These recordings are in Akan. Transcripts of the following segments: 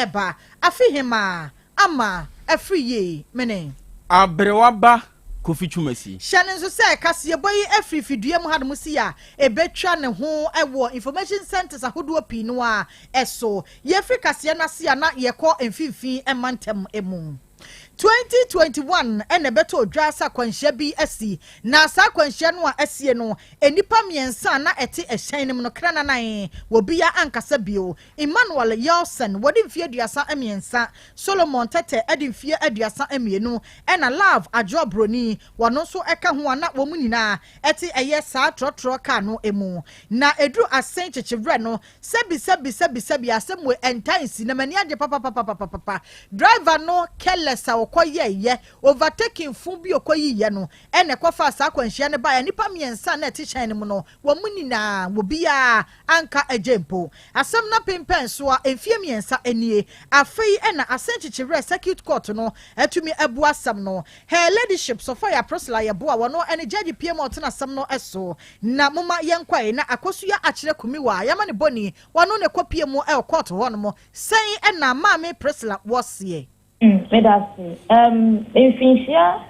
eba afihima ama afriye mene abrewaba Kofi Chumasi Shannon so say kase boy afri fidua mu hadum si a ebetwa ne ho ewo information centers ahodo pi no a eso ye fri kase na se na ye ko emfimfin emantem emu 2021 ene beto dwasa kwanhia bi asi na sa kwanhia no a asie no enipa miensa na ete ehyan nim no krana nan wo bia ankasa bio Emmanuel Yawson wodi mfie aduasa amiensa Solomon Tete edi mfie aduasa amienu ena love ajo broni wono so eka ho na wo mu nyina ete eye sa trotro ka no emu na edru asen chechebre no sebi asem we entansi na mani ade papa driver no kelesa okoye overtaking fun bi okoyi no ene kwafa sa kwanhia ne ba ya nipa miensa na eti hyan mu no wo munina wo bia anka ejempo asem na pempen so a enfie miensa enie afei ena asenchichire circuit court no etumi ebu asam no her ladyship so for ya prosela ye bo a wono ene judge pm otena asam no eso na moma yenkwai na akosu ya akire kumiwa yama ne boni wono ne kopie mu e court ho no mo sen ena maame prosela wosie medasi infinsia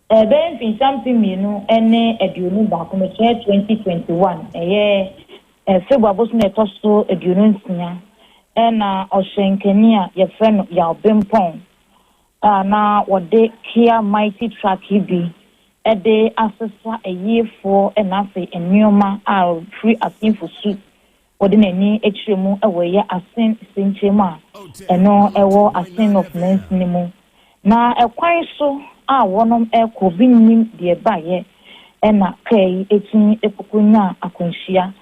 ben finsampi minu ene eduonu ba ko 2021 February bosu na toso eduonu nsia na ohyenkani a ye frɛ no Yaw na wode Kia Mighty Truck bi de asesa eyefo na afi ennioma a free asinfo su wode nani ekyiremu ewoye asen senchemu a eno ewo asen of men's nimu na ekwan so a wonom ekọ binnim de baye na kai etini epokunya akonhia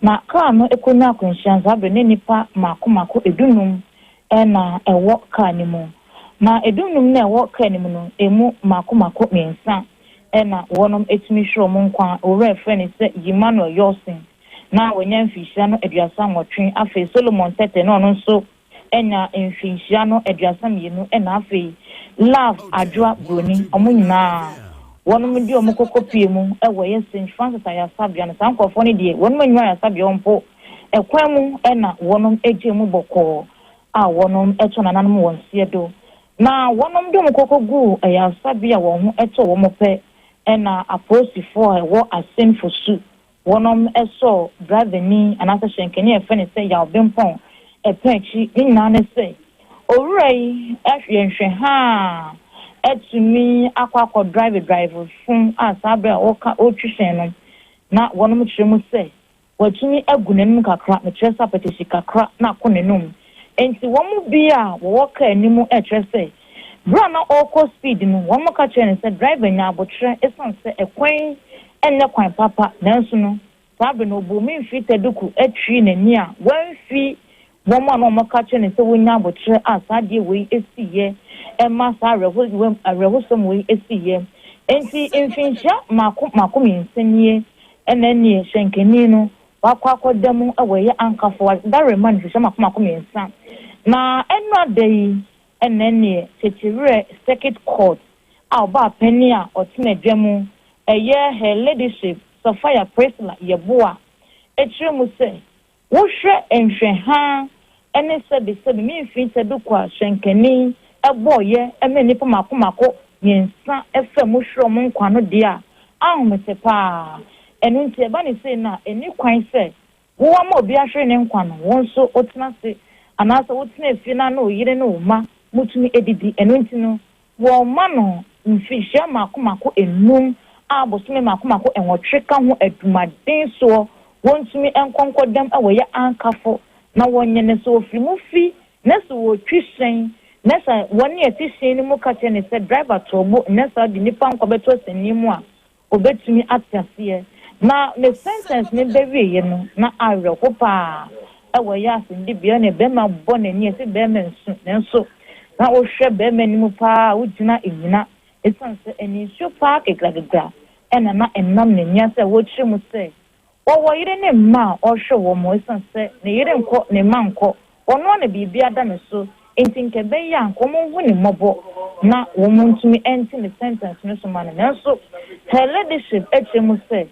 na ka no ekonya akonhia zabe ne nipa makomako edunum na ewo ka nimu na edunum na ewo ka nimu no emu makomako mensa na wonom etimi hwero mo nkwa owre frɛ se Emmanuel Yawson na wonyan fihia no aduasa nwotwe afi Solomon Tete no no so enya mfihia no aduasa mienu na afi love adwa broni omunyina wonum di omukokopie mu ewoye St Francis ayasabia no sankofo ne die wonum anwa ayasabia ompo ekwan mu na wonum ejemu boko a wonum eto nananum wonsie do na wonum di omukokogu ayasabia won ho eto wo mope na aposifo ewo asenfo su wonom eso driver ni anasa shenkeni efene se Yaw epechi nyina ne se owurai ahwenhwe ha etumi akwakọ driver fun asabe oka otwihwen no na wonom kyeremu se watumi agunanum kakra me kyeresa petisi kakra na akonenum enti womu bia wo ka animu kyerese bra na oko speed no womu ka kyerene se driver nya abotre esan se ekwan enne kwan papa nanso no sabe no bo mi fi teduku atwi nani a wanfi womo no maka kyerene se wonya abotre asade we esiye ema sa rehosom we esiye enti infincha mako minsenie enani shenkeni no wakwa demu ewe ankafo dare man hwehwe mako minsa na enwadei enani tetire circuit court a ba pani a otime dwemu eye her ladyship Sophia Presla yeboa etremu se wohwe enhwe ha ene se mi fi tedukwa shenkeni eboye emenipo mako yensa efem hwro mo nkwa no de a ahomete pa enu nti eba ni se na eni kwan se wo ma obi ahwe ne nkwa no won so otena se anasa wotena efi na oyire na oma mutumi edidi enu nti no wo ma no mfihia mako enum abosome mako enwotwe ka ho adumaden so wontumi enkonkodam awoye ankafo na wonye ne so ofrimufi na so wotwisen na sa woni etisen ni mu ka ne se driver tobo na sa di nipa nkobeto senimu a obetumi atase na ne sentence ne bewie no na awreko pa awoye asindi bia ne bema bonani ese bema nsu nenso na ohwe bema ni mu pa wugina enyina esanse eni sho park egragra na enam ne nya se wo kyeremu se wo yire ne ma ohwe wo mo esanse ne yire nko ne ma nko ono na bibia da me so entinke be ya nko mo hu ne mobo na wo mo ntumi enti ne sentence ne so ma ne so her ladyship ekyeremu se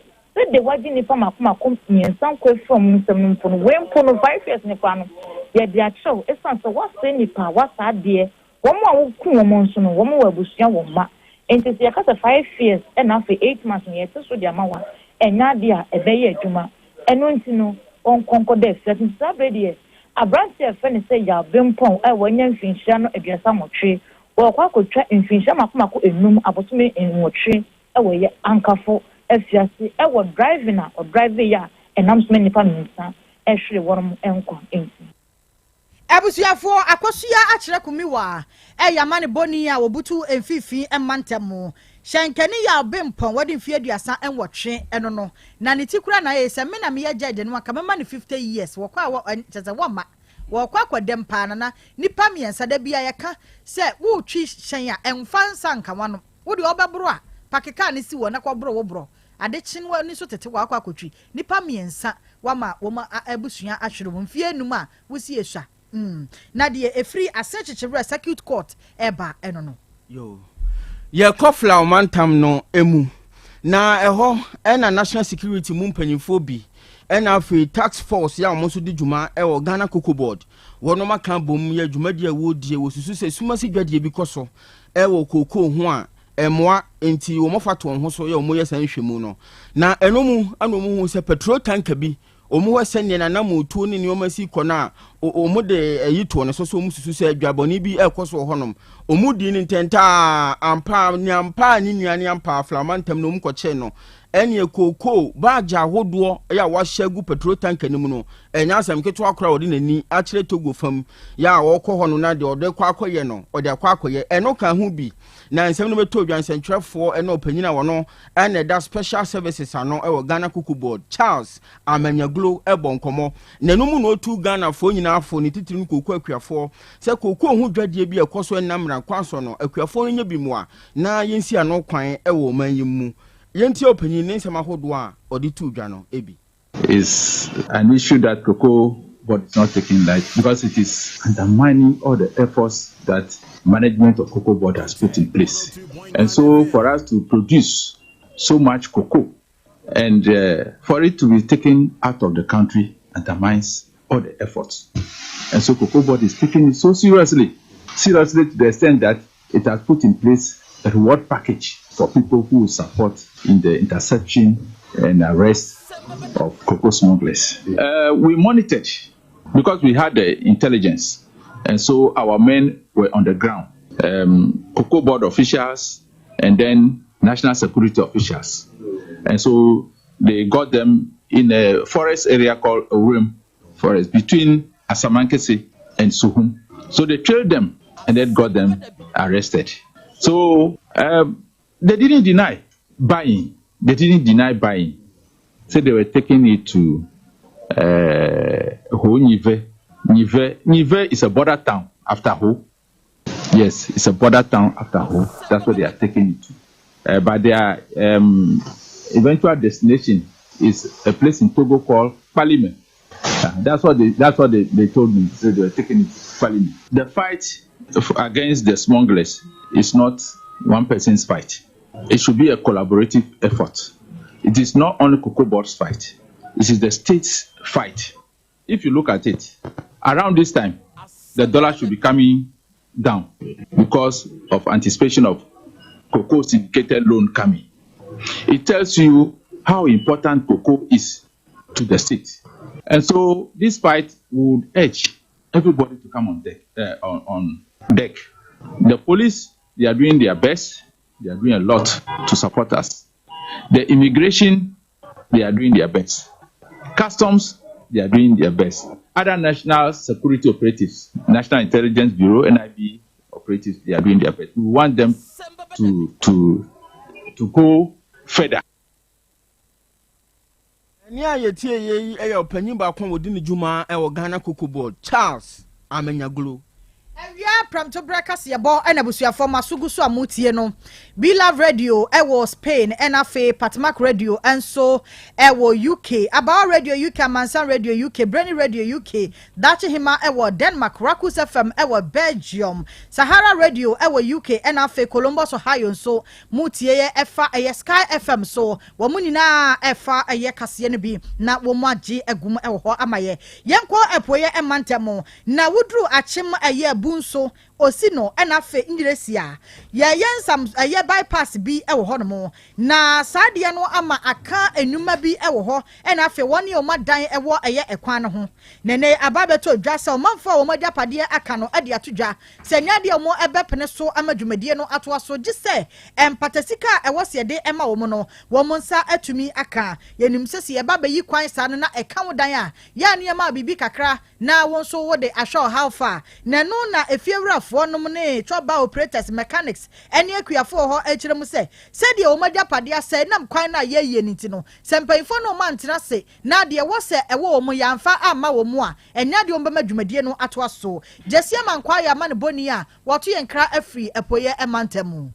de waji ni pa mako nyensan ko from nsem mpo no we mpo no 5 years ne kwa no ye de acho esan so what say nipa what ade wo mo a ku wo mo nso no wo mo wa busua wo ma enti se yakasa 5 years and after 8 months ye te so de amawa enya de a ebeye adwuma eno nti no on konko de certain sabrede abranti e fe ne se ya bempon e wonya mfinhia no aduasa motwe wo kwa kotwa mfinhia makomako enum abotome enwotwe e wo ye ankafo afiase e wo driving a o drive ya enam so nipa nsa e hwere wonom enko enti abusuafo akosua akire kumiwa yamane boni a wobutu emfifi emantem shenkani ya bempon wodi mfie aduasa enwotwe eno no na ne tikura na yesa me na me ya judge no aka mema ne 50 years wokwa cheze woma wokwa kwadem pa na nipa miensa da bia yeka se wo twi shen a emfansa nka wano wodi obebro a pakeka ne si wo na kwabro wo bro ade chinwa ni so tete wakwa kotwi nipa miensa woma abusua ahwere wo mfie enum a wosi esha na de efri asechechewre circuit court eba eno no yo ye kofla omantam no emu na eho na national security mu mpanyimfo bi na afi tax force ya omonso di djuma wo Ghana Cocoa Board wono maka bom ya djuma di awodie wo susu se sumasi dwadie bi koso wo koko ho a emoa enti wo mofato ho so ya omo yesan hwemu no na enomu anomu hu se petrol tanker bi omu wasenne na namutu ni omasi kona omu de yito ne so omu susu se adwaboni bi ekoso honom omu di ni ntenta ampa nyampa ni nuane ampa flamantem no mkoche no ene ekoko baja hodo ya wahyagu petrol tanker ni mu no enya asem keto akora odi nani akire togo fam ya wokọ hono na de ode kwa akoye no ode akwa akoye eno ka hu bi na nsem no beto odwansentwefo ene opanyina wono ene da special services ano ewo Ghana Cocoa Board Charles Amanyaglo ebonkomo nanumu no tu Ghana fo nyina afo ni titiri no koko akuafo se koko hu dwadie bi ekoso enamra kwaso no akuafo no nya bi mu a na yensi ano kwan ewo manyimu yenti opanyini ne nsem ahodo a odi tu dwa no ebi is an issue that Cocoa Board is not taking light because it is undermining all the efforts that management of Cocoa Board has put in place. And so for us to produce so much cocoa and for it to be taken out of the country undermines all the efforts. And so Cocoa Board is taking it so seriously to the extent that it has put in place a reward package for people who support in the interception and arrest of cocoa smugglers. We monitored because we had the intelligence, and so our men were on the ground. Cocoa Board officials and then national security officials, and so they got them in a forest area called Urim Forest between Asamankese and Suhum. So they trailed them and then got them arrested. So they didn't deny buying. So they were taking it to Ho Nive. Nive is a border town after Ho. Yes, it's a border town after Ho. That's what they are taking it to. But their eventual destination is a place in Togo called Parliament. That's what they told me. So they were taking it to Parliament. The fight against the smugglers is not one person's fight. It should be a collaborative effort. It is not only Cocoa Board's fight. It is the state's fight. If you look at it, around this time, the dollar should be coming down because of anticipation of cocoa syndicated loan coming. It tells you how important cocoa is to the state. And so this fight would urge everybody to come on deck. The police, they are doing their best. They are doing a lot to support us. The immigration, they are doing their best. Customs, they are doing their best. Other national security operatives, National Intelligence Bureau, NIB operatives, they are doing their best. We want them to go further. Nia yetie ye opanyimba kwa wodi ne djuma e wo Ghana Cocoa Board Charles Amanyaglo. pramto breakers yebo ena busuafo masugu so amutie no Be Love Radio ewo Spain ena fe Patmac Radio enso ewo UK About Radio UK Mansan Radio UK Brainy Radio UK Dachi Hima ewo Denmark Rakus FM ewo Belgium Sahara Radio ewo UK ena fe Columbus Ohio so mutie ye efa eye Sky FM so wo munina efa eye kase ne bi na wo mu age egum ewo ho amaye yenko epoye emantemo na wudru achim eye bunso osino enafe indiresia ye yensam eye bypass bi ewo ho no na saade no ama aka enuma bi ewo ho enafe woni o madan ewo eye ekwan no ho nene ababeto dwasa o manfa o magyapade aka no ade atodwa se nyade o mo ebepene so amadwumadie no ato aso gise empatasika ewo sede ema wo mo no wo mo nsa atumi aka yenim sese ye baba yi kwan sa no na eka wo dan a ya ne ma bibi kakra na won so wo de ahwe how far na no na efiewra nom ne choba operators mechanics ene akuafo ho akire mu se de o magyapade ase nam kwan na ye nti no sempanfo no mantena se na de wo se ewo mu yamfa ama wo mu a enya de o mbadwumadie no ato aso jesia mankwa ya ma ne boni a woto ye nkra afri epoye emantamu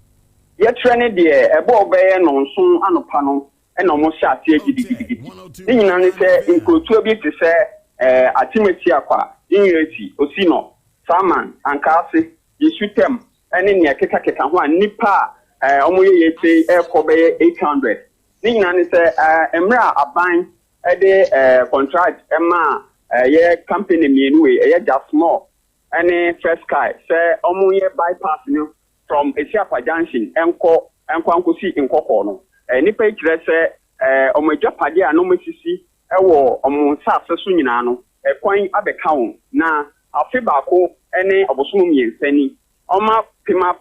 ye trene de ebo obeye no nso anopa no ena mo sha ate gidigidi ni nyina ne se nkotu obi te se atimeti akwa inreti osino Saman ankase yishutem ene ne keka ho anipa omoye yete ekobeye 800 ni nyina ne se emra aban ede contract ema ye company mienu we ye just small ene first sky se omoye bypass no from Esiapa Junction enko si nkoko no nipa ikire se omajapade anomesisi ewo omonsa aseso nyina no kwan abeka wo na afi baako ene obosum yensani oma pima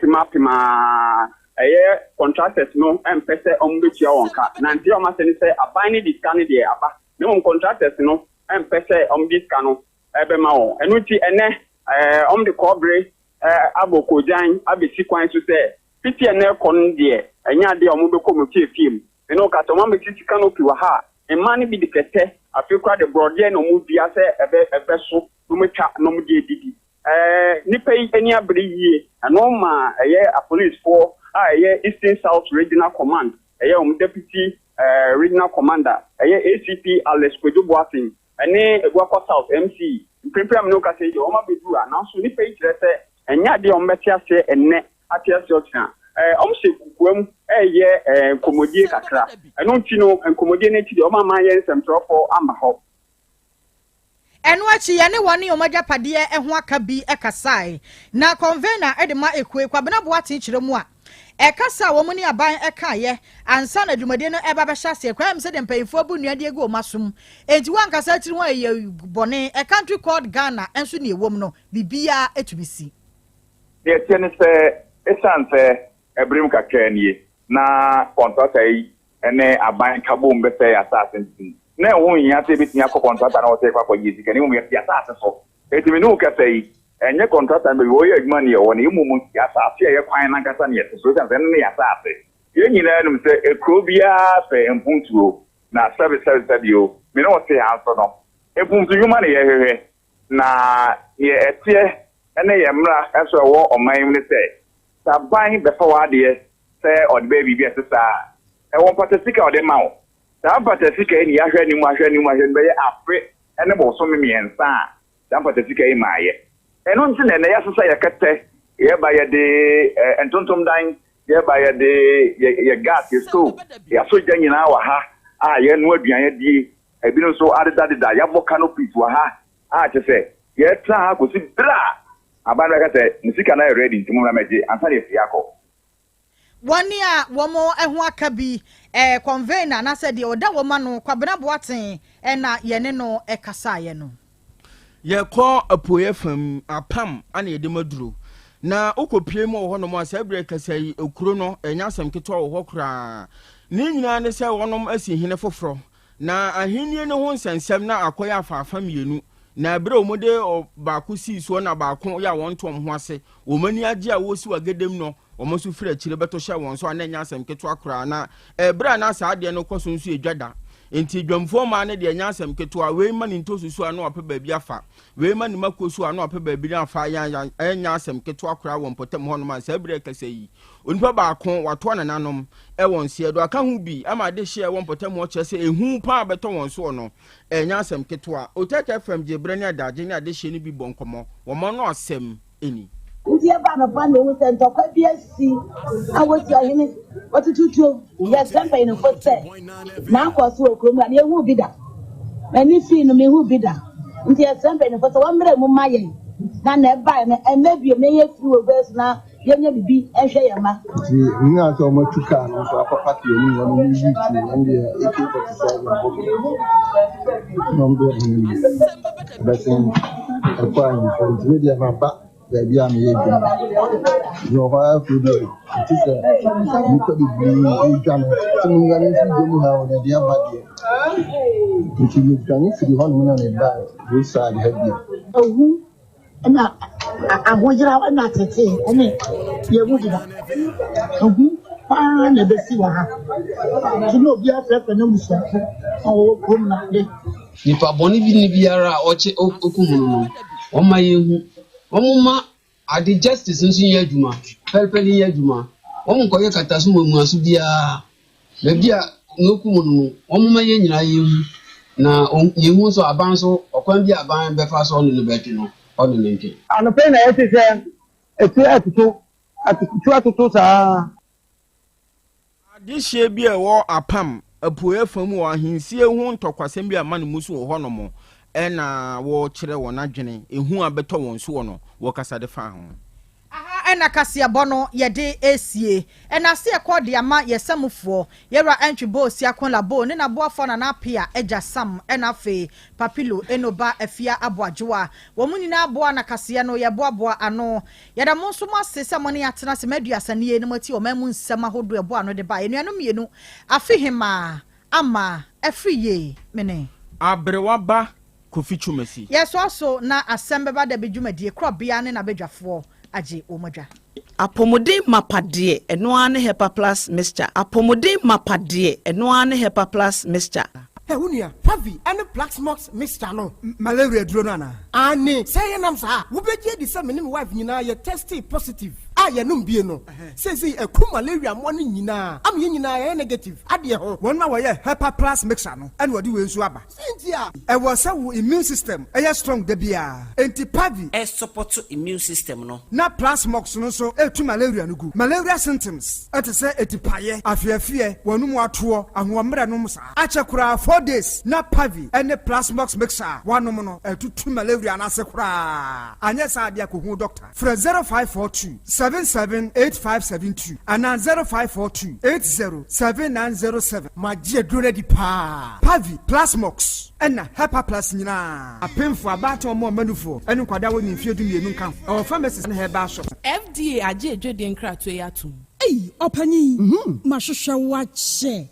contractors no empese ombetia wonka na nti oma sene se abani discount de aba no contractors no empese ombiska no ebema wo enu ti ene de cobre abokojan abesi kwan so se fiti ene kon de enya de omobeko motie film eno ka to mama titi canopy wa ha emani bi dikete afikwa de broadie no mu bia se ebe so numcha no mu de didi nipa eni abri yie ano ma a police for Eastern South Regional Command deputy regional commander ACP Alex Kwejoboatin ene Ebuakwa South MC mpempem no ka say o ma bedu a na so nipa ikire se enya de o mbeti ase enne ate ase otina se kukuam komodie kakra eno nti no komodie na ti de o ma ma ye nsemtrofo amba ho enu achi ye ne woni o magyapade ho aka bi ekasai na convener edema ekwe kwabena boatin kiremu a ekasa wo muni aban ekaye ansa na dwumade no eba be hyase kwam se de mpanyfo bu nuade egu o masum enti wankasa kiri ho ye bone a country called Ghana enso ne ewom no bibia etubisi ye tiene se esante ebrim kakra nie na contract yi ene aban kabo mbese ya assassin na won yin ate bitin akọ contract na o se kwa yi sika ni mo ya assassin so etimi no ka sei enye contract na wo ye adwuma ne wo ne imumu ya assassin ye kwan na kasa ne so se ne ya assassin ye nyina num se Krobea se mpuntuo na service bio me no se anso no epuntu yuma ne ye hehe na ye etie ene ye mra eso wo oman ne se saban be fa wa de se odbe bibia se sa e won patasika ode mawo da patasika ni ahwe ni mu be ye afre ene bo so me miensa da patasika yi maaye eno nti na ya sesa ye kete ye ba ye de entontom dan ye ba ye de ye gas ye so ya so nyina wa ha ye no aduan ye die ebi no so adeda ya bo canopy wa ha te se ye tra ha ko si bra abana kete musika na ready nti mu na meje ansa de fiako wani a womo eho aka bi convener na said the oda woma no kwabena boaten na ye ne no ekasa ye no ye ko apoye fam apam ana ye de maduro na okopie mu ho no mo asa bre kasa yi okuro no enya asem keto ho kra ni nyina ne se wonom asi hene foforo na ahenie ne ho nsensem na akoya afafa mienu na bre omode baako si so na baako ya wontom ho ase wo mani age a wo si wagedem no omo so fira chire beto hye won so ananya asem keto akra na bra na sa ade no koso nso edwada enti dwamfo ma ne de nya asem ketewa we ma ni ntosu so ano ape baabi afa we ma ni makosu ano ape baabi afa nya asem ketewa kora won potem ho no ma sa bire kasa yi onipa ba ko wato nananom e won se do aka hu bi ama de hye won potem ho kye se ehu pa beto won so no nya asem ketewa otete fam je bre ne adaje ne ade hye ni bi bonkomo wo mo no asem eni ndi eba na pa na wo se ntokwa bi asi awosi ahene otututu yes remember in for say na akwaso okrom na ehu bi da ani fi no me hu bi da ndi yes remember in for say won mre mu maye na eba na emebi me ye fi wo bes na yenye bibi ehwe ye ma ni aso mo tuka no so akwa party ni won ni yi ndi AK47 no mbe ni basin akwa ni for media ma ba baby am ye bi yo ha ku do ti se ni ko bi bi jam ti mu ngani fi do mu ha o de dia ba de ti ni kan fi ho no na ne ba do sa de ha bi ohu na agojira na tete ene ye mu dida ohu pa na be si wa ha ti no bi afefe na musa o ko na de nipa boni bi ni biara oche okumu no o ma yehu omuma ade justice nso ye adwuma pelpeli ye adwuma omko ye kataso mu asu bia na bia nokumu no omuma ye nyina yehu na yehu so aban so okwan bi aban be fa so no betu no ono nke anope na yete se atutu sa ade hye bi e wo apam apoe fam wo ahensie hu ntokwasem bi ama ne musu wo ho no mo ena wo kire won adwene ehu abeto won so no wo kasa de fa ho aha ena kasia bono ye de esie ena se ekode ama yesamufo yera entry bo sia kon labo ne na boafo na apia eja sam ena fe papilo enoba afia aboajoa wo munina aboa na kasia no ye boaboa ano yeda monso mo asese mo ne atena se maduasane ye ne mati o mamu nsem ahodo ebo ano de ba enuano mienu afihima ama afriye mene abrewa ba Kofi Chumesi yes also na Asem Beba Dabi dwumadie Krobea ne na bedwafo age omadwa apomode mapade eno ane hepa plus mixture apomode mapade eno ane hepa plus mixture Unia, Pavi, and the Black Smokes Mr. No, Malaria Dronana. Annie, say nam sa, who be the same wife, you testy positive. I am no. Says he a coup malaria morning, yina. I'm yina negative. Adia, 1 hour, Hepa Plus Mixano, and what do you swabba? Cynthia, I was so immune system, a strong debia. Anti-Pavi, a support to immune system no. Na Plus Mox no so, to malaria no good. Malaria symptoms, at a say etipaye, I fear, one more tour, and 1 meranomsa. Achakura 4 days, na Pavi, and the Plus Mox Mixer, 1 nomono, and 2 malaria and asakura. And yes, I be a doctor. For 0542 778572 and 0542 807907. My dear Dredi Pa Pavi Plasmox and Hepa Plus Nina. A pin for about or more manufo and Quadawan in Field in Nunca. Our pharmacist and her bar shop. FDA aje Dredi and Crat to Yatum. Hey, Opani, Mashusha watch say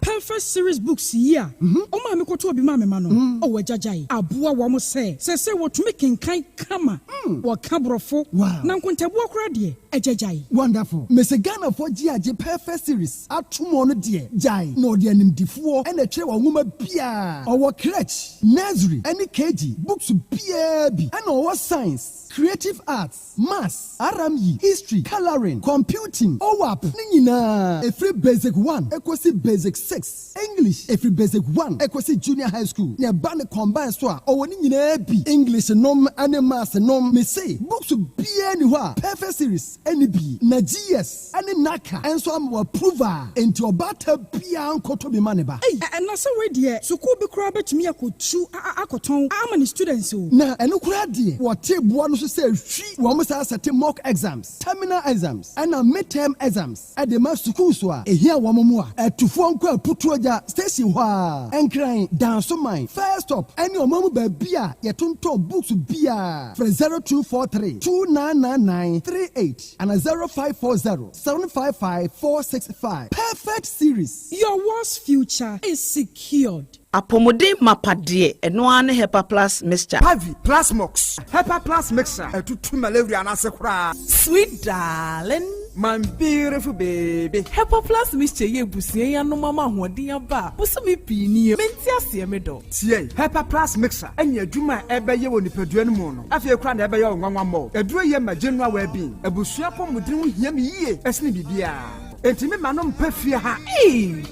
perfect series books here. Oh, my Mikoto be mamma mano. Oh, Jajai. Abua wamo say what to make in kind kama. What cabrofo. Wow. Nankunta walk ready. A Jajai. Wonderful. Miss Ghana for GIJ perfect series. At 2 more dear. Jai. No dear name D4 and a chair woman Pia. Our crutch. Nursery. Any KG. Books PAB. And our science. Creative arts. Maths. RME. History. Coloring. Computing. OWAP. Nina. A free basic 1. Equasi basic 6. English. A free basic 1. Equasi junior high school. Near Bane combined store. Or when you be English nom and maths nom. Me say. Books to be anywhere. Perfect series. Any be. Na GS. Any Naka. And so I'm approver. Into a battle Pia Koto be maneba. Hey, and that's a way dear. So could be crab to me. I could chew. I could tongue. How many students? Na and look dear. What tape one to say. She almost has a mock exams. Terminal exams. And a midterm exams. At the master school. A here one more. At 2 phone call put to a station. And crying down so mine. First stop. And your mama by beer. Your tonto books beer. For 0243 2999 38 and a 0540 755 465. Perfect series. Your worst future is secured. Apomode mapade eno ane Hepa Plus mixture. Pavi Plasmox. Hepa Plus mixer. To malaria and asakura. Sweet darling. my beautiful baby. Hepa Plus mixture ye busie ya no mama hoden aba. Busu mi pi ni menti ase me do. Tie, Hepa Plus mixer enya adwuma ebe ye wo nipadua no mu no. Afie kra na ebe ye nwanwa mo. Aduro ye ma general well being. Abusua pomodin ho hia me yie. Esne bibia. Enti me ma no mpa fie ha.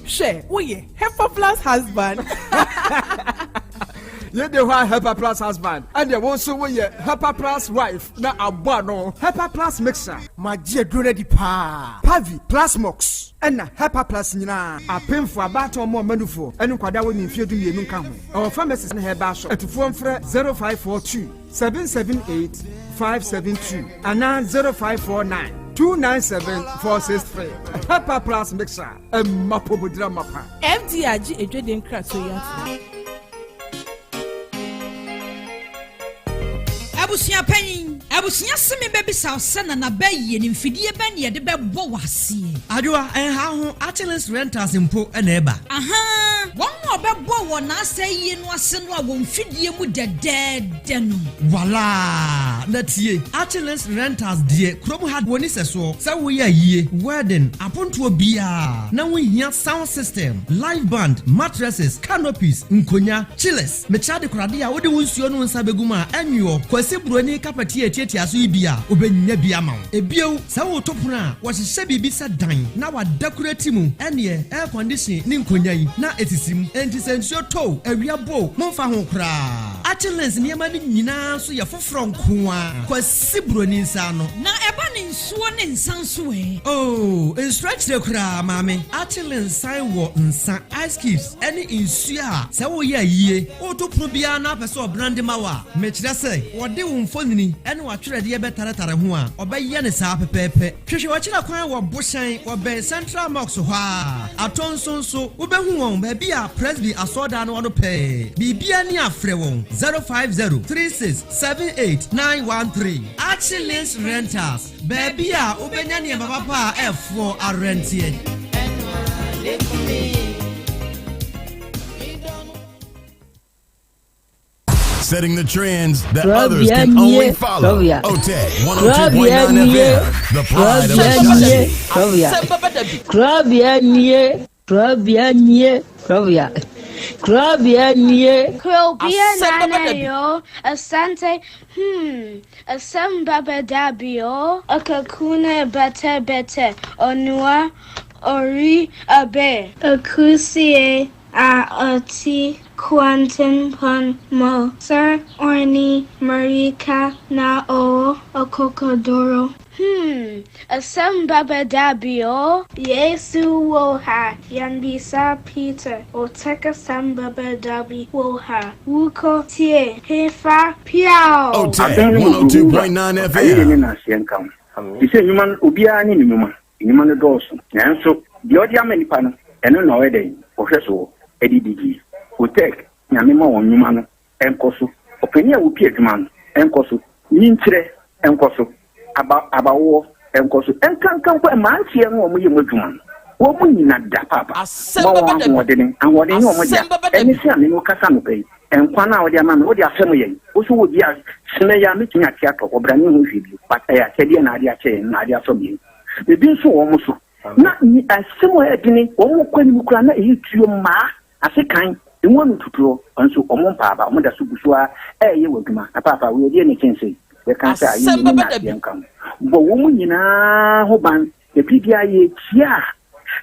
She, wo ye Hepa Plus husband. You the one Hepa Plus husband, and you also we Hepa Plus wife. Na abano Hepa Plus mixer. My dear ready pa. Pavi Plus Mox. And na Hepa Plus nyina. A pin for about more manufo. And kwada we nfie du mienu ka ho. Our pharmacist na Heba shop. Etufo mfre 0542 778 572 and 0549 297-463. Hepa Plus mixer. Mapo budra mapa. FDIG edweden krato ya. Abusia penyin abusia semi baby sauce na bayi ni mfidie ben ye de bebo wase adwa ha ho Achilles renters impo na eba aha won obebo wo na asayi no ase no a wo mfidie mu dedede no wala na tie Achilles renters die krom had woni seso sa wo ya yie wedding aponto bia na wo hia sound system live band mattresses canopies nkonya chillers me chade korade a wo de wonsuo no nsa beguma anyo kwase buroni kapati etieti aso ibia obenya bia ma ebio sa wo topuna wo hye bibi sa dan na wa decorate mu ene air condition ni nkonya yi na etisim enti sensuo to awia bo momfa ho kra Achilles niema ni nyina so ye foforo nko a kwase buroni nsa no na eba ni nsuo ne nsanso oh stretch the kra mame Achilles sai wo nsa ice cubes ene nsuo a sa wo ye yie wo topunu bia na pese obrande mawa me kire se wo de wo mfonini ene wa twere de be taratare ho a obaye ne saa pepepe hwehwe wa kira kwan wo boshan wo ben central box ho a atonsonso wo behu won ba bia presby asoda no no pe bibia ni afre won 0503678913 Achilles renters baby a obenya ne baba pa F4 arentie setting the trends that others can only follow. OTE 102.9 FM, the pride of Ashanti. Krobea nana yo Asante Asem Beba Dabi yo akakuna bete onua ori abe akusie ati Quantum pon mo sir orni marika na o okokodoro Asem Beba Dabi o Yesu wo ha yanbisa Peter o teka Asem Beba Dabi wo ha wuko tie hefa piao OTE 102.9 FM. Ise nyuma obia ni nyuma no doso nanso de odi amanipa no eno na wede ohweso edidigi hotek nyame ma won nyuma no enkoso opani a wo pie dwuma no enkoso nyinkyere enkoso abawo enkoso enkankan kwa mantie no wo ye modwuma wo mu nyina da papa wo wo de ni anwode ni wo dia eni se ame no kasa no kai enkwa na wo dia ma wo dia asem ye wo so wo dia sene ya mitumi atia to obrani ho hwebi pata ya kede na ade ache na ade aso bi ebi nso wo mu so na ni asem wo edini wo mu kwani mu kura na eyi tuo ma asekan enwonu tuturo nso omo mpaaba omo da so gusua eye waduma na papa we die ne kense we kan sa ayi ni na yankam bo wo mu nyina ho ban ebi dia ye tia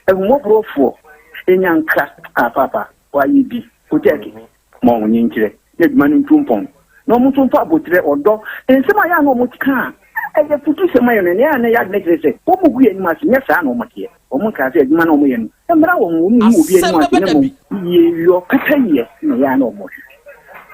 ehumofrofo enyanka papa wa yi bi oteki mo nyinkire ye duma ni ntumpon no mu tumfa abotire odo ensema ya no mu tika eye futu sema yo ne ya ne ya ne kire wo mu gu ye nyima se nyesa na omotie omo ka se adwuma na omo ye no emra wo mu ni obi enu ase ne mu ye yo kaka ye na ya na omo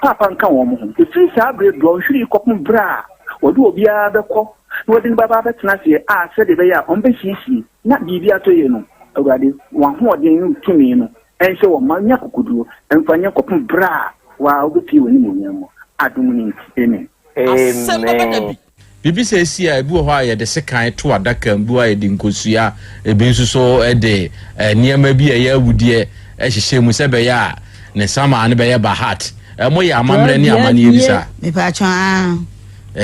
papa nka wo mu ho efi sa abre do hwiri kopum bra wo do obi a bekọ no de baba betena se a se de be ya ombe sisi na bibi ato ye no awurade wa ho de nu tumi no ense wo manya kokuduro emfanya kopum bra wa obi woni mu nyamo adum ni amen amen bibi se si a ebu ho a ye de sekan to adaka mbu a ye de nkosua ebi nso so e de niema bi a ye awudie ehihye mu se be ya ne sama ne be ye bahat mo ye amamre ni amane ebisa me pa chwa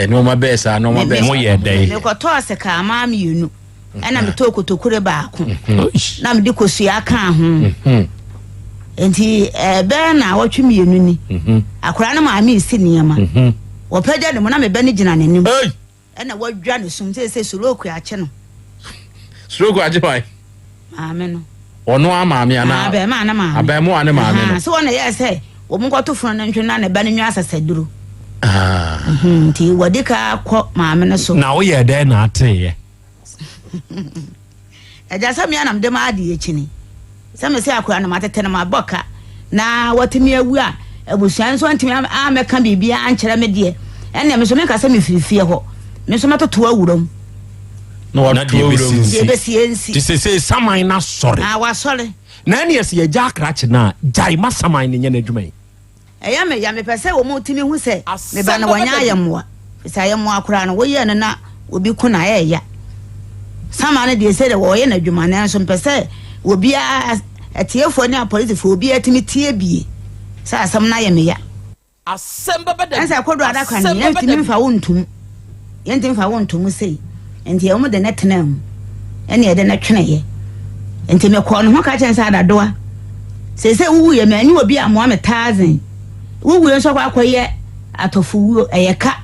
no ma be sa no ma be mo ye dai me ko to aseka ama mienu ɛna me to kotokure baako na me de kosua ka ho enti be na wotwe mienu ni akora na maame isi niema wo pagya de mo na me be ne gina nanim ɛna wadwa ne sum se soroku ache no soroku ache pai maame no ono amaame ana abe ma na maame abe mo ane maame no so wona yese wo mo kwato funu ntwe na ne ba ne nwa asasaduro nti wadika kɔ maame no so na wo ye de na ateye ɛgya sɛ mea nam de ma ade akini sɛ me sɛ akora no matete no mabɔka na watimi awu a abusua nso ntimi amɛka biribia ankyerɛ me deɛ ɛnea me so meka sɛ mefirifie hɔ me so mɛtoto awuram na deɛ bɛsie nsi ti sɛ saman na sɔre wasɔre na ɛne ɛsɛ yɛgya akrakye no a gyae ma saman ne nyɛ no adwuma yi ɛyɛ me ya mepɛ sɛ wɔ mu timi hu sɛ meba na wɔnyɛ ayɛ mmoa sɛ ayɛ mmoa koraa no woyɛ no na obi ku na ɛyɛ sama ne de se de wo ye na dwuma na so mpese obi a atiefo ne apolitifo obi atimi tie bie sa asam na ye me ya Asem Beba Dabi ansa kodo adaka ne yentimi mfa wontum yentimi mfa wontum sei enti e mu de netenam ene ye de na twene ye enti me ko no ho ka chen sa dadoa se wuwu ye mani obi a mo am 1000 wuwu ye so kwa akoye atofu wuo eyeka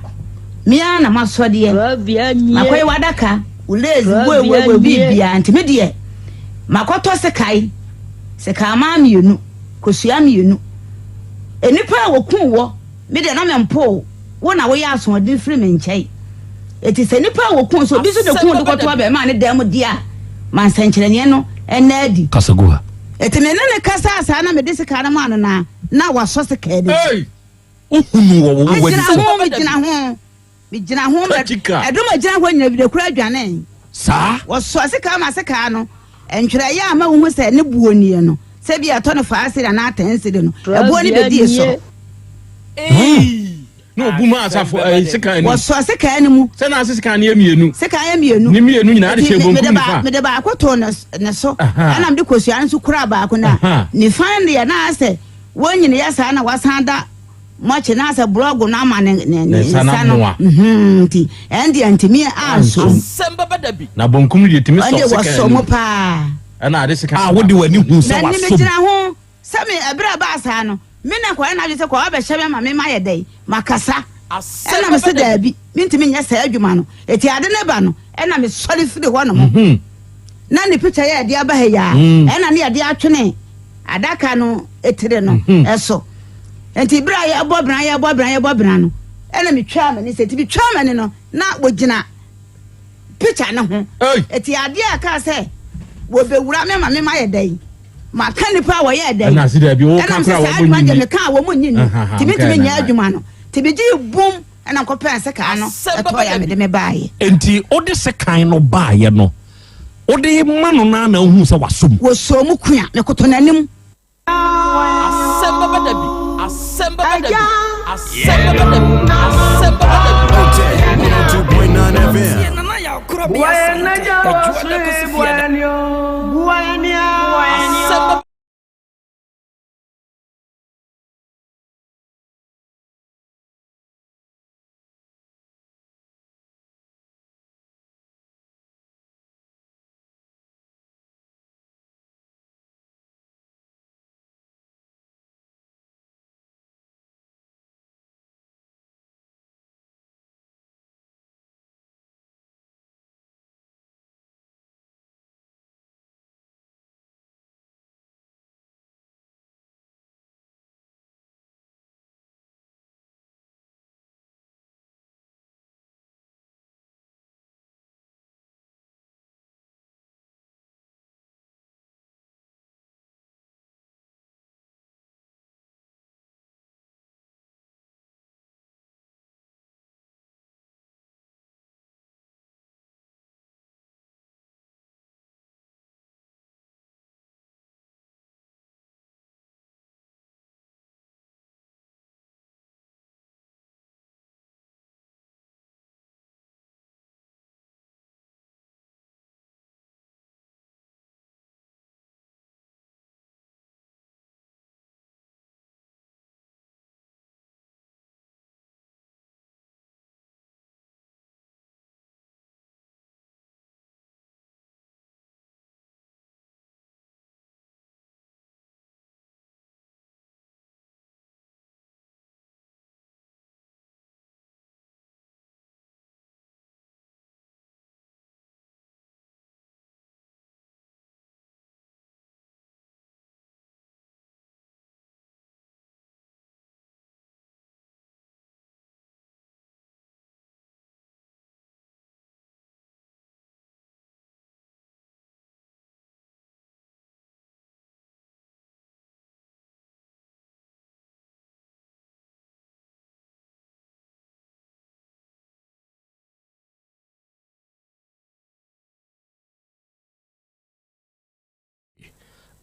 mia na masode ye makoye wadaka ulezi wewe bibia ntime de makoto sekai ma mienu kosua mienu enipa wokun wo me de na mempo wo na wo ya aso de free me nchai eti se nipa wokun so bi so de kun de koto ba ma ne dem dia man sankyerene no enadi kasagoa eti me ne kasa asa na me de sika na ma no na waso sika de ohunu wo wadi mi gina ho edoma gina ho nyina bi de kura adwane sa wo so sika ma sika no entwere ya ma wo hu se ne buonie no se bi ato no faase na atense de no ebuo ni be die so no buma asafo sika ni wo so sika ni mu se na sika ni emienu sika emienu ni mienu nyina de che bonku ni fa me de ba akoto ne so ana me de kosua nso kura ba ko na ni fan de na ase wo nyine ya sa na wasanda moche na ase blog na ma ne sana nti endi antimi anso Asem Beba Dabi na bonkum de timi so sika ni wo so mo pa ana ade sika wo de wani hu se waso waso na ni me ho se me ebra ba asa no me na kwa na je se kwa ba hye ma me ma ye dai makasa ena me se dabi mintimi nya sa adwuma no eti ade ne ba no ena me sori firi ho no mo na ni picture ye ade aba he ya ena ne ade atwene adaka no etire no eso enti bra ye bobran no ena me twa ma ni se ti bi twa ma ni no na wogina picture ne ho eti ade aka se wo bewura me ma ye dai ma ka nipa wo ye dai na si da bi wo ka kra wo mo nyini me ka wo mo nyini timi nya adwuma no tibi ji bum ena ko pense ka no eto ya me de me baaye enti ode se kan no baaye no ode ma no na hu se wasom wo so mu kua me koto nanim Asem Beba Dabi Asem Beba Dabi Asem Beba Dabi Asem Beba Dabi 102.9 FM na ya Krobea Asem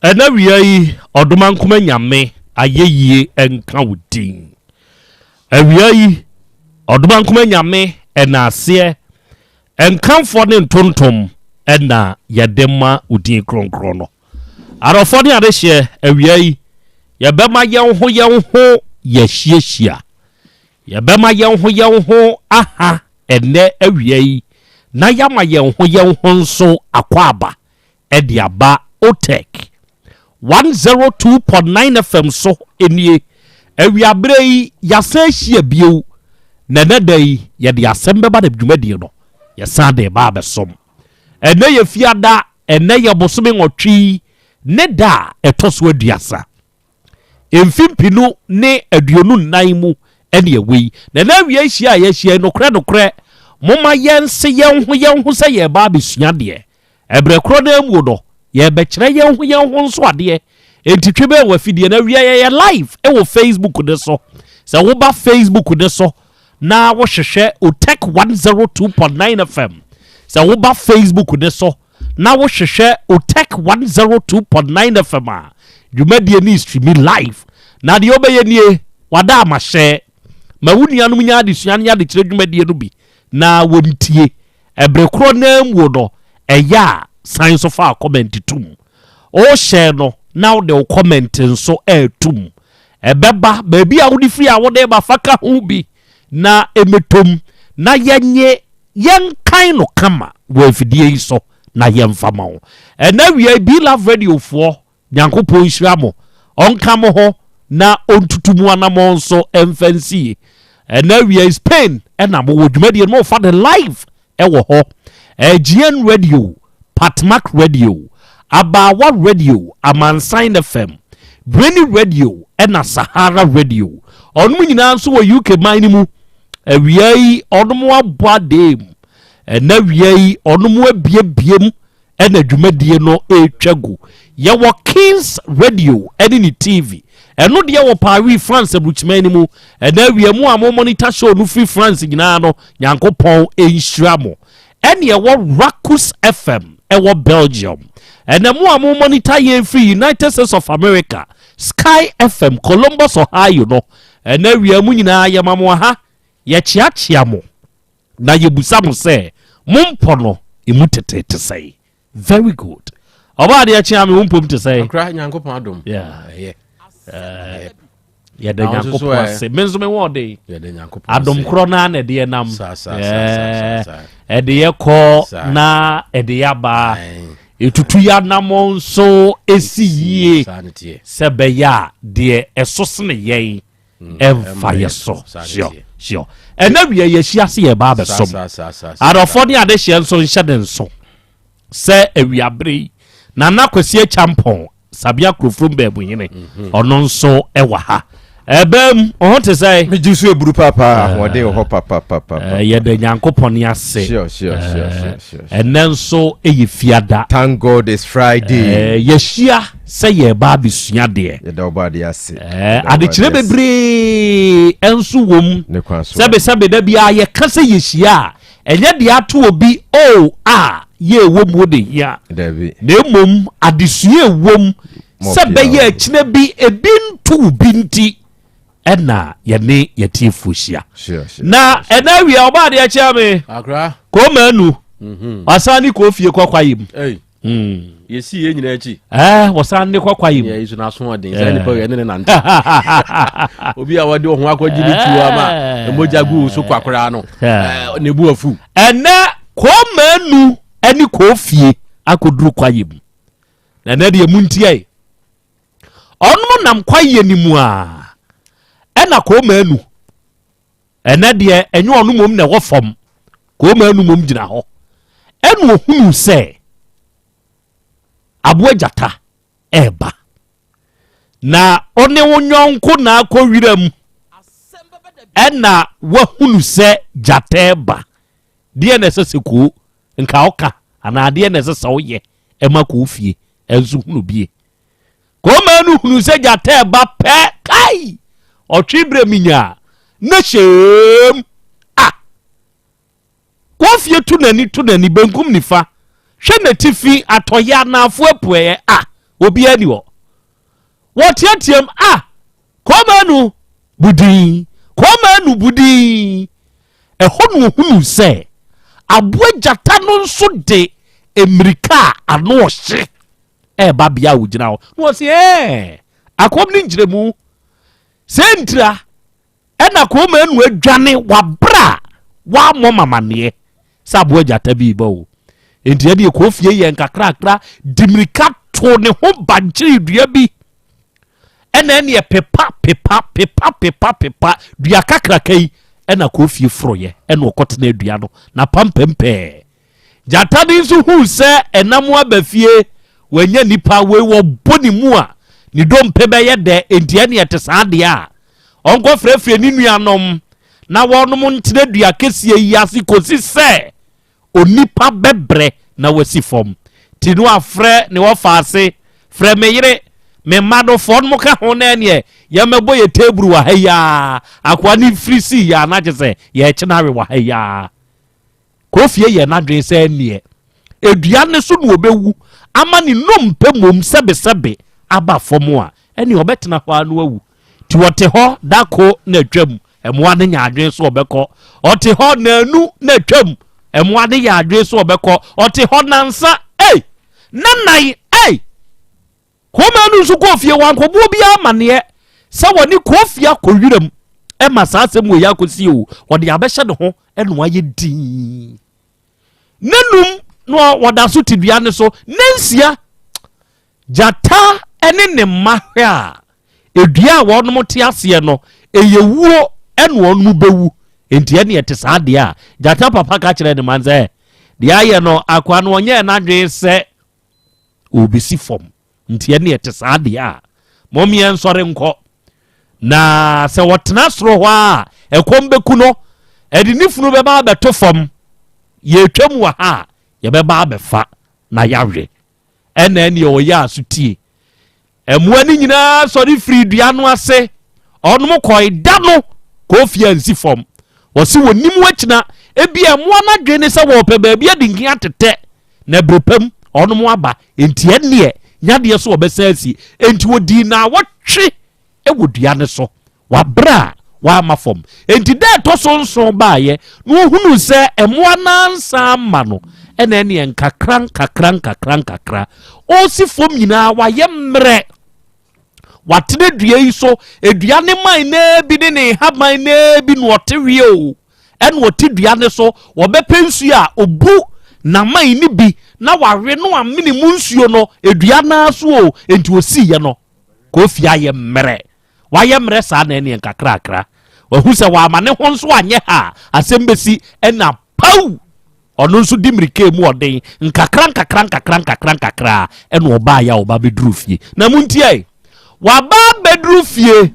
ɛna wia yi ɔdoma nkoma nyame ayeyie enka wudin awia yi ɔdoma nkoma nyame ɛna aseɛ enkamfo ne ntontom ɛna yɛdema udin kronkron no arɔfo ne adehye awia yi yɛbɛma yɛn ho yɛhyiahyia yɛbɛma yɛn ho aha ɛnɛ awia yi na yama yɛn ho nso akwaba ɛde aba otek 102.9 FM so enie awiabre yi yasa hyia bio na nada yi yɛde asɛm bɛba da dwumadie no yɛsa de ba abɛsom ɛnɛ yɛ fiada ɛnɛ yɛ bosome nwɔtwe ne da ɛtɔ so aduasa mfimpinu ne aduonu nan mu ɛne ɛwei na na awia hyia yɛhyia nokorɛ moma yɛnse yɛn ho sɛ yɛ ba abɛsua deɛ ɛbrɛ koro na amu no yɛbɛkyerɛ yɛn ho nso adeɛ entitwe bɛ wɔ afidie na awia yɛ live ɛwɔ Facebook ne so sɛ woba Facebook ne so na wohwehwɛ otek 102.9 FM sɛ woba Facebook ne so na wohwehwɛ otek 102.9 FM a dwumadie ne streaming live na deɛ obɛyɛ nie wada amahyɛ ma wunianom nya adesua ne ade kyerɛ dwumadie no bi na wontie ɛbrɛ koro na mu no ɛyɛ a science of our comment tum o share no now the comment nso tum ɛbɛba baabi a wodi free a wode ba faka ho bi na emetom na yenye yenkan no kama wo afidie yi so na yemfama ho ɛna wie bi love radio fo nyankopɔn hyira mo onka mo ho na ontutumu anamo nso emfansie ɛna wie Spain ɛna mo dwumadie no fa the live ɛwɔ ho GN radio Patmak radio Abawa radio Amansan FM Brainy radio ɛna Sahara radio ɔnom nyinaa nso wɔ UK man mu awia yi ɔnom aboa dem ɛna awia yi ɔnom abiebiem ɛna dwumadie no etwagu yɛwɔ Kings radio ɛne ni TV ɛno deɛ wɔ Paris France abukyman mu ɛna awia mu a mo monitor show no free France nyinaa no nyankopɔn enhyira mo ɛne ɛwɔ Rakus FM ɛwɔ Belgium ɛna mo a mo monitor yɛn free United States of America Sky FM Columbus Ohio no ɛna awia mu nyinaa yɛ ma mo ha yɛkyeakyea mo na yɛbusa mo sɛ mompɔ no emu tete sɛ very good ɔba de yɛkyea me wompom te sɛ akra nyankopɔn adom yɛde nyankopɔn ase me nso me wɔ de adom korɔ na na ɛde nam ɛde yɛkɔ na ɛde yɛaba etutu ya namo nso esi yie sɛ bɛyɛ a deɛ ɛso sene yɛn ɛmfa yɛ so sure ɛna wie yɛhyia se yɛ ba bɛsom adɔfo ne ade hyɛ nso nhyɛ de nso sɛ awiabere na nakwasi champon sabia krofrom baabu nyene ɔno nso ɛwɔ ha ɛbɛm ɔho te sɛ megye so eburu papa wɔde hɔ papa yɛde nyankopɔn ase sure ɛnɛ nso ɛyɛ fiada thank God it's Friday yɛhyia sɛ yɛ ba abɛsua deɛ yɛda ɔba de ase adekyerɛ bebree ɛnso wom sɛbesɛbe da biara yɛka sɛ yɛhyia a ɛnyɛ deɛ ato obi yɛ wom wo de hia na mmom adesua wom sɛ bɛyɛ akyina bi ebi nto bi nti ɛna yɛne yɛtiefo hyia na ɛna wie ɔba de akyia me akra ko manu wasane ko fie kwakwayim yesi ye nyina achi wasane kwakwayim ya isu na so odin sɛ nipa yɛ ne nante obi a wade ho akɔgye ne tuwa ma emoja gu so kwakora no ne bu afu ɛna ko manu ani ko fie akoduru kwayim na na de muntie ɔno nam kwaye ni mu a ɛna ko manu ɛna de enye ɔno mom na wɔ fam ko manu mom gyina hɔ ɛna ohunu sɛ aboajata ɛba na ɔne wonyɔnko na akɔwiram ɛna wahunu sɛ jata ɛba deɛ na ɛsɛ sɛ ko nka oka ana deɛ na ɛsɛ sɛ woyɛ ɛma ko fie ɛnso hunu bie ko manu hunu sɛ jata ɛba pɛ kai ɔtwibre minya na hyem ko fie tu nani benkum nifa hwɛ na tifi atoya na afo apuɛ obi ani wo wotiatiam komanu budin ɛhɔ no ohunu sɛ aboa gyata no nso de emirika ano ɔhye ɛba bia wo gyina hɔ no wɔse akom ne ngyiremu sentira ɛna komanu adwane wabra wa mamaneɛ sɛ aboa gyata bi ba wo enti ɛde kofie yɛ nkakrakra dimirika to ne ho bankyere dua bi ɛna ɛne pepa dua kakraka yi ɛna kofie foroyɛ ɛna ɔkɔtena adua no na pampɛmpɛ gyata ne nso hu sɛ ɛnam aba fie wanya nipa wei wɔbɔ ne mu a ne dompe bɛyɛ dɛ enti ɛne ɛte saa deɛ a ɔnkɔ frɛfrɛ ne nuanom na wɔnom ntena dua kɛseɛ yi ase kɔsi sɛ onipa bɛbrɛ na wasi fam ti no afrɛ ne wɔfa ase frɛ me yere me madofo no ka ho na ne yɛmɛbɔ yɛ table wa ha ya akwa ne frisi ya na gye sɛ yɛ kyena we wa ha ya kofie yɛ na dwen sɛ ne edua ne so no obewu ama ne nompe mom sɛbesɛbe aba fam a ɛne ɔbɛtena hɔ anu awu ti wɔte hɔ dako na atwam ɛmoa ne nya adwen so ɔbɛkɔ ɔte hɔ nanu na atwam ɛmoa ne yɛ adwen so ɔbɛkɔ ɔte hɔ nansa nanai komanu nso kofie wankɔboɔ bi amaneɛ sɛ wɔne kofie akɔwiram ɛma saa asɛm wɔ yɛ akɔsie o wɔde abɛhyɛ ne ho ɛna wayɛ din nanum no wɔda so te dua ne so nansia gyata ɛne ne mma hwɛ a edua a wɔnom te aseɛ no ɛyɛwuo ɛna wɔnom bɛwu enti ɛne ɛte saa deɛ a gyata papa ka kyerɛ ne man sɛ deɛ ayɛ no akwa no ɔnyɛ n'adwene sɛ obesi fam nti ɛne ɛte saa deɛ a mɔmeɛ nsɔre nkɔ na sɛ wɔtena soro hɔ a ɛkɔm bɛku no ɛde ne funu bɛba abɛto fam yɛtwam wɔ ha yɛbɛba abɛfa na yɛawe ɛna ɛne ɔyɛ aso tie ɛmoa no nyinaa sɔre firi dua no ase ɔnom kɔe da no kɔfie ansi fam wɔse wɔnim wakyina ebi ɛmoa no adwene ne sɛ wɔpɛ baabi ade nki atetɛ na berepam ɔnom aba enti ɛneɛ nyadeɛ so wɔbɛsa asi enti wɔdi na wɔtwe ɛwɔ dua ne so wabra wama fam enti da ɛtɔ so nso baayɛ na wɔhunu sɛ ɛmoa nansa ma no ɛna ɛneɛ nkakra ɔsi fam nyinaa wayɛ mmerɛ watene dua yi so edua ne man na bi ne haban na bi no ɔte wie o ɛna ɔte dua ne so wɔbɛpɛ nsuo a obu na man ni bi na wawe no amene mu nsuo no edua na so o enti osi ye no kofi aye mmerɛ wayɛ mmerɛ saa na ɛne nkakrakra wahu sɛ waama ne ho nso anyɛ ha asɛm besi ɛna pau ɔno nso di mmirika mu ɔden nkakra ɛna ɔbaa ya ɔba bɛduru fie na muntie waba bɛduru fie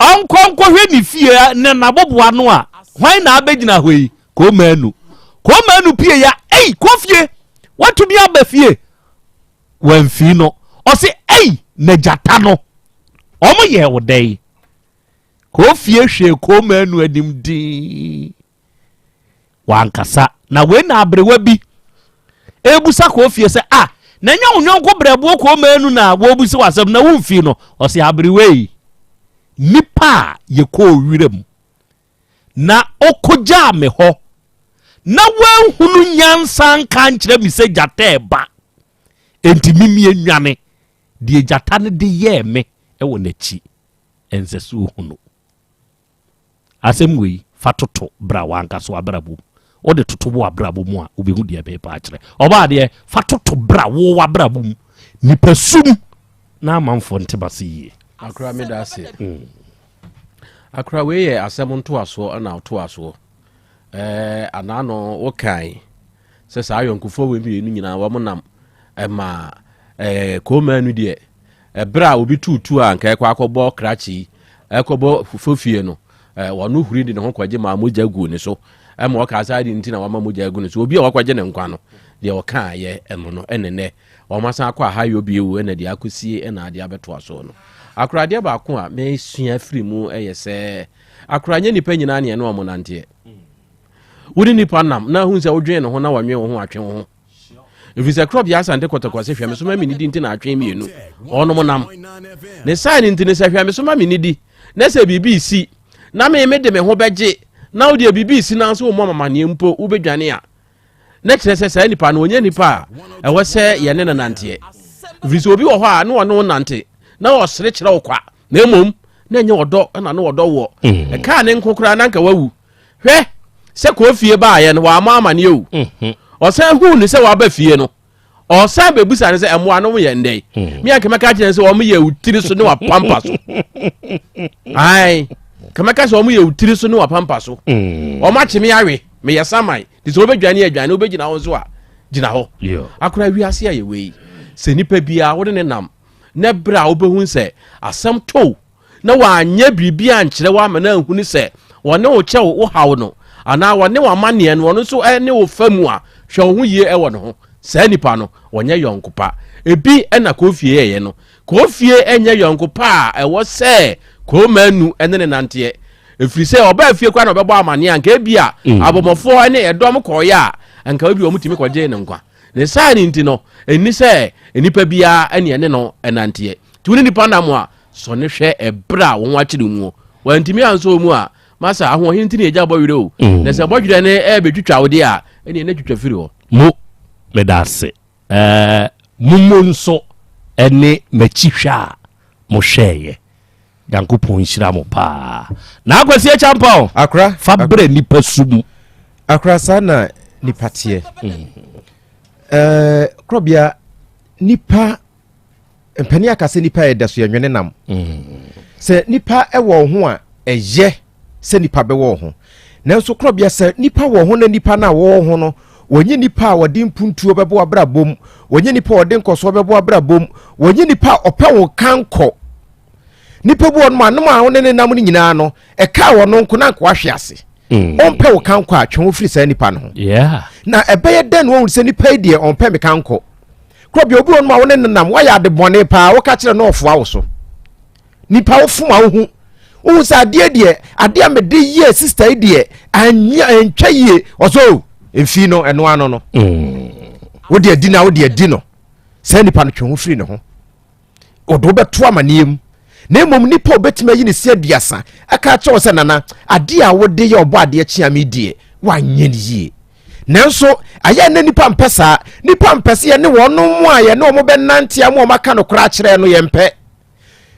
ɔnkɔnkɔ hwɛ ne fie ne naboboa no a hwan na abɛgyina hɔ yi komanu pie ya kofie watumi aba fie wamfi no ɔse na gyata no ɔmo yɛ wo dɛn kofie hwɛ komanu anim din wankasa na we na abrewa bi ebusa kofie sɛ na nya onwonko brɛbo komanu na wo busi wasɛm na womfi no ɔse abrewa yi nipa ye ko wiram na okogya me hɔ na wanhunu nyansa nka nkyerɛ mi sɛ gyata ɛba enti mimie nwane deɛ gyata ne de yɛ me ɛwɔ n'akyi ɛnsɛ so ohunu asɛm wei fa toto bra wanka so abrabo o de toto bo abrabo mu a obehu deɛ bɛpa akyerɛ ɔba deɛ fa toto bra wo abrabo mu nipa sum na amanfo ntebase yie akra me da se akra wei yɛ asɛm ntoasoɔ ana ɔtoasoɔ anano wokai sɛ saa yɔnkofo we mmienu nyinaa wɔn nam ɛma komanu deɛ ɛbra obi tutu a nka ɛkɔ akɔbɔ krachi ɛkɔbɔ fofie no wɔno huri de ne ho kɔgye ma mogya gu ne so ɛma ɔka saa de nti na wɔma mogya gu ne so obi a wɔkɔgye ne nkwa no deɛ ɔka yɛ ɛno no ɛnenɛ wɔmasan akɔ aha yɛ obi ewu ɛna deɛ akɔsie ɛna adeɛ abɛtoa so no akoradeɛ baako a mesua firi mu ɛyɛ sɛ akoranyɛ nipa nyinaa ne ɛno ɔmo nanteɛ wodi nipa nam na hu sɛ wodwen ne ho na wanwe wo ho atwe wo ho if is a crop Yaw Asante kotokwase hwɛ me so ma me nidi nti na atwen mienu ɔno mo nam ne sign nti ne sɛ hwɛ me so ma me nidi na sɛ bibi si na me de me ho bɛgye na wo de bibi si na so wo mama ne mpo wo bedwane a na kyerɛ sɛ sɛ nipa no onye nipa a ɛwɔ sɛ yɛ ne nante if obi wɔ hɔ a no ɔno nante na ɔsere kyerɛ wo kwa na emom na nye ɔdɔ na no ɔdɔ wɔ ɛka ne nkokora na nka wawu hwɛ sɛ ko fie ba yɛ no wa ama ne o ɔsan hu ne sɛ wa ba fie no ɔsan bebusa ne sɛ ɛmoa no yɛ ndɛ me akamaka kyerɛ sɛ ɔmo yɛ utiri so ne wa pampa so ai kamaka sɛ ɔmo yɛ utiri so ne wa pampa so ɔmo akye me awe me yɛ saman de sɛ obedwane adwane obegyina ho so a gyina hɔ akora wiase a yɛ wei sɛ nipa bia wo de ne nam na bra obehu sɛ asɛm to na wanyɛ biribia nkyerɛ wa ama na ahunu sɛ wɔne wo kyɛw wo haw no ana wɔne wa manneɛ no wɔno nso ne wo famu a hwɛ wo ho yie ɛwɔ ne ho saa nipa no wɔnyɛ yɔnkopa ebi ɛna kofie yɛyɛ no kofie ɛnyɛ yɔnkopa a ɛwɔ sɛ komanu ɛne ne nanteɛ ɛfiri sɛ ɔba fie kwa na ɔbɛbɔ amanneɛ anka ebi a abɔmɔfoɔ ne ɛdɔm kɔɔyɛ a anka obi ɔmo timi kɔgye ne nkwa ne saa ne nti no ɛni sɛ nipa bia ɛne ɛne no ɛnanteɛ tu ne nipa nam a so ne hwɛ ɛbra wo wakyere mu wantimi anso mu a masa ahohin nti ne agya bɔwerɛ o na sɛ bɔdwerɛ ne ɛbɛtwitwa wo de a ɛne ne twitwa firi hɔ mo medase mumo nso ɛne makyihwɛ a mo hwɛɛyɛ Yankopɔn nhyira mo paa na akwasi champa akra fa brɛ nipa sum akra sana nipa tie Krobea nipa mpani akase nipa yɛ daso yɛnwene nam sɛ nipa ɛwɔ ho a ɛyɛ sɛ nipa bɛwɔ ho nanso Krobea sɛ nipa wɔ ho na nipa na wɔ ho no wɔnyɛ nipa a wɔde mpuntuo bɛbɔ abrabom wɔnyɛ nipa a wɔde nkɔso bɛbɔ abrabom wɔnyɛ nipa a ɔpɛ wo kanko nipa bu ɔno anom a wɔne ne nam no nyinaa no ɛka wɔ no nko na nko ahwe ase ɔmpɛ wo kanko a twɛn wo firi saa nipa no ho na ɛbɛyɛ dɛn wɔn sɛ nipa yi deɛ ɔmpɛ me kanko Krobea obi ɔno a wɔne ne nam wɔyɛ ade bɔne paa wɔka kyerɛ no ɔfoa wo so nipa wo foma wo hu wo sɛ adeɛ deɛ adeɛ a mede yie sister yi deɛ antwa yie ɔso mfi no ɛno ano no wo deɛ di na wo deɛ di no saa nipa no twɛn wo firi ne ho ɔdo bɛto amanneɛ mu na mmom nipa obetime yi ne sia duasa aka kyerɛ sɛ nana ade a wode yɛ ɔbɔ adeɛ kyea me die wanyɛ ne yie nanso ayɛ ne nipa mpɛsa nipa mpɛse yɛ ne wɔno mu a yɛ ne ɔmo bɛnante a mo ɔmaka no kora kyerɛ no yɛ mpɛ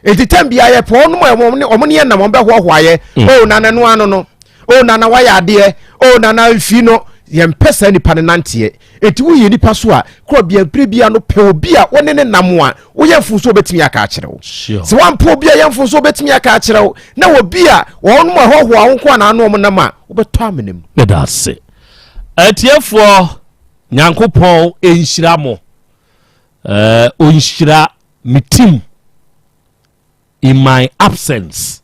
editam bia yɛ pɔ ɔno mu ɔmo ne yɛ nam ɔmo bɛhoahoayɛ o nana no ano no o nana wayɛ adeɛ o nana mfi no yɛmpɛ saa nipa ne nanteɛ eti woyɛ nipa so a Krobea pere bia no pɛ obi a wɔne ne nam a woyɛ mfo so obetumi aka akyerɛ wo sɛ wampo obi a yɛmfo so obetumi aka akyerɛ wo na obi a wɔn mu ahohoa wo nko na no ɔmo nam a wobɛtɔ amenem medase atiefoɔ Nyankopɔn enhyira mo onhyira me team in my absence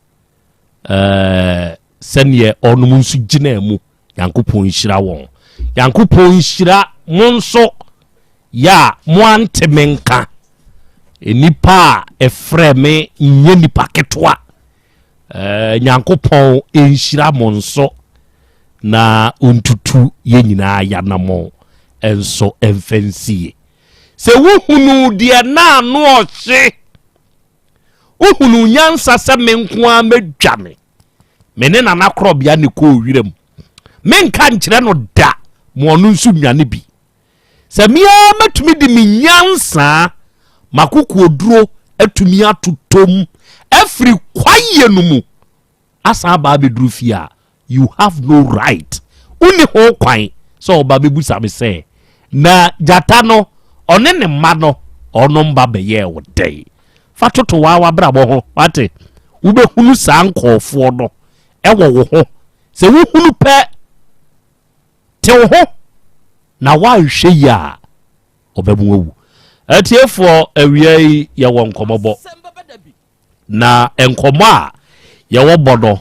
sɛneɛ ɔnom nso gyina mu Nyankopɔn nhyira wɔn Nyankopɔn nhyira mo nso ya mo ante menka nipa a ɛfrɛ me nyɛ nipa ketewa Nyankopɔn nhyira mo nso na ontutu yɛ nyinaa yanamo enso emfensie sɛ wohunu deɛ na ano ɔhye wohunu nyansa sɛ menkoa medwane mene nana Krobea ne kɔ wiram menka nkyerɛ no da mo ɔno nso nwane bi sɛ mia matumi de me nyansa makoko duro atumi atotom afiri kwaye no mu asa ba beduru fia you have no right uni ho kwan so oba bebusa me say na jata no one ne ma no ono mba beye wo dai fatoto wa brabo ho wate wo be hunu san kofo no ewo wo ho se wo hunu pe te wo ho na wa hwe ya obamu wu atiefo awiai ye won komobo na enkomo a ye wo bodo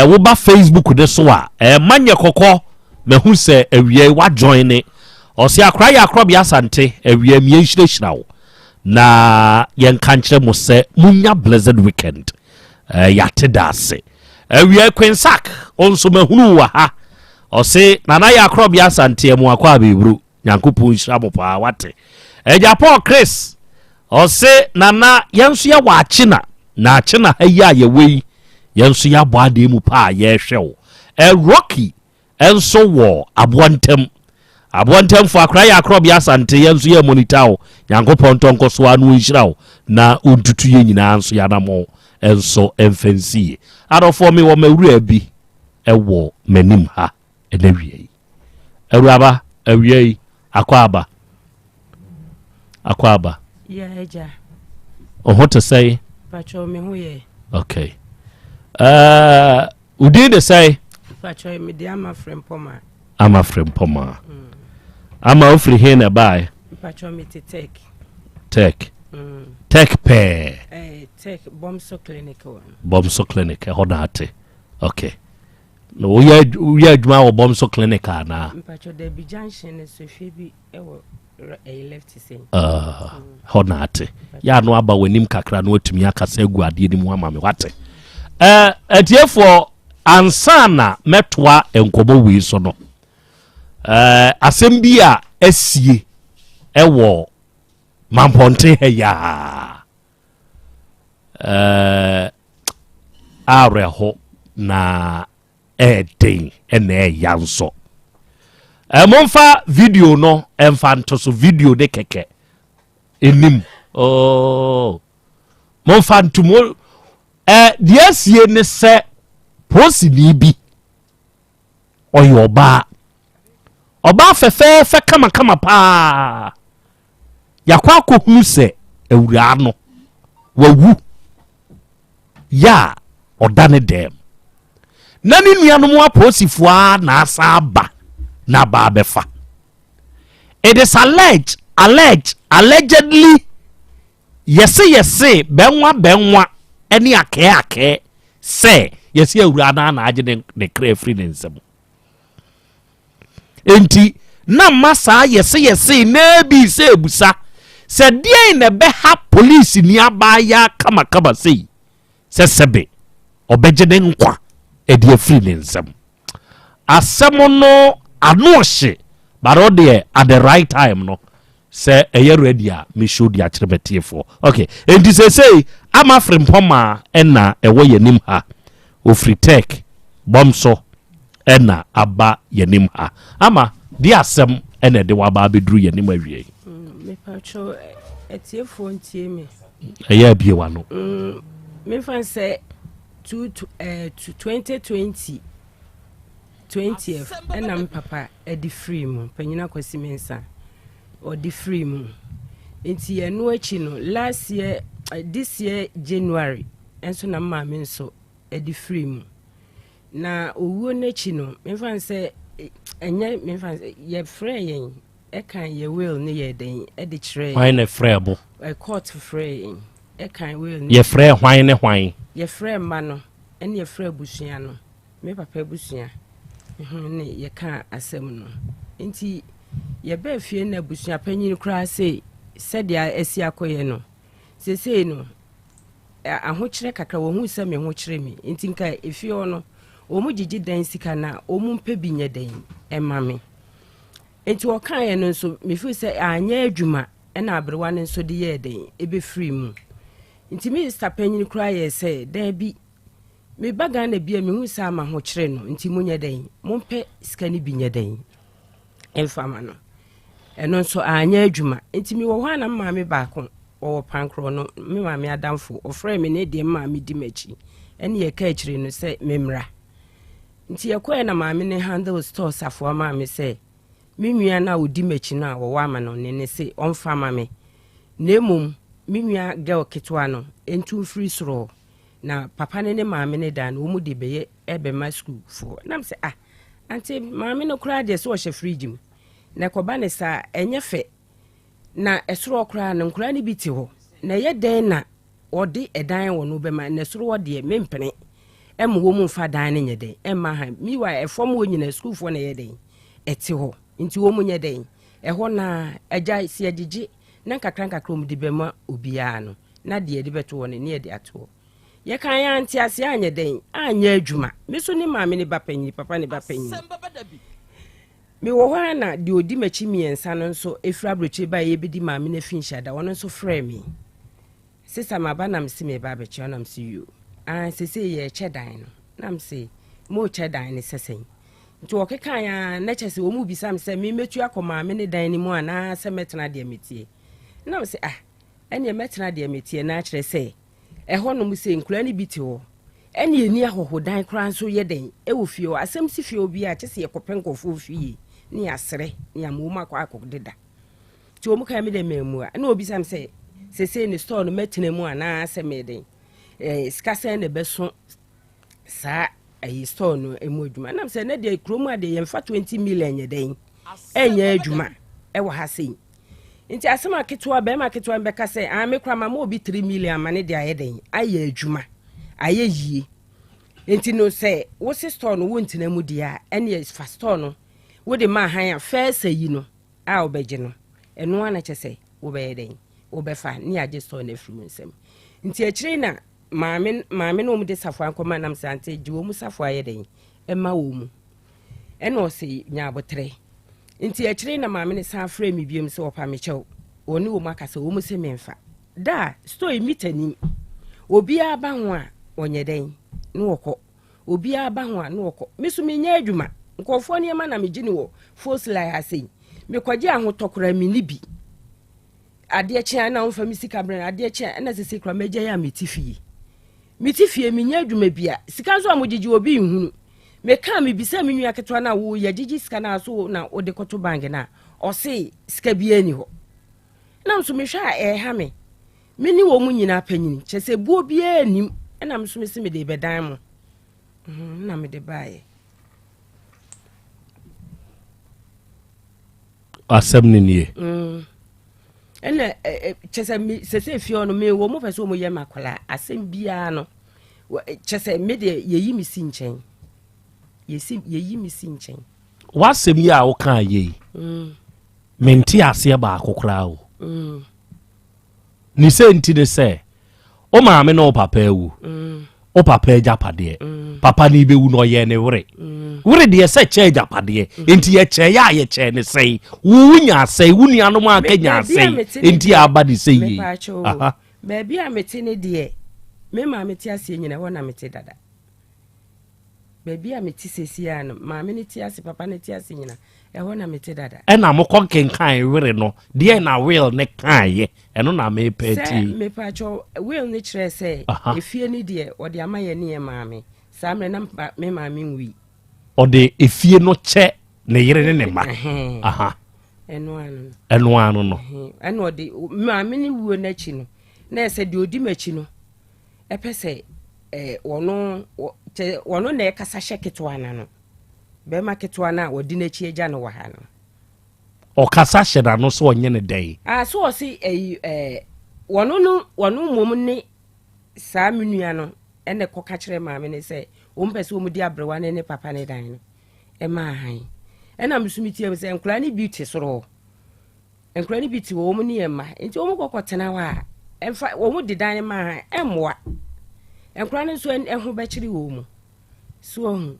wo ba Facebook de so a manye kokko mehu se awie wa join ne o se akra ya Krobea Asante awie mi enhyirehira wo na yen kan kire mo se munya blessed weekend ya tedase awie Queensack onso mahunu wa ha o se nana ya Krobea Asante mu akwa abebru nyankopɔn hyira mo paa wate agya Paul Chris ɔse nana yɛnso yɛ wɔ akyena na akyena ha yi a yɛwei yɛnso yɛ abɔ ade mu paa yɛhwɛ wo Rocky enso wɔ abontem fo akra yɛ Krobea Asante yɛnso yɛ monitor wo nyankopɔn tonko so anu nhyira wo na ontutu yɛ nyinaa nso yɛ anamo enso emfansie adofo me wɔ mawura bi ɛwɔ manim ha ɛnawie awuraba awie akwaba ya eja oho to say pacho me ho ye okay udin de say pacho me de ama frempoma ama ofri he na bai pacho me te tech pe tech bomso clinic ho na ate okay no we adwuma wo bomso clinic na pacho de bi junction so hwe bi ewo left say ho na ate ya no aba wanim kakra no atumi akasa gu ade ni mu ama me wate atiefo ansana metwa enkobo wi so no asem bi a asie ewo mamponte ya areho na edin ene yanso monfa video no emfanto so video de keke enim monfa ntumo dia sie ne se posi ni bi oyo oba fefe kama pa yakwa kohunu se awura no wawu ya odane dem na ni nuanom aposifo na asaba na ba befa it is allegedly yes benwa eni ake se yesi awura na agye ne kra free nsem enti na masa yesi na bi se ebusa se die na be ha police ni abaya kama sei se sebe obegye ne nkwa edi free nsem asem no anohye barode at the right time no se eye ready a me show dia kirebetiefo okay enti se sei ama frimpoma ena ewo yanim ha ofri tech bomso ena aba yanim ha ama di asem ena de waba bedru yanim awie me pacho etiefo ntie me eye biewa no me fan say 2020 ena papa edi free mu panyina kwasi mensa or the free mu enti ye no achi no last year this year January enso na mama nso edi free mu na owuo n'achi no me fan say enye me fan ye free yen e kan ye will ne ye den e de kire why na free bo e court free yen e kan will ye free hwan ne hwan ye free ma no ene ye free busua no me papa busua ne ye kan asem no enti ye ba fie na busua panyin kra se dia esi akoye no se no ahokire kakra wo hu se me ho kire mi enti nka efie no o mu gigi dan sika na o mu mpa bi nye dan emame enti wo kan ye no so me fi se anya adwuma na abrewa ne so de ye dan ebe free mu enti me panyin kra ye se da bi me baga na bia me hu se ama ho kire no enti munye dan mo mpe sika ni bi nye dan emfama no eno so anya adwuma enti mi wo hwa na maame baako o pankro no me maame adamfo ofre me ne de maame di machi ene ye ka akire no se memra nti yakwa na maame ne handle store safo maame se menua na odi machi na wo wa ma no ne se onfa maame nemum menua girl ketwa no entu free soro na papa ne maame ne dan wo mu de beye ebe ma school for nam se anti maame no kra de so hye fridge mu na koba ne sa enye fe na esoro kra na nkra ne biti ho na ye den na odi edan wo no be ma na esoro de mempene wo mu fa dan ne nye den emma ha mi wa efom wo nyina school for na ye den eti ho nti wo mu nye den ho na agya si agigi na kakra mu de be ma obia no na de de beto wo ne ne de ato ye kan ya anti ase anya den anya adwuma me so ni maame ne ba panyi papa ne ba panyi me wo hwa na de odi machi miensa no nso efra broche ba ye bedi maame na finhya da wono nso frɛ me sisa maba na msi me ba bechi na msi you sese ye chedan no na msi mo chedan ne sesen nti okeka ya na chese wo mu bisa mse me metu akoma me ne dan ni mu ana se metena de metie na msi ene metena de metie na akire se ɛhɔ no mu se nkura ne biti hɔ ene eni ahohodan kra nso ye den wo fie o asɛm si fie obi a kyese ye kopenkofo fie ni asere ni amoma kwa akɔdeda ti o mu ka me de memu a na obi sam se sese ni store no metena mu ana se me den skasa ne beso sa ayi store no emu adwuma na se na de kromu ade ye mfa 20 million ye den enya adwuma wo ha sei nti asema ketwa be ma ketwa be ka se me kra ma obi 3 million ma ne de aye den aye adwuma aye yie nti no se wo se store no wo ntina mu dia ene fa store no wo de ma han a first ayi no a obegye no eno ana kyese wo be den wo be fa ni age store na firi nsem nti akire na maame no mu de safo ankoma nam sante ji wo mu safo aye den ema wo mu eno se nya abotre nti akire na maame ne san frɛ mi biem se opa me kyɛw oni wo makasa wo mu se memfa da store mitani obi aba ho a onye den no wokɔ obi aba ho a no wokɔ mesu me nya adwuma nkofo ne ma na me gini wo fosila ha sei me kwaje ahotokora me ni bi ade kye na wo fa me sika bran ade kye na sese kra megye ya metifie me nya adwuma bia sika so amogigi obi nhunu me ka me bisa me nua ketwa na wo ya gigi sika na so na ode koto bank na o sei sika bia ni ho na mso me hwa ha me ni wo mu nyina panyini kyese buo bia anim na mso me se me de bedan mo na me de bae asɛm ne nie ene kyese sese fie no me wo mo pese mo ye makola asɛm bia no kyese me de yeyi mi si nkyɛn yeyi mi si nkyɛn wasɛm yi a wo kan ye menti aseɛ ba akokra wo ni sɛ nti de sɛ o maame no papa ewu o papa ejapade papa ni bewu no ye ne wure de sɛ kyɛ ejapade enti ye kyɛ ya ye kyɛ ne sɛ wo nya sɛ wo nuanom aka nya sɛ enti aba de sɛ yi aha ba bia meti ne de me maame ti ase nyina wo na meti dada ba bia meti sesia no maame ne ti ase papa ne ti ase nyina ho na meti dada ɛna mo konkenkan wure no de na will ne kan ye ɛno na me peti me pacho will ne kyerɛ sɛ efie ne de o de amaye ne maame saa mre na me maame nwi o de efie no kyɛ ne yere ne ma aha ɛno anu no ɛno o de maame ne wuo na chi no na ɛsɛ de odi machi no ɛpɛ sɛ wono na ɛkasa hyɛ ketwa na no bɛma ketwa na odi na chi agya no wa ha no o kasa hyɛ na no so onye ne dai so o si wono mom ne saa menua no ɛne kɔka kyerɛ maame ne sɛ o mpɛsɛ o mu di abrewa ne papa ne dan no ɛma han ɛna msumiti am sɛ nkura ne beauty soro nkura ne beauty wo mu ne yɛma nti o mu kɔkɔtena wa ɛmfa wo mu di dan ma han ɛmmoa nkura ne so ɛho bɛkyiri wo mu so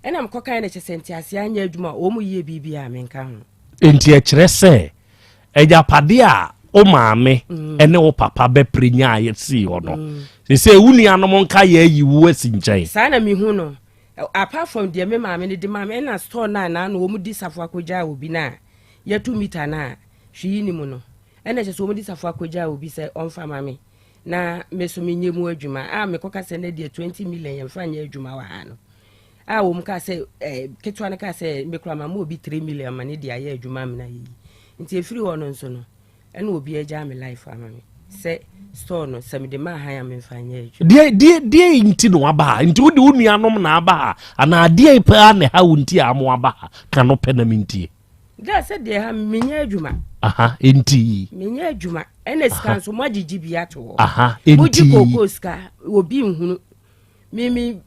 ɛna mkɔka ne kyɛ sɛnti ase anya adwuma o mu yie bibia menka ho enti ɛkyerɛ sɛ ejapade a o maame ene wo papa be prenya ye si ho no se wuni anom nka ye yi wo asi nkyɛn saa na mehu no apart from the me maame ne de maame na store na no wo mu di safo akogya obi na ya 2 meter na hwi ni mu no ene kyɛ so wo mu di safo akogya obi sɛ onfa maame na meso menye mu adwuma me koka sɛ na de 20 million yɛmfa nya adwuma wa ha no wo mu ka sɛ ketwa ne ka sɛ me kura ma obi 3 million ma ne de aye adwuma me na yi nti efiri ho no nso no ene obi agya me life ama me se store no se me de ma han me mfanya eju die nti no aba nti wo de unuanom na aba ana die pa na ha wonti amo aba ka no pe na mintie ga se de ha menya adwuma aha enti menya adwuma ene scan so magigi bia to aha enti muji koko ska obi nhunu mimi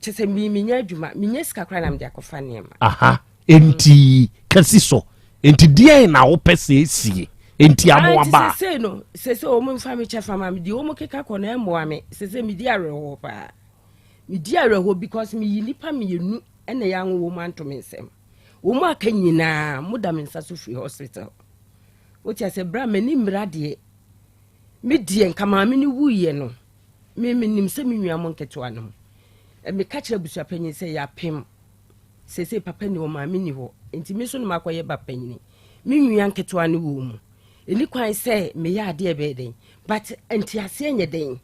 chese menya adwuma menya ska kra na me de akofa nema aha enti kasi so enti die na wo pese esie enti amo aba sese o mu mfa me chefa ma me di o mu keka ko na emo ame sese me di areho pa me di areho because me yinipa me yenu ene ya nwo wo manto me nsem wo mu aka nyina muda me nsa so free hospital wo ti ase bra mani mrade me die nka maame ni wuye no me nim se me nua mo nketewa no me ka kire busua panyin se ya pem se papa ni wo maame ni ho enti me so no makoye ba panyin me nua nketewa no wo mu eni kwan se me ya ade ebe den but enti ase enye den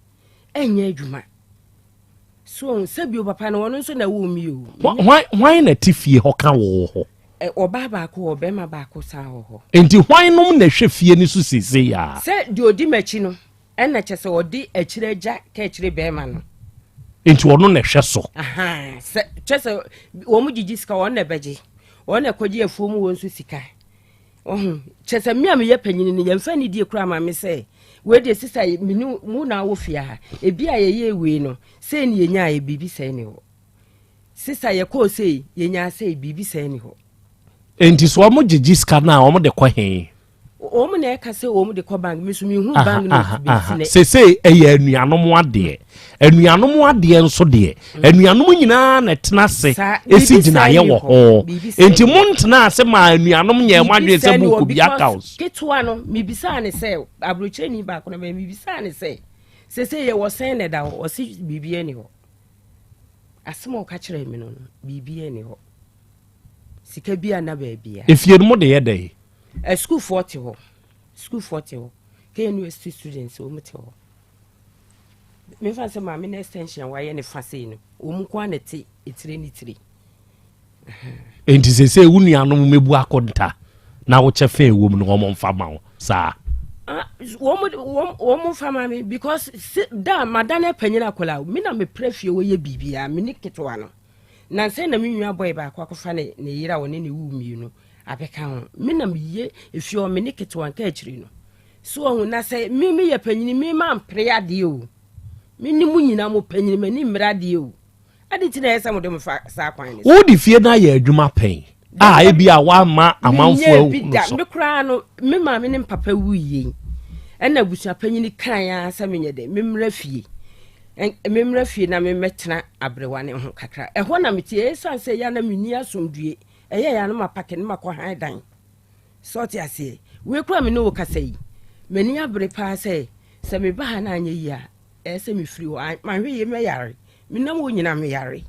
enye adwuma so sabi o papa no wono so na wo mi o why na tifie ho ka wo ho oba ba ko obema ba ko sa ho enti why nom na hwe fie ni so sese ya se di odi machi no na chese odi achireja ka achire bema no enti wono na hwe so aha se chese wo mu gigi sika won na beje won na kwaji afuo mu won so sika chese mi am ye panyini ni yemfa ni die kura ma me se we de sisa minu mu na wo fia ha ebi a ye ewe no se ni yenya e bibi se ni ho sisa ye ko se yenya se bibi se ni ho enti so mo gigi ska na o mo de kwa he o mo na ka se o mo de kwa bank mi so mi hu bank no bi se eye anuanom ade nso de anuanom nyina na tena se esi gina ye wo ho enti mo ntena ase ma anuanom nye mo adwe se buku bi accounts ketwa no mi bisa ne se abroche ni ba ko na mi bisa ne se ye wo sen ne da o si bibi eni ho asemo ka kire mi no bibi eni ho sika bia na ba bia efie no mo de ye dey school 40 ho ke university students o mete ho me fa se ma me na extension wa ye ne fa se no o mu kwa na ti etire ni tire enti se wunuanom mebu akonta na wo chefe wo mu no mo mfa ma wo sa wo mu fa ma me because da madana panyina kola me na me prefie wo ye bibia me ni ketwa no na se na me nwa boy ba akwafa ne yira wo ne wu mi no abeka ho me na me ye efie o me ni ketwa nka achiri no so ho na se me ye panyini me ma mpre ade o me ni mu nyina mo panyini me ni mrade o ade ti na esa mo de mo fa sa kwan ni wo di fie na ye adwuma pen ebi a wa ma amanfo awu so me kra no me ma me ne papa wuye ena busua panyini kan ya sa me nye de me mra fie na me metena abrewa ne ho kakra ho na me tie esa se ya na me ni asomdue ya no mapake ne makọ han dan so ti ase we kura me no wo kasai me ni abre pa se me ba na anya yi a se me firi wo ma hwe ye me yare me nam wo nyina me yare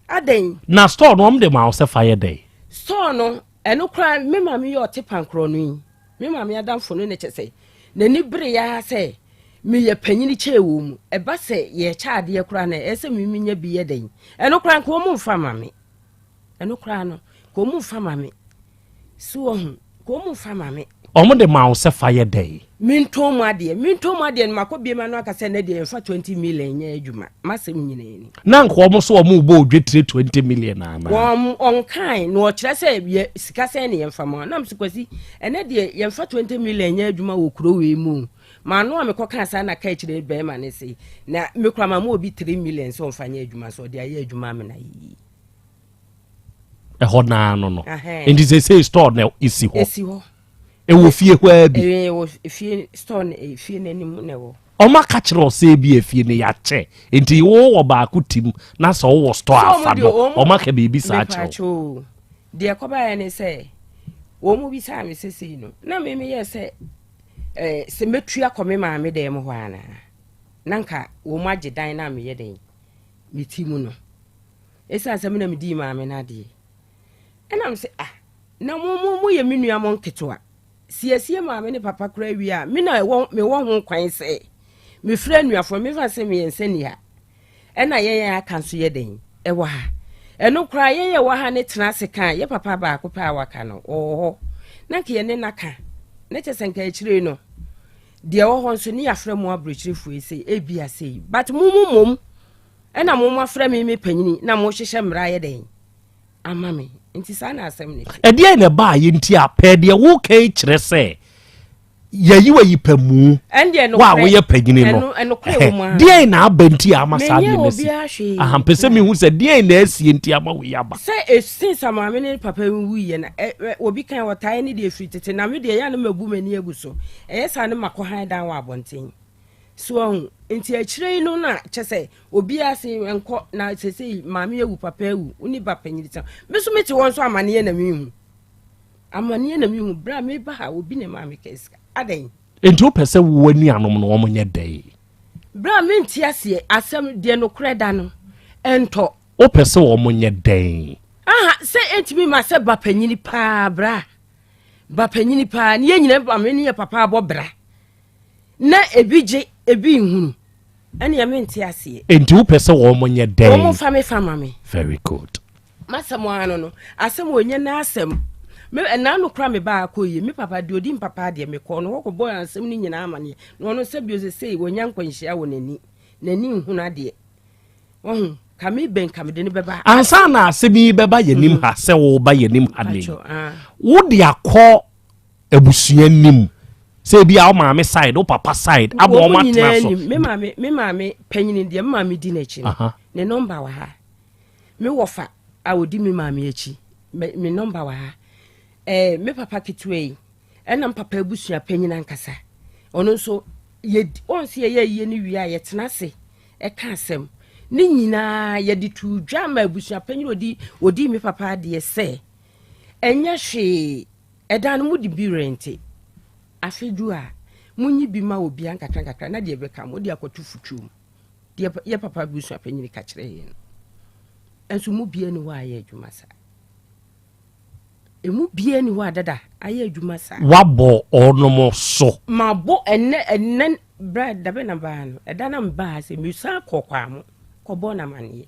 aden na store no am de ma se fire day store no eno kura me ma me yo te pankro no yi me ma me adamfo no ne chese na ni bre ya se me ye panyini chewo mu e ba se ye chaade ye kura na se me nya bi ye den eno kura ko mu mfa ma me eno kura no ko mu fama me so ko mu fama me omo de ma se fire day minto mu ade makobie ma no aka se na de fa 20 million nya adwuma masem nyina ni na nko omo so omo bo odwetire 20 million na on kan no kire se ye sika se ne yemfa ma na msikwasi ene de yemfa 20 million nya adwuma wo kuro we mu ma no amekoka sa na ka kire be ma ne se na mekura ma mo obi 3 million so mfa nya adwuma so de aye adwuma me na yi ho na no and they say store na isi ho e wo fie ho abi wo fie store na fie na nim na wo o ma ka kire o se bi afie ne ya che enti wo ba ku tim na so wo store afa no o ma ka bi sa che de ko ba ne se wo mu bi sa me sesi no na me ye se se metua ko me ma me de mo ho ana nanka wo ma age dan na me ye den me timu no esa se me na me di ma me na de and I'm say na mo ye menua mo nketewa siesie ma me ne papa kura wi a me na me wo ho kwan se me fra nuafo me fa se me yensani ha na ye aka so ye den e wa ha eno kura ye wa ha ne tena se kan ye papa ba ko pa waka no oho na ke ye ne naka ne chesenka echire no de wo ho so ni afra mu abrochire fu ese ebia sei but mum na mo afra me panyini na mo hyehye mra ye den amame nti sana asem ne ede na ba ye nti apede wo kai kire se yayi wa yipamu wa wo ye panyini no de na abanti amasa de mesi ahampese mi hu se de na asie nti ama wo yaba se since amame ne papa wu ye na obi kan wotae ne de free tete na me de ya na mabu mani aguso sa ne makohan dan wa abonten so nti akire no na kyese obi ase enko na sese maame ewu papa ewu uni ba panyirita me so meti won so amane na mihu amane na mihu bra me ba ha obi ne maame keska adan enti o pese wo ani anom no wo nye dai bra me nti ase asem de no kreda no ento o pese wo nye dai aha se entimi ma se ba panyini pa bra ba panyini pa ne nyina ba me ne papa abo bra na ebije ebi nhunu ene ya menti ase enti wo pese wo nye dai wo mo fama me very good masamo ano no asem onye na asem me na no kra me ba akoye me papa de odi papa de me ko no wo ko boy asem ni nyina amane no no se bio se sei wonya nkwanhia wo nani nhunu ade wo ka me ben ka me de ne beba ansa na asemi beba yanim ha se wo ba yanim ha ne wo de akọ abusua nim se bia o maame side o papa side abo o matna so me maame panyini de me maame di na chi ne number wa ha me wofa a odi me maame achi me number wa ha me papa kitwe enam papa abusua panyina nkasa ono nso ye onse ye ni wi a ye tena se e ka asem ni nyina ye di tu dwama abusua panyina odi me papa de se enya hwe edan mu di bi rente afedu a munyi bi ma obi ankakra na de beka mo de akotu futu de ye papa abusua panyina ka kire ye enso mu bia ni wa ye adwuma sa emu bia ni wa dada aye adwuma sa wabo onomo so mabo enne bread da be na ba no eda na mba se misa kokwa mo kobo na mane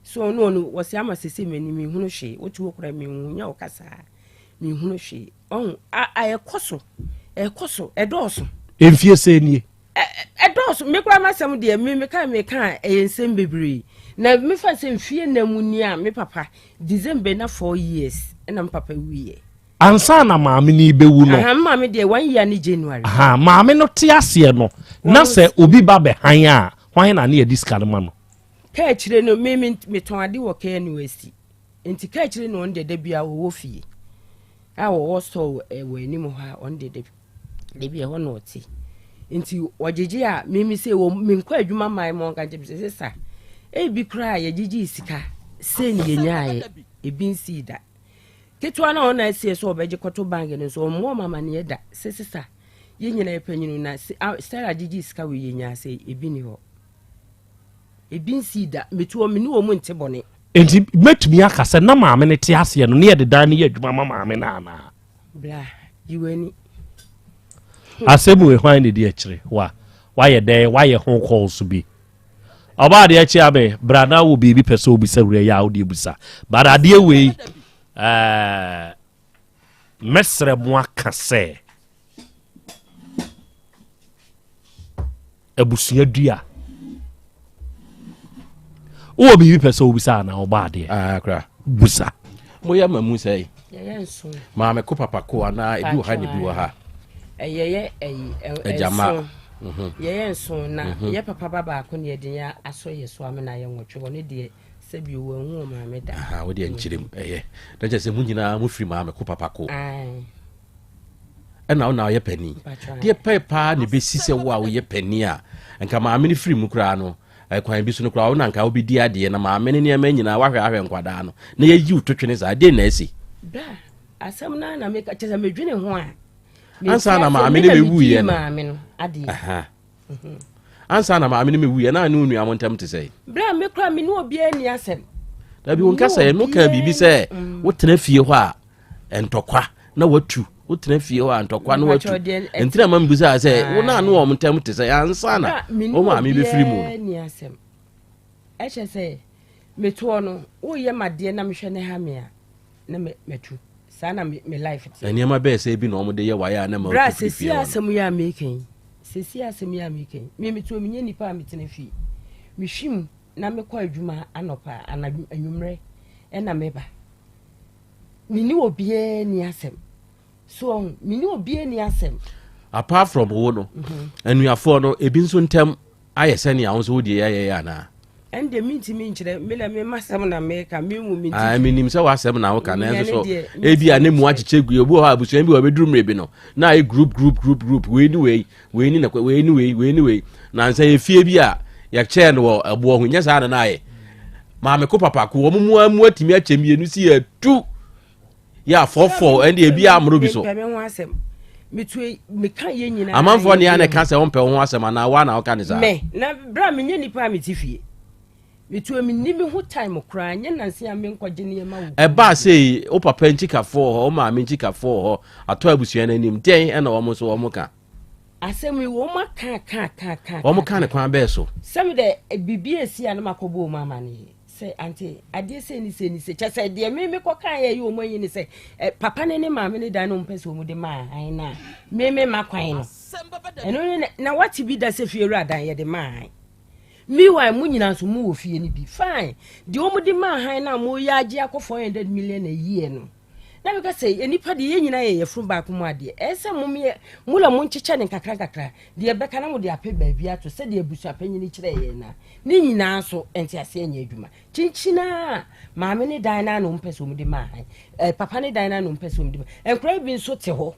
so no wose ama sese mani mi hunu hwe wotu okura mi hunya okasa mi hunu hwe on ayekoso edoso enfie se nie edoso me kura masem de me ka eyensem bebre na me fa se mfie na muni a me papa December na 4 years na papa wiye ansa na maame ni bewu no maame de 1 year ni January maame no te ase no na se obi ba be han a hwan na ne diska no ma no ka chire no me ton ade wo ka university enti ka chire no on de bia wo fie a wo so wo anim ha on de bia ho no ti enti ojeje a me se wo me nkwa adwuma mai mo ka je se sa bi kra ya jiji sika se ni yenyae ebi nsi da ketwa na ona sie so obeje koto bank ne so mo mama ne da sesisa ye nyina epanyinu na stara jiji sika we yenya se ebi ni ho ebi nsi da metuo me ni wo mu nte bone enti metumi aka se na maame ne te ase no ne ye da ne ye adwuma maame na ana bla yiweni asemu we hwan ne di akire wa ye dey wa ye ho calls bi oba de achi abe brana wo bibi pese obi sawre ya odi busa barade we mesre mo aka se abusua dua wo bibi pese obi sa na oba de kra busa mo ya mamu sei yenso ma me ko papa ko na ebi wo ha ne bi wo ha ejama yenso na ye papa baba ko ne de ya aso ye so amena ye nwotwe woni de sebi wo hu ma me da wo de nchirem da je se mu nyina mu firi ma me ko papa ko na ona ye pani de pepa ne be sise wo a wo ye pani a nka ma me ne firi mu kura no kwan bi so no kura wo na nka obi di ade na ma me ne ma nyina wahwe nkwada no na ye yi utotwene za de na asi da asem na me ka cheza medwene ho a ansa na ma amene mewu ye ma amene ade ansa na ma amene mewu ye na anu anu amontem te sei bra me kra me no obi ani asem da bi won kasa ye no ka bibi se wo tena fie ho a entokwa na watu wo tena fie ho a entokwa na watu entina ma mbusa se wo na anu amontem te sei ansa na o ma me be firi mu ani asem eche se metuo no wo ye made na mehwe ne ha me a na metu sana me life ti eniema be se bi no mo de ye waya na ma bra se si asem ya making se si asem ya making me metu me nya nipa metene fi me hwim na me kwa adwuma anopa anwumre na meba mini obie ni asem so mini obie ni asem apart from wo no anuafo no ebi nso ntem ayesene a won so wo de ya na and the meeting mean me masam na make a me I mean him so asem na wo ka na so e bia ne mu achichegu obu ha abusuan bi obeduru mrebi no na e group we ni na nsa e fie bi a ya che no abo ho nya sa na ye ma me ko papa ko mu atimi achemienu si ya tu ya 44 and e bia amro bi so me kan ye nyina amanfo ne ya na ka se won pe ho asem na wa na wo ka ne sa me na bra me nya nipa me tifie metu me ni me ho time kra nya nanse ya me nkwaje ne ma wo e ba sei o papa nchika 4 ho o ma me nchika 4 ho ato abusuan na nim den e na wo so wo ka asem we wo ma ka wo ka ne kwan be so sem de bibia si ya na makobo mama ne say auntie ade say ni se cha say de me ko kan ye yo mo yin say papa ne maame ne dan no mpese o mu de ma ai na me makwan no eno na what bi da se fie adan ye de ma mi wa mu nyina so mu wo fie ni bi fine de o mu de ma han na mo ya age akofo 400 million a year no na me ka say enipa de ye nyina ye fru ba ko mu ade ese mu la mu nchiche ne kakra de be kana mu de ape ba bia to se de abusu apanyini kire ye na ni nyina so enti ase anya adwuma chinchina maame ne dan na no mpese mu de ma han papa ne dan na no mpese mu de ma enkura bi nso te ho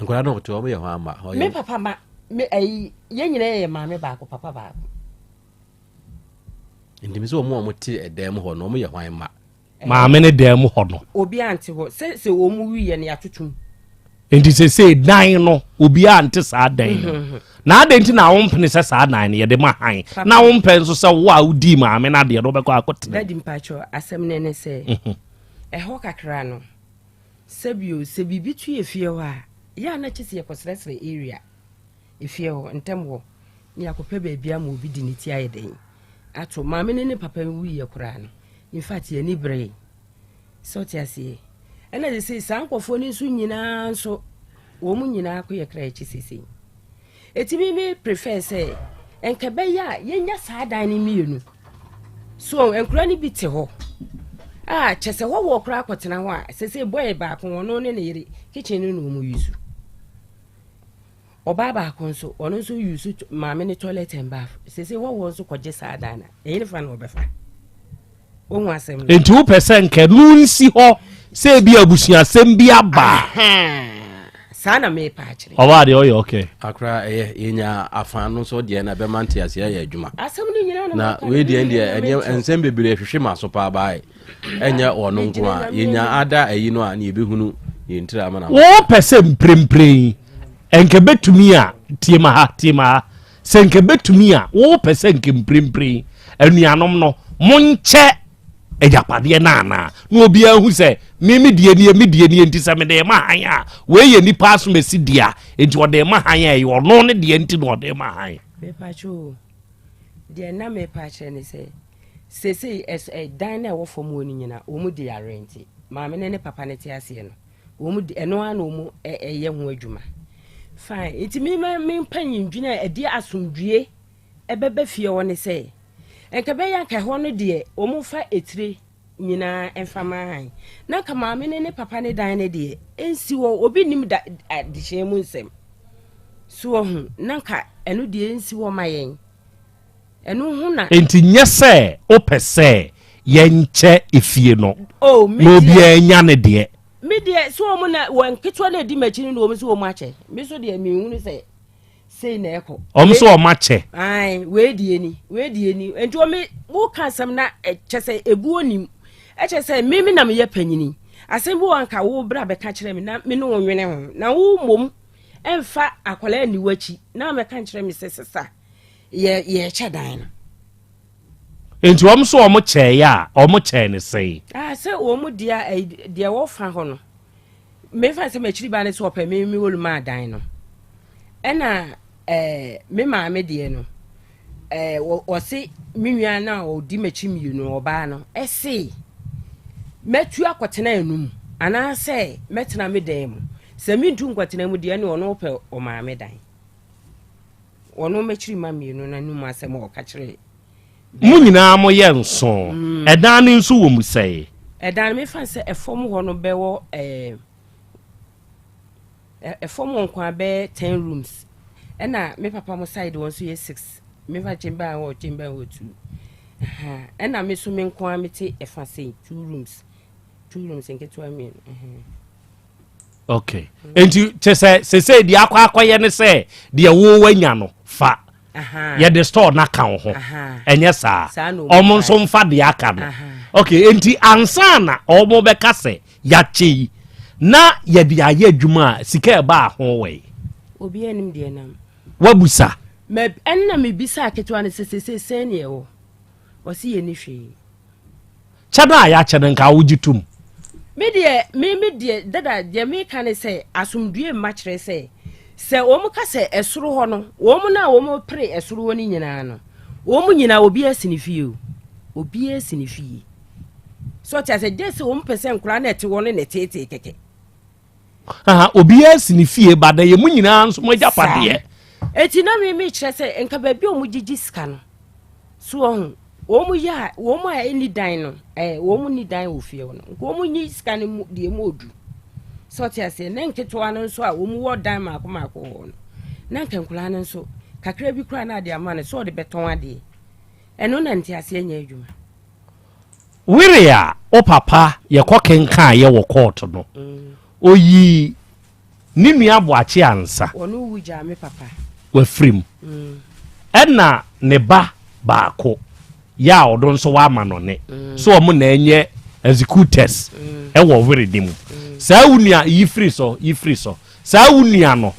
enkura no te ho me ye ho ama me papa ma me ye nyina ye maame ba ko papa ba ndi me so mo te edem ho no mo ye hwan ma maame ne dem ho no obi ante ho se o mu wi ye ne atotum enti se dan no obi ante sa dan no na adenti na wo mpene se sa dan ye de ma han na wo mpen so se wo a udi maame na de no be ko akote dadi mpacho asem ne se ho kakra no sebio se bibi tu ye fie ho a ya na chese ye kosresre area efie ho ntem ho ni akope ba bia ma obi di ni ti aye den ato maame ne papa wi ye kura no in fact ye ni bre so ti ase ena de say sankofo ni su nyina so wo mu nyina ko ye kra echi sisi etimi me prefer say enkabe ya ye nya sa dan ni mienu so enkura ni bi te ho chese wo kra akotena ho a sese boy ba ko wono ne yire kitchen ni no mu yusu oba ba ko nso wono nso yusu maame ne toilet and bath sese wo nso koje sa dan na e ni fa no obefa onwa asem enti wo percent ke nu nsi ho se bi abusua sem bi aba sana me pa akire oba de oyo okay akra yenya afan no so de na be mante ase ya adwuma asem ni nyina na we de ensem bebire hwehwe maso pa bai enya ono nko a yenya ada ayi no a na ebehunu yentira ama na wo percent premprem enke betumi a tiema se enke betumi a wo percent premprem anuanom no monche ejapade na obi ahu se me die ni enti se me de ma han a we ye ni pass mesi dia enti ode ma han a yo no ne de enti no ode ma han be pacho de na me pacho ne se dan na wo fom woni nyina o mu de arrenti maame ne papa ne ti ase no o mu eno ana o mu ye ho adwuma fine enti me panyin dwuna edi asomdue ebebe fie woni se enkabe ya ka ho no de o mu fa etire nyina enfama han na ka maame ne papa ne dan ne de ensi wo obi nim da de hyem nsem so hu na ka eno de ensi wo mayen eno hu na enti nyese o pese yenche efie no no bi anya ne de me de so mo na wan ketwa na di machine no mo so mo ache me so de mi hu se sei na eko so o mache ai we die ni enti o me wo ka sam na chese ebu onim chese me na me ye panyini asem bo anka wo bra be ka kire me na me no nwene ho na wo mom emfa akwala ni wachi na me ka kire me sesesa ye chedan enti so o mo che ya o mo che ne sei se wo mu dia wo fa ho no me fa se me chiri ba ne so opa me wolu ma dan no ena me maame de no wo se minwa na o di machi mi no oba no ese metu akotena enum ana se metena me dan mu se mintu nkotena mu de ne ono pe o maame dan ono mechiri ma mi no na num asem o ka kire mu nyina mo ye nso edan ne nso wo mu sei edan me fa se efom ho no be wo efom nkwa be 10 rooms ena me papa mo side won so ye 6 me fa chimba wo 2 ɛna me so me nko a mete ɛfa sei 2 rooms nketewa me okay enti se di akwa ne se de wo wanya no fa ye the store na kan ho enye saa omo nso mfa de aka no okay enti ansa na omo beka se ya chei na ye de aye adwuma sika ba ho we obi anim de nam wabusa me enna me bisa aketewa ne se ne wo wasi ye ni hwe chana ya chene nka wogitum me de dada de me kan say asumdue machre say se omu ka se esuru ho no omu na omu pre esuru ho ni nyina no omu nyina obi asinifie so tia se de se omu pese nkura na ete wo ne tete keke obi asinifie bada ye mu nyina nso mo japade eti na me kire se nka ba bi omu gigi ska no so ohun womu a any dan no womu ni dan wo fie no womu nyi scan mu de mu odu so tia se na nketewa no so a womu wo dan mako no na nkankula no so kakra bi kura na de ama no so de beton ade eno na ntia se anya adwuma wiria o papa ye kokenka ye wo court no oyi ni nua boache ansa onu wuja me papa wa frim enna ne ba baako ya odon so wa ma no ne so omo na enye executors e wo were dim sa unua yi free so sa unua no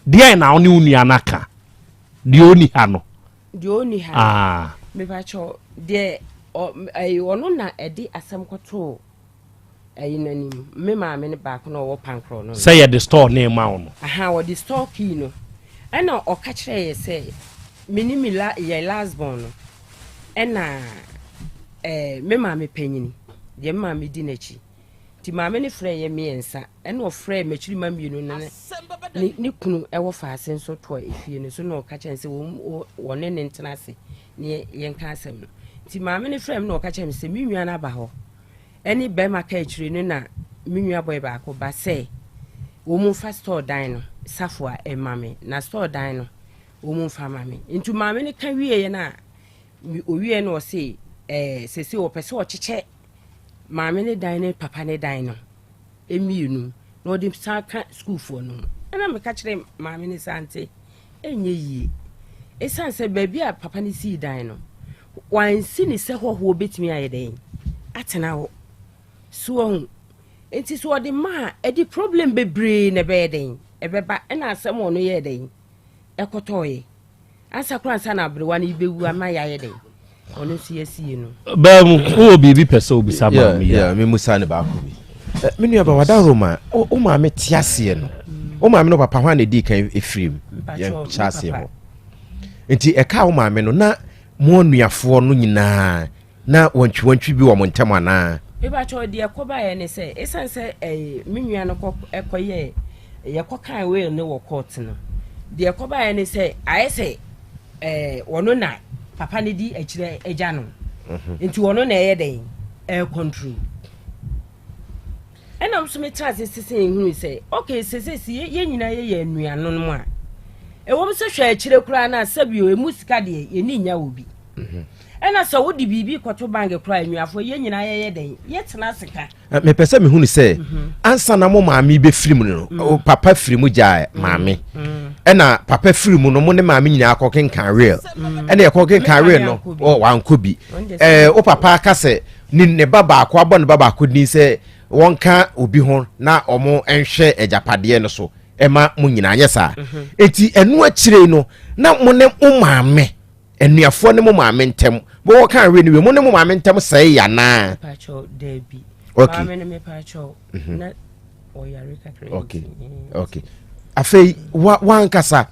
dia na oni unua naka di oni ha no me ba cho de ono na edi asem koto nanim me ma me ne ba ko no wo pankro no say the store name ma ono wo the store key no ena o ka kire ye say minimila ye last born no ena me ma me panyini de ma me di nachi ti ma me ne frɛ ye me ensa ena o frɛ me chiri ma mienu ne kunu e wo fa asen so to efie ne so no ka kyense wo ne ntena se ne ye nka asem no ti ma me ne frɛ me no ka kyense me nua na ba ho eni be ma ka chiri no na me nua boy ba ko ba se wo mu fa store dan no safo a e ma me na store dan no wo mu fa ma me ntu ma me ne ka wie ye na owie no se sese wo pese wo cheche maame ne dan ne papa ne dan no emienu no dim saka school for no na me ka kire maame ne sante enye yie esanse baabi a papa ne si dan no wansi ne se hoho betimi aye den atena wo so hu enti so de ma edi problem bebre ne be den ebeba na asem ono ye den ekotoye asakura nsa na abrewa na ibewu ama yaye den ono sie no bam o bibi pese obisa ma me ya me musa ne ba ko bi me nua ba wada roma o ma me tiase no o ma me no papa hwa na di kan efrim ya chase ho enti e ka o ma me no na mo nuafo no nyina na wantwi bi wo mo ntam ana e ba cho de ekoba ye ne se esanse me nua no ekoye ye kokan we ne wo court no de ekoba ye ne se ayese wono na papa ne di akire eja no enti wono na eye den control enam so me trase sese ehunu se okay sese ye nyina ye anuano no a wo mse hwa akire kura na sabio emusika de ye ni nya obi ena so wodi bibi kwato bank kura anuafo ye nyina ye den ye tena sika me pese me hunu se ansa na mo maami be firim no papa firim ja maami ena papa firim no mo ne maami nyina akoken kan real ena akoken kan real no o wanko bi o papa ka se ni ne baba akwa abo ne baba akwa ni se wonka obi ho na omo enhwe ejapade no so ema mo nyina anye sa eti enu akire no na mo ne o maame enuafo ne mo maame ntem bo wo kan re ni we mo ne mo maame ntem sai ya na pacho debi okay maame ne me pacho na o yare kakre okay afei wa nkasa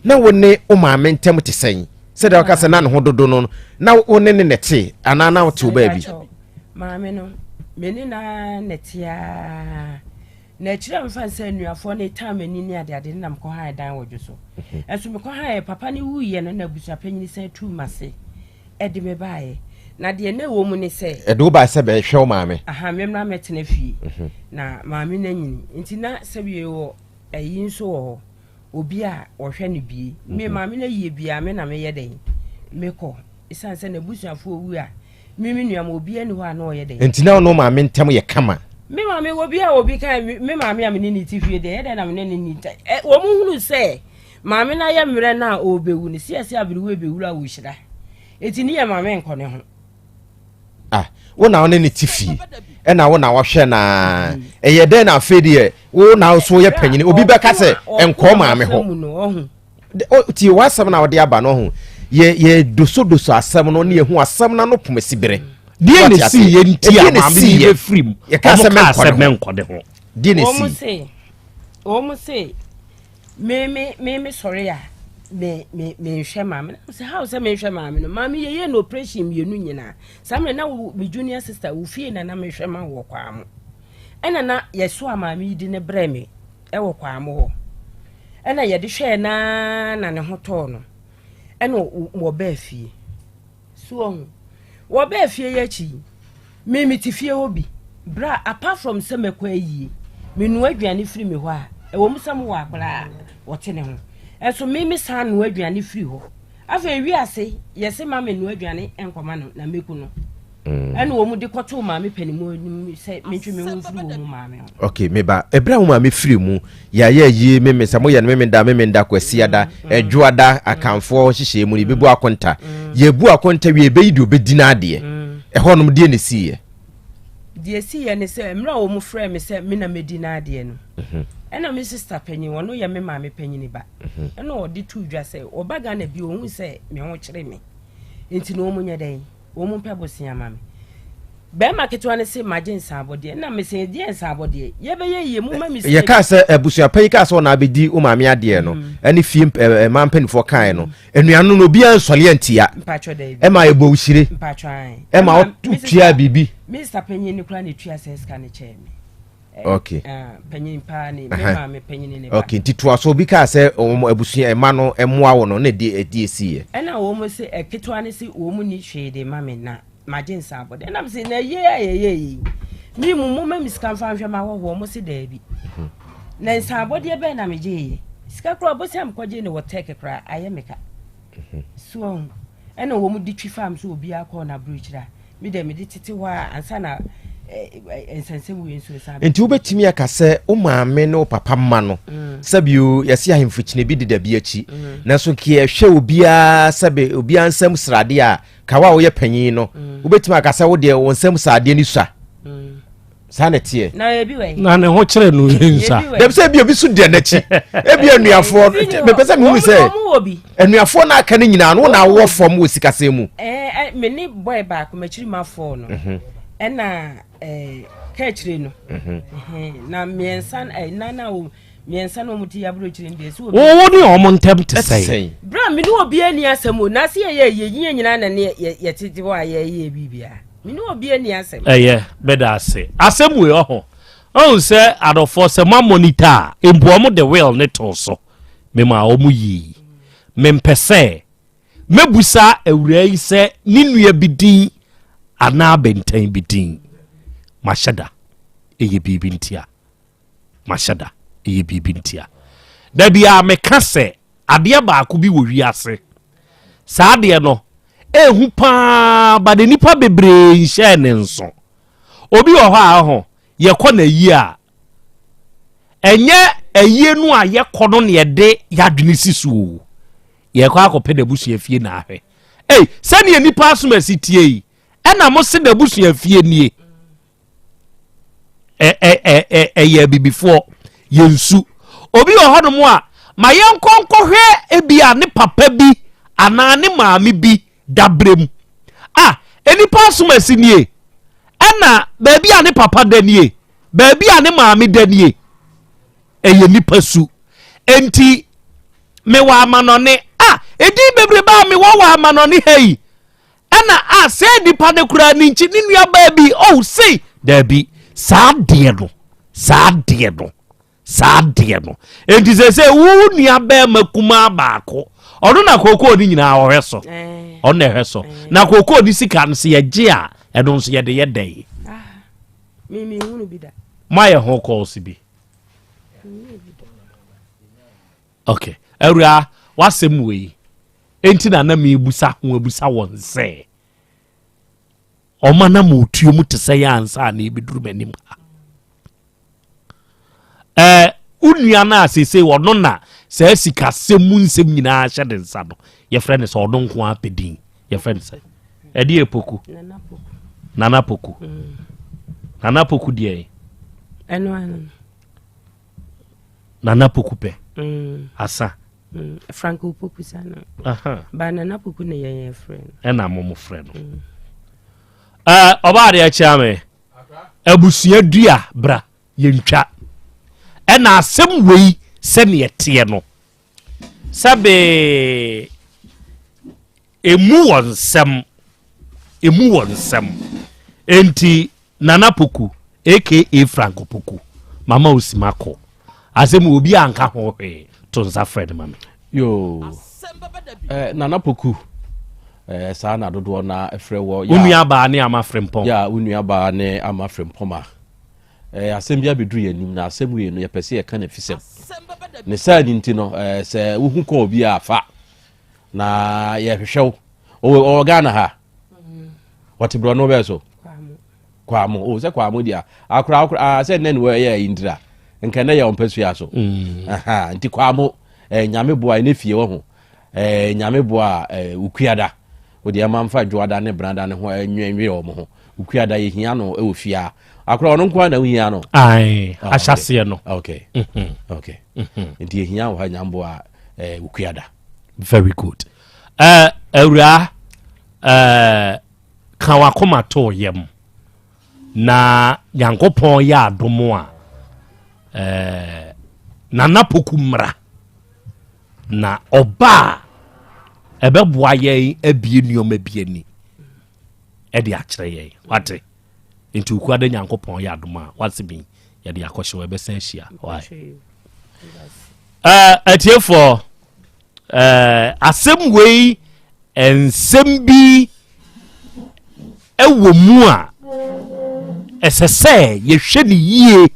na wo ne o maame ntem te sen se da kasa na ne ho dodo no na wo ne nete ana na wo te o ba bi maame no meni na netia na chira mfansa anuafo ne tamani ni ade na mko ha dan wodwo so enso mko ha papa ne wuye no na busa panyini se tu mase ede me baaye na de na wo mu ne se ede wo ba se be hwe o maame aha memra metena fie na maame na nyini nti na sabiye wo ayi nso wo obi a wo hwe ne bie me maame na yie bia me na me ye den me ko isan se na busuafo wu a mimi nuam obi ani ho a na oye de enti na no maame ntem ye kama me maame obi a obi kan me maame a me ni tifie de na me ni wo mu hunu se maame na ye mre na obewu ni siase abiru ebewu a wo hyira eti ni ye maame nko ne ho wona wona ne tifi na wona wohwe na eye den na afedi e wona so ye panyini obi beka se enko maame ho ti wasam na wode aba no ho ye doso asam no ne hu asam na no pomasibere die ne si ye nti a maame ni be free ye ka se menko de ho die ne si o mo se me sorry ya me hwe maame say how say me hwe maame no maame ye no operation mienu nyina samre na me junior sister wo fie na me hwe ma wo kwa mo ena na yeso maame di ne breme e wo kwa mo ho ena ye de hwe na ne ho to no ena wo ba fie so wo ba fie ya chi me ti fie obi bra apart from say me kwa yi me nu aduane firi me ho a e wo musam wo akra wo te ne ho eso mimi san no aduane firi ho afa wi ase yese ma me no aduane enkoma no na meku no ene wo mu de kwoto ma me panimu se mentwe me wo firi wo mu ma me okay meba ebra wo ma me firi mu ya yi meme samo ya meme nda kwasiada edwoada akanfo hyehye mu ni bebu akonta ye bu akonta wi ebeidi obedina ade honom de ne siye de siye ne se mra wo mu frɛ me se me na medina ade no ena me sister panyin wono ye me maame panyin ba ena odi tu dwa se obaga na bi ohun se me ho kyere me enti no omunye den wo mu pebosia maame be marketo ane se magin sabode na me se die sabode ye be ye mu ma mi se ye ka se abusua panyin ka so na abedi o maame ade no ene fie mampanifo kan no enuanu no bia nsole antia e ma ye bo usire e ma otua bibi Mr. Panyin ni kura ne tua se ska ne che me okay panyin pa ni me maame panyin ne ba okay titwa so bi ka se abusua ema no emoa wo no na di esiye ena wo mo se eketwa ne se wo mu ni hwede mame na magin sabode ena me se na ye mi mu ma miskan fa hwe ma wo mo se da bi na sabode be na me je sika kura bo se am kwaje ne wo take kura ayemeka so ena wo mu di twi fam so obi akọ na bruchira mi de me di titi wa ansa na ensense mu yensu sa enti obetimi aka se o maame no papa mma no sabio yesi ahemfuchine bi de bi achi na so ke hwe obia sabe obia nsam srade a kawa wo ye panyin no obetimi aka se wo de wo nsam srade ni sua sanete na ebi we na ne ho kyere no yensa dem se bi obi su de na chi ebi anuafo me pese me hu se anuafo na aka ne nyina no na wo fom wo sikase mu me ni boy back ma chiri ma fo no ena kechire no na miensan nana o miensan no muti abro chire ndie so wo ni o ntem te say bra me ni obi ani asem na se ye nyina na ne ye titi ho aye bibia me ni obi ani asem beda ase asem we ho on se adofo se ma monitor embo mo the well ne to so me ma o mu yi me mpese mebusa awura yi se ninua bidin ana benten bidin mashada eye bibintia mashada eye bibintia da bia meka se ade ba ko bi wo wiase saa de no ehu pa ba de nipa bebre nhye ne nso obi wo ha ho ye kɔ na yi a enye ayie nu a ye kɔ no ne ye de yadwene sisu ye kɔ akɔpɛ da busu afie na ahwe sani ye nipa asomasi tie yi ena mo se da busu afie nie ye bibifo yensu obi wo hono mo a ma ye nkonkohwe ebia ne papa bi ana ne maami bi dabrem enipa asomasi nie ena baabi a ne papa danie baabi a ne maami danie eye nipa su enti me wa amanone edi bebre ba me wa amanone hei ena se nipa ne kura ni nchi ni nua baabi say dabi saade no enti se wu nua ba makuma baako ono na kokoo ni nyina ohwe so ono ehwe so na kokoo ni sika no se ye gye a eno nso ye de ye dai mimi hunu bida my ho calls bi okay area wasem we enti na me busa ho abusa won se oma na mo tuo mu tese ya ansa na ebeduru manim unua na asese wono na se sika semu nsem nyina hye de nsa no ye frɛ ne so odon ko apedin ye frɛ ne se edi epoku nana poku die eno nana poku pe asa Franco poku sana ba nana poku ne ye friend ena mo friend oba de acha me abusua dua bra ye ntwa ena asem wei se ne yete no sabe emu wonsem enti nana poku aka Franco poku mama osimako asem obi anka ho hwe to nsa friend mama yo nana poku saa na dodo na efre wo ya unua ba ne ama frempom ya unua ba ne ama frempoma asem bia beduru yanim na asem we no ye pese ye kan afisem ne saa ni ntino se wuhu ko obi afa na ye hwehwew o Ghana ha what bro no be so kwamo o se kwamo dia akura se nen we ye indira nka na ye ompesu ya so aha nti kwamo nyame boa ne fie wo ho nyame boa ukuada odi amamfa dwoada ne branda ne ho enwenwe o mo ho ukuada ye hia no e ofia akura ono kwa na hia no ai ahyase no okay okay nti ye hia wo ha nyambo a ukuada very good awura kan wakoma to yem na yankopon ya adomo a nana poku mra na oba ebeboa ye abie nuoma bieni e de akere ye wate nti ukuada yankopon ya adomo a wase bi ye de akoshe we besa ahia why atiefo asem wei ensem bi ewo mu a esese ye hwe ne yie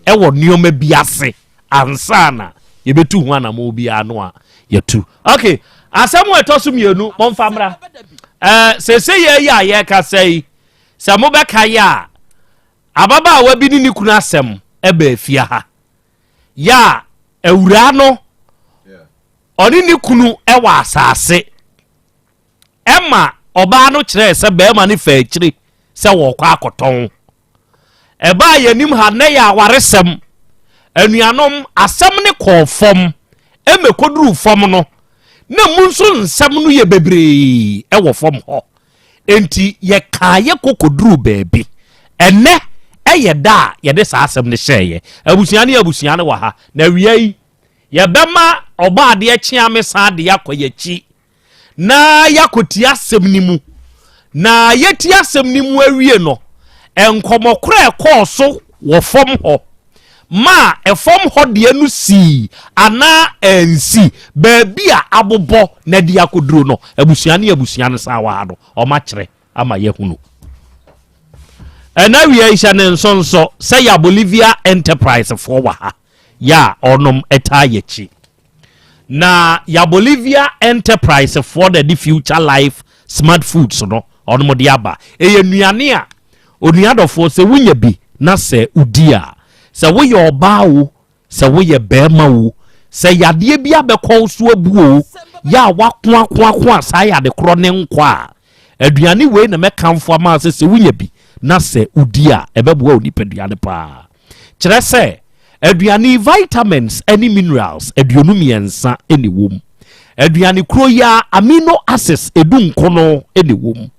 ewo nuoma bi ase ansana ye betu ho ana mo bi ano a yetu okay asem we tosum yenu momfamra sese ye ya ye ka sei se mo be ka ya ababa wa bi ni kunu asem ebe afia ha ya awura no oni ni kunu ewa asase ema oba no kire se be ma ni fa akire se wo kwa akoton eba yanim ha na ya waresem anuanom asem ne kofom emekoduru fom no na munso nsem no ye bebre ewo fom ho enti ye kaaye kokoduru beebi ene eye da ye de sa asem ne hyeye abusuane wa ha na wiai ye bema oba ade chiame sa de yakoye chi na yakoti asem ni mu na yeti asem ni mu awie no enkomokora ekoso wo fom ho ma efom ho de nu si ana ensi baabi a abobo na de yakoduro no abusuane sa wa do o ma kire ama yehunu ena wi aisha ne nsonso say ya Bolivia enterprise for wa ha ya onom eta yechi na ya Bolivia enterprise for the future life smart foods no onom de aba eye nuane a onuadofo se wunya bi na se udia se wo ye oba wo se wo ye bema wo se yade bi abekọ so abuo ya wakwa asa ya de kro ne nkwa aduane we na mekamfo ama se wunya bi na se udia ebeboa onipaduane pa kire se aduane vitamins any minerals aduonum yensa eni wom aduane kro ya amino acids edunkono eni wom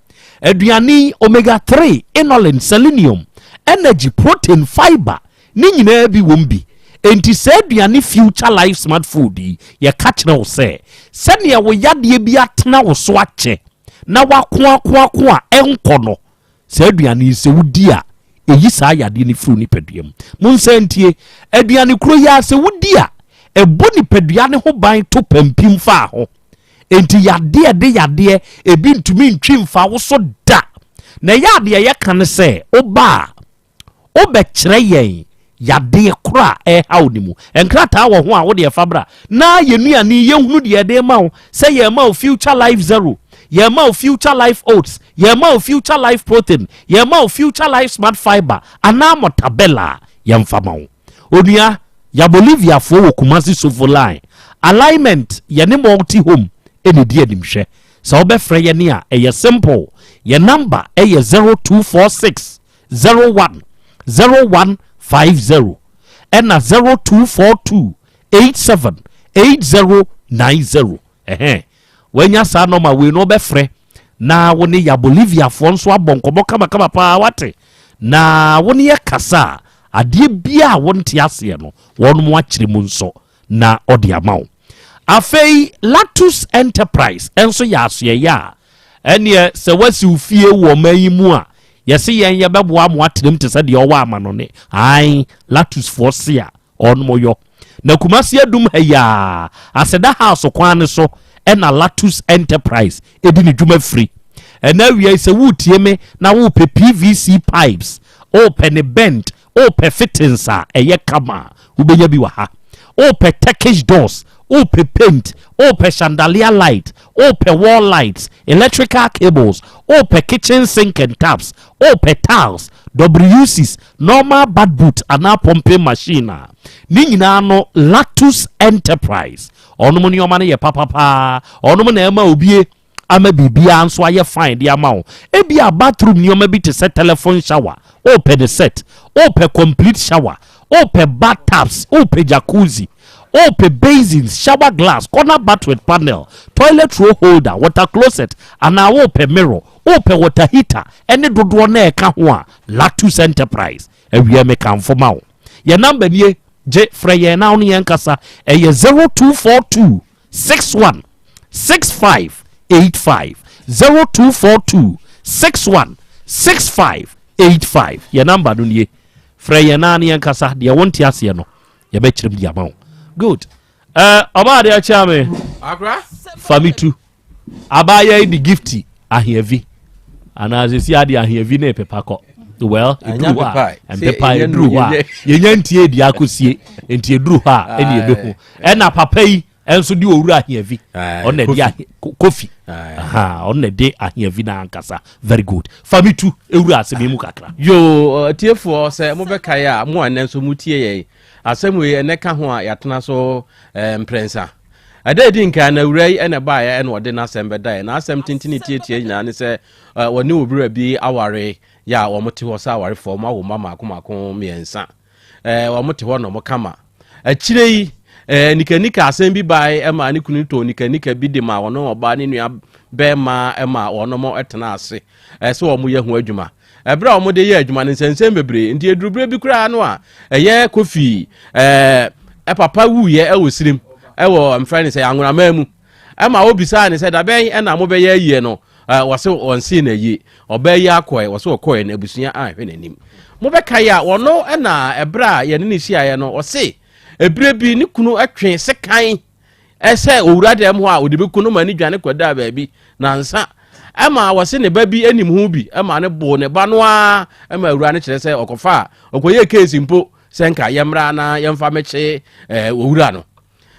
aduane omega 3 inulin selenium energy protein fiber ni nyina bi wom bi enti se aduane future life smart food ye catch na wo se ne wo yade bi atena wo so ache na wakwa enkono se aduane se wudi a eyi saa yade ni furu ni peduam munsantie aduane kuro ya se wudi a ebo ni peduane ho ban to pampim fa ho enti yade ebi ntumi ntwi mfa wo so da na yade ye kan se oba obekire yen yade kora haw ni mu enkrata wo ho a wo de fabra na yenuane yehunu de de ma wo say ye ma future life zero ye ma future life oats ye ma future life protein ye ma future life smart fiber ana motabella ye mfama wo onua ya Bolivia fo wo Kumasi Sofo line alignment ye ne multi home eni di animhwe so obefre ye ne a eye simple ye number eye 0246 01 0150 and 0242 87 8090 when ya sa normal we no befre na woni ya Bolivia fo nso abonkobo kama pa wate na woni ye kasa ade bia wonte ase no won mo akire mu nso na ode amawo afei Lactus Enterprise enso ya aso ya ene se wasi ufie wo mayimu a yesi yen ye beboa mo atrem te se de owa amano ne ai Lactus Forcia on moyo na Kumasi adum haya aseda house kwan so ena Lactus Enterprise edi ne dwuma free ena wi se wutie me na wo pe PVC pipes open a bend open fittings a eye kama ubenya bi wa ha open Turkish doors open paint open chandelier light open wall lights electrical cables open kitchen sink and taps open tiles WCs normal bad boot and pumping machine ni nyina no Lactus Enterprise ono mo ni o ma ne ye papa ono mo na ema obie ama bibia anso aye fine dia ma wo e bia bathroom ni o ma bi te set telephone shower open the set open complete shower open bathtubs open jacuzzi open basins shower glass corner bath with panel toilet roll holder water closet and open mirror open water heater any dodo na e ka ho a Lactus Enterprise ewie me kan fo ma wo ye number nie je freye na oni yankasa e 0242 61 65 85 0242 61 65 85 ye number no nie freye na ani yankasa de wonti ase no ye be kirem di amawo good aba de acha me akra famitu abaya di gifty aheavi ana sesi ade aheavi na pepako well edru ha empepa edru ha yenya ntie di akosie ntie edru ha eni ebehu ena papa yi enso di owura aheavi ona di kofi aha ona de aheavi na ankasa very good famitu ewura aseme mu kakra yo tiefo se mo beka ya mo anenso mutie ye asem we ene ka ho a yatena so mprensa ada di nka na wurai ene ba ya ene ode na asem beda na asem tintini tietie nyina ne se woni obira bi aware ya wo mote ho sa aware fo ma wo mama akomako miensa wo mote ho no mo kama akire yi nika asem bi bai ema ne kunu to nika bi de ma wono oba ne nua be ma ema wono mo etena ase so wo mo ye ho adwuma ebra wo de ye adwuma ne nsensem bebre ndi edurubre bi kura no a eye kofi papa wu ye ewosirim ewo mfrani say anwura mamu ema obisa ne say da ben ena mo be ye yie no wase onsi na yi obe ya akoy wase okoy na abusua hwe nanim mo be kai a wono ena ebra ye ne hia ye no ose ebre bi ne kunu atwe sekan ese owura dem ho a odi be kunu mani dwane kwada ba bi na nsa ema wase ne ba bi anim hu bi ema ne bo ne ba no a ema owura ne kire se okofa okoye case mpo senka yemra na yemfa meche owura no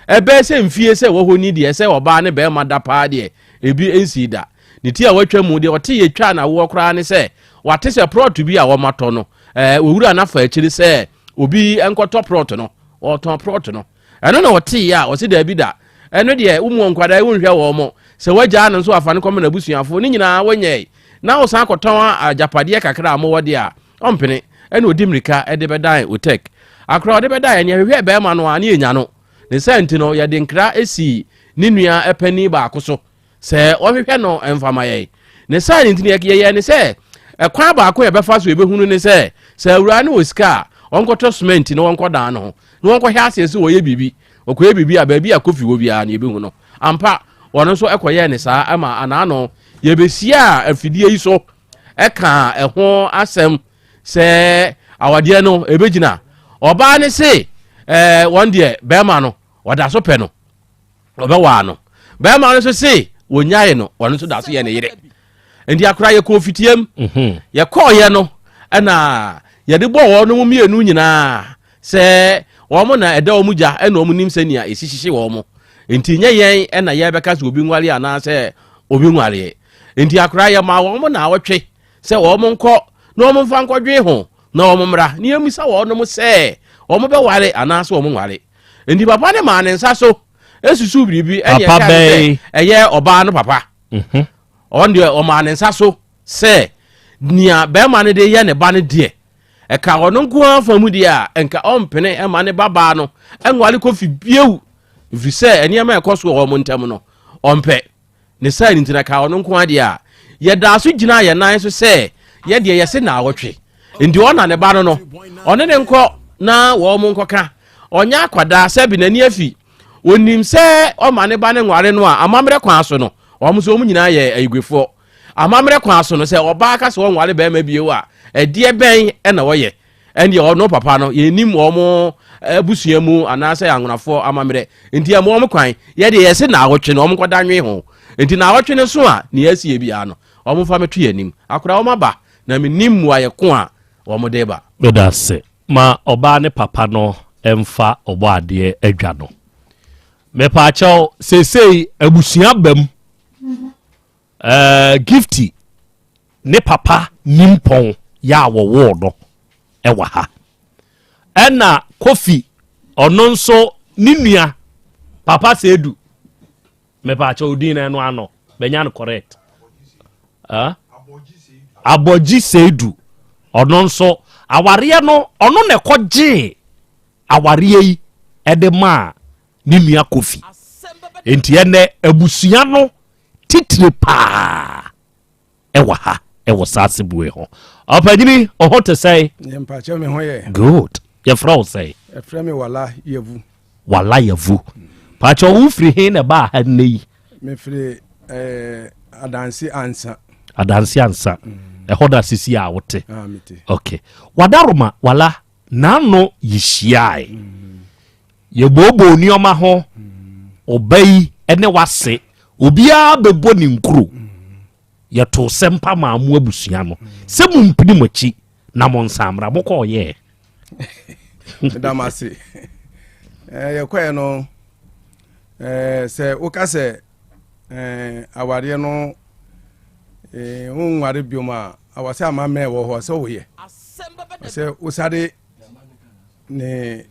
ebe se mfie se wo honi de se oba ne be ma da pa de ebi ensi da ne ti a watwa mu de ote ye twa na wo kra ne se wate se prot bi a wo mato no owura na fa akiri se obi enkoto prot no o ton prot no eno na ote ya o se da bi da eno de umu nkwada e wonhwe wo mo se waja na so afa ne kom na busuafo ni nyina wonye na wo san koton ajapade kakra mo wode a ompene eno odimrika e de bedan otek akra de bedan ne hwehwe be ma no ani enya no ne senti no ya de nkra esi ni nua epani ba akoso se ohwehwe no emfama ye ne sai ntini ye ne se ekwan ba akọ ye befa so ebehunu ne se awura ne osika onkoto cement ne wonkoda no ne wonko hwe asese wo ye bibi okoye bibi a ba bi akofi wo bia ne ebehu no ampa wono so ekoye ne saa ama anano ye besia afidie yi so eka eho asem se awade no ebegina oba ne se one day bema no wada so pe no obewa no bema no so se wonyaye no wono so da so ye ne yire ndi akura ye ko fitiem ye ko ye no ana ye de bo wo no mienu nyina sɛ wɔn na ɛda wɔn gya ɛna wɔn nim sɛ nea esihyehyɛ wɔn nti nyɛ yɛn ɛna yɛ bɛka sɛ obi nwale anaasɛ obi nwale nti akora yɛ ma wɔn na awɔtwe sɛ wɔn nkɔ na wɔn mfa nkɔdwe ho na wɔn mmra ne yɛm sa wɔn mo sɛ wɔn bɛwale anaasɛ wɔn nwale nti papa ne ma ne nsa so esusu biribi ɛyɛ ka ɛyɛ ɔbaa no papa ɔn deɛ ɔma ne nsa so sɛ nea bɛrima no de yɛ ne ba no deɛ ɛka ɔno nko afa mu deɛ a ɛnka ɔmpene ɛma ne babaa no ɛnwale kɔfi biewu ɛfiri sɛ ɛnneɛma ɛkɔ so wɔ mo ntam no ɔmpɛ ne saa ne ntina ka ɔno nko adeɛ a yɛdaa so gyina yɛ nan so sɛ yɛdeɛ yɛse na awɔtwe nti ɔna ne ba no no ɔne ne nkɔ na wɔ mo nkɔka ɔnyɛ akwadaa sɛ bi n'ani afi onim sɛ ɔma ne ba ne nware no a amammerɛ kwan so no ɔmo so ɔmo nyinaa yɛ ayigwefoɔ amammerɛ kwan so no sɛ ɔbaa ka sɛ ɔnware bɛrima bio a ɛdeɛ bɛn ɛna wɔyɛ ɛndeɛ ɔno papa no yɛnim ɔmo abusua mu anaasɛ anwonafoɔ amammerɛ nti ɛmo ɔmo kwan yɛde yɛse na awɔtwe no ɔmo nkɔda nwe ho nti na awɔtwe no so a ne yɛasie biara no ɔmo fa meto yɛnim akora ɔmo aba na menim mmuayɛ ko a ɔmo de ba bɛda sɛ ma ɔbaa ne papa no ɛmfa ɔbɔ adeɛ adwa no mepaakyɛw seesei abusua bam gifty ne papa nimpɔn yɛ a wɔwɔ no ɛwɔ ha ɛna kofi ɔno nso ne nua papa sɛ edu mepaakyɛw odin na ɛno ano bɛnya no correct abɔgye sɛ edu ɔno nso awareɛ no ɔno na ɛkɔgye awareɛ yi ɛde maa ne nua kofi enti ɛnɛ abusua no titire paa ɛwɔ ha ɛwɔ saa sebue ho ɔpanyini ɔho te sɛ yɛmpakyɛ me ho yɛ good yɛfrɛ wo sɛ ɛfrɛ me wala yavu paakyɛ wo firi he na ɛbaa ha nnɛ yi mefiri adanse ansa ɛhɔ da sisi a wote okay wadaroma wala naano yihyiae yɛbooboo nneɔma ho ɔba yi ɛne wase obiara bɛbɔ ne nkuro yɛto sɛ mpa maa mo abusua no sɛ mo mpini mo akyi na mo nsamra mo kɔɔyɛ damase yɛkɔɛ no sɛ woka sɛ awareɛ no wonware biom a awasɛ amamɛ wɔ hɔ sɛ woyɛ sɛ wosade ne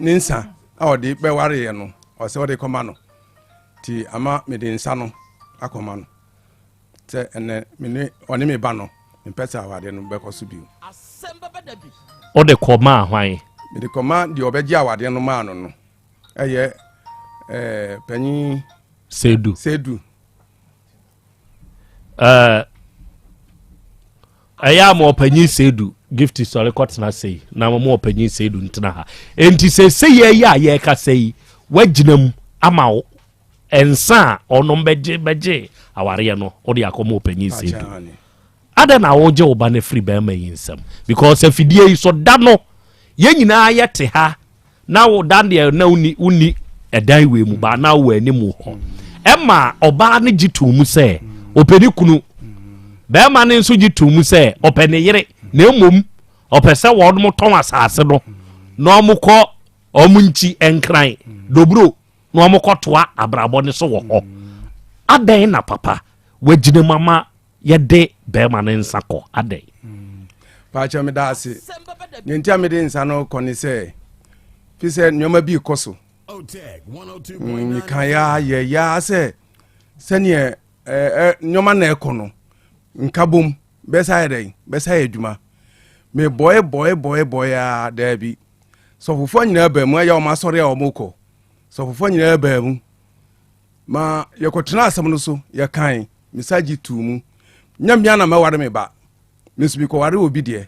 nsa a ɔde bɛwareɛ no ɔsɛ ɔde kɔma no nti ama mede nsa no akɔma no sɛ ɛnɛ ɔne me ba no mempɛ sɛ awadeɛ no bɛkɔ so bio ɔde kɔma ahwan mede kɔma deɛ ɔbɛgye awadeɛ no maa no no ɛyɛ panyin sedu ɛyɛ ama ɔpanyin sedu gift sɔre kɔtena sei na ama ɔpanyin sedu ntena ha enti sɛ yɛyɛ a yɛka sɛ wagyina mu ama wo ɛnsa a ɔnom bɛgye awareɛ no wode akɔma ɔpanyin sedu ada na wogye wo ba no firi bɛrima yi nsɛm because afidie yi so da no yɛn nyinaa yɛte ha na wo da deɛ na woni ɛdan wei mu ba na wo anim hɔ ɛma ɔbaa no gye to mu sɛ ɔpɛni kunu bɛrima no nso gye to mu sɛ ɔpɛni yere na mmom ɔpɛ sɛ wɔn mo tɔn asase no na ɔmo kɔ ɔmo nkyi nkran dobro na ɔmo kɔtoa abrabɔ ne so wɔ hɔ adan na papa wagyina mama yɛde bɛrima no nsa kɔ adan paakyɛ me da ase ne nti a mede nsa no kɔ ne sɛ fi sɛ nneɔma bi kɔ so meka yɛyaa sɛ sɛneɛ nneɔma na ɛkɔ no nka bom bɛsa yɛ dɛn bɛsa yɛ adwuma mebɔe a daabi sɔfofoɔ nyinaa baa mu ɛyɛ ɔma asɔre a ɔmokɔ sɔfofoɔ nyinaa baa mu ma yɛkɔtena asɛm no so yɛkae mesa gye tuu mu nyamea na mɛware me ba meso bi kɔware wɔ bi deɛ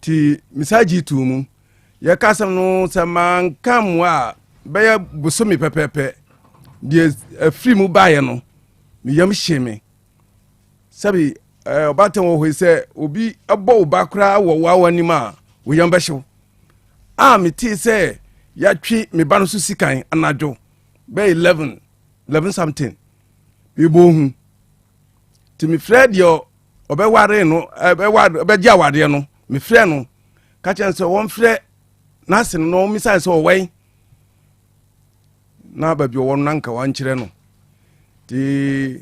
nti mesa gye tuu mu yɛka asɛm no sɛ manka mu a bɛyɛ bosome pɛpɛpɛ deɛ afiri mu baeɛ no meyam hye me sɛbi ɔbaatan wɔ hɔ sɛ obi ɛbɔ wo ba koraa wɔ wawa anim a woyam bɛhyew a metee sɛ yɛatwe me ba no so sikan anadwo bɛyɛ 11 something mebɔ hu nti mefrɛ deɛ ɔbɛware no ɔbɛgye awadeɛ no mefrɛ no catch and so one fre nothing no missile so away na baby one nanka one chireno the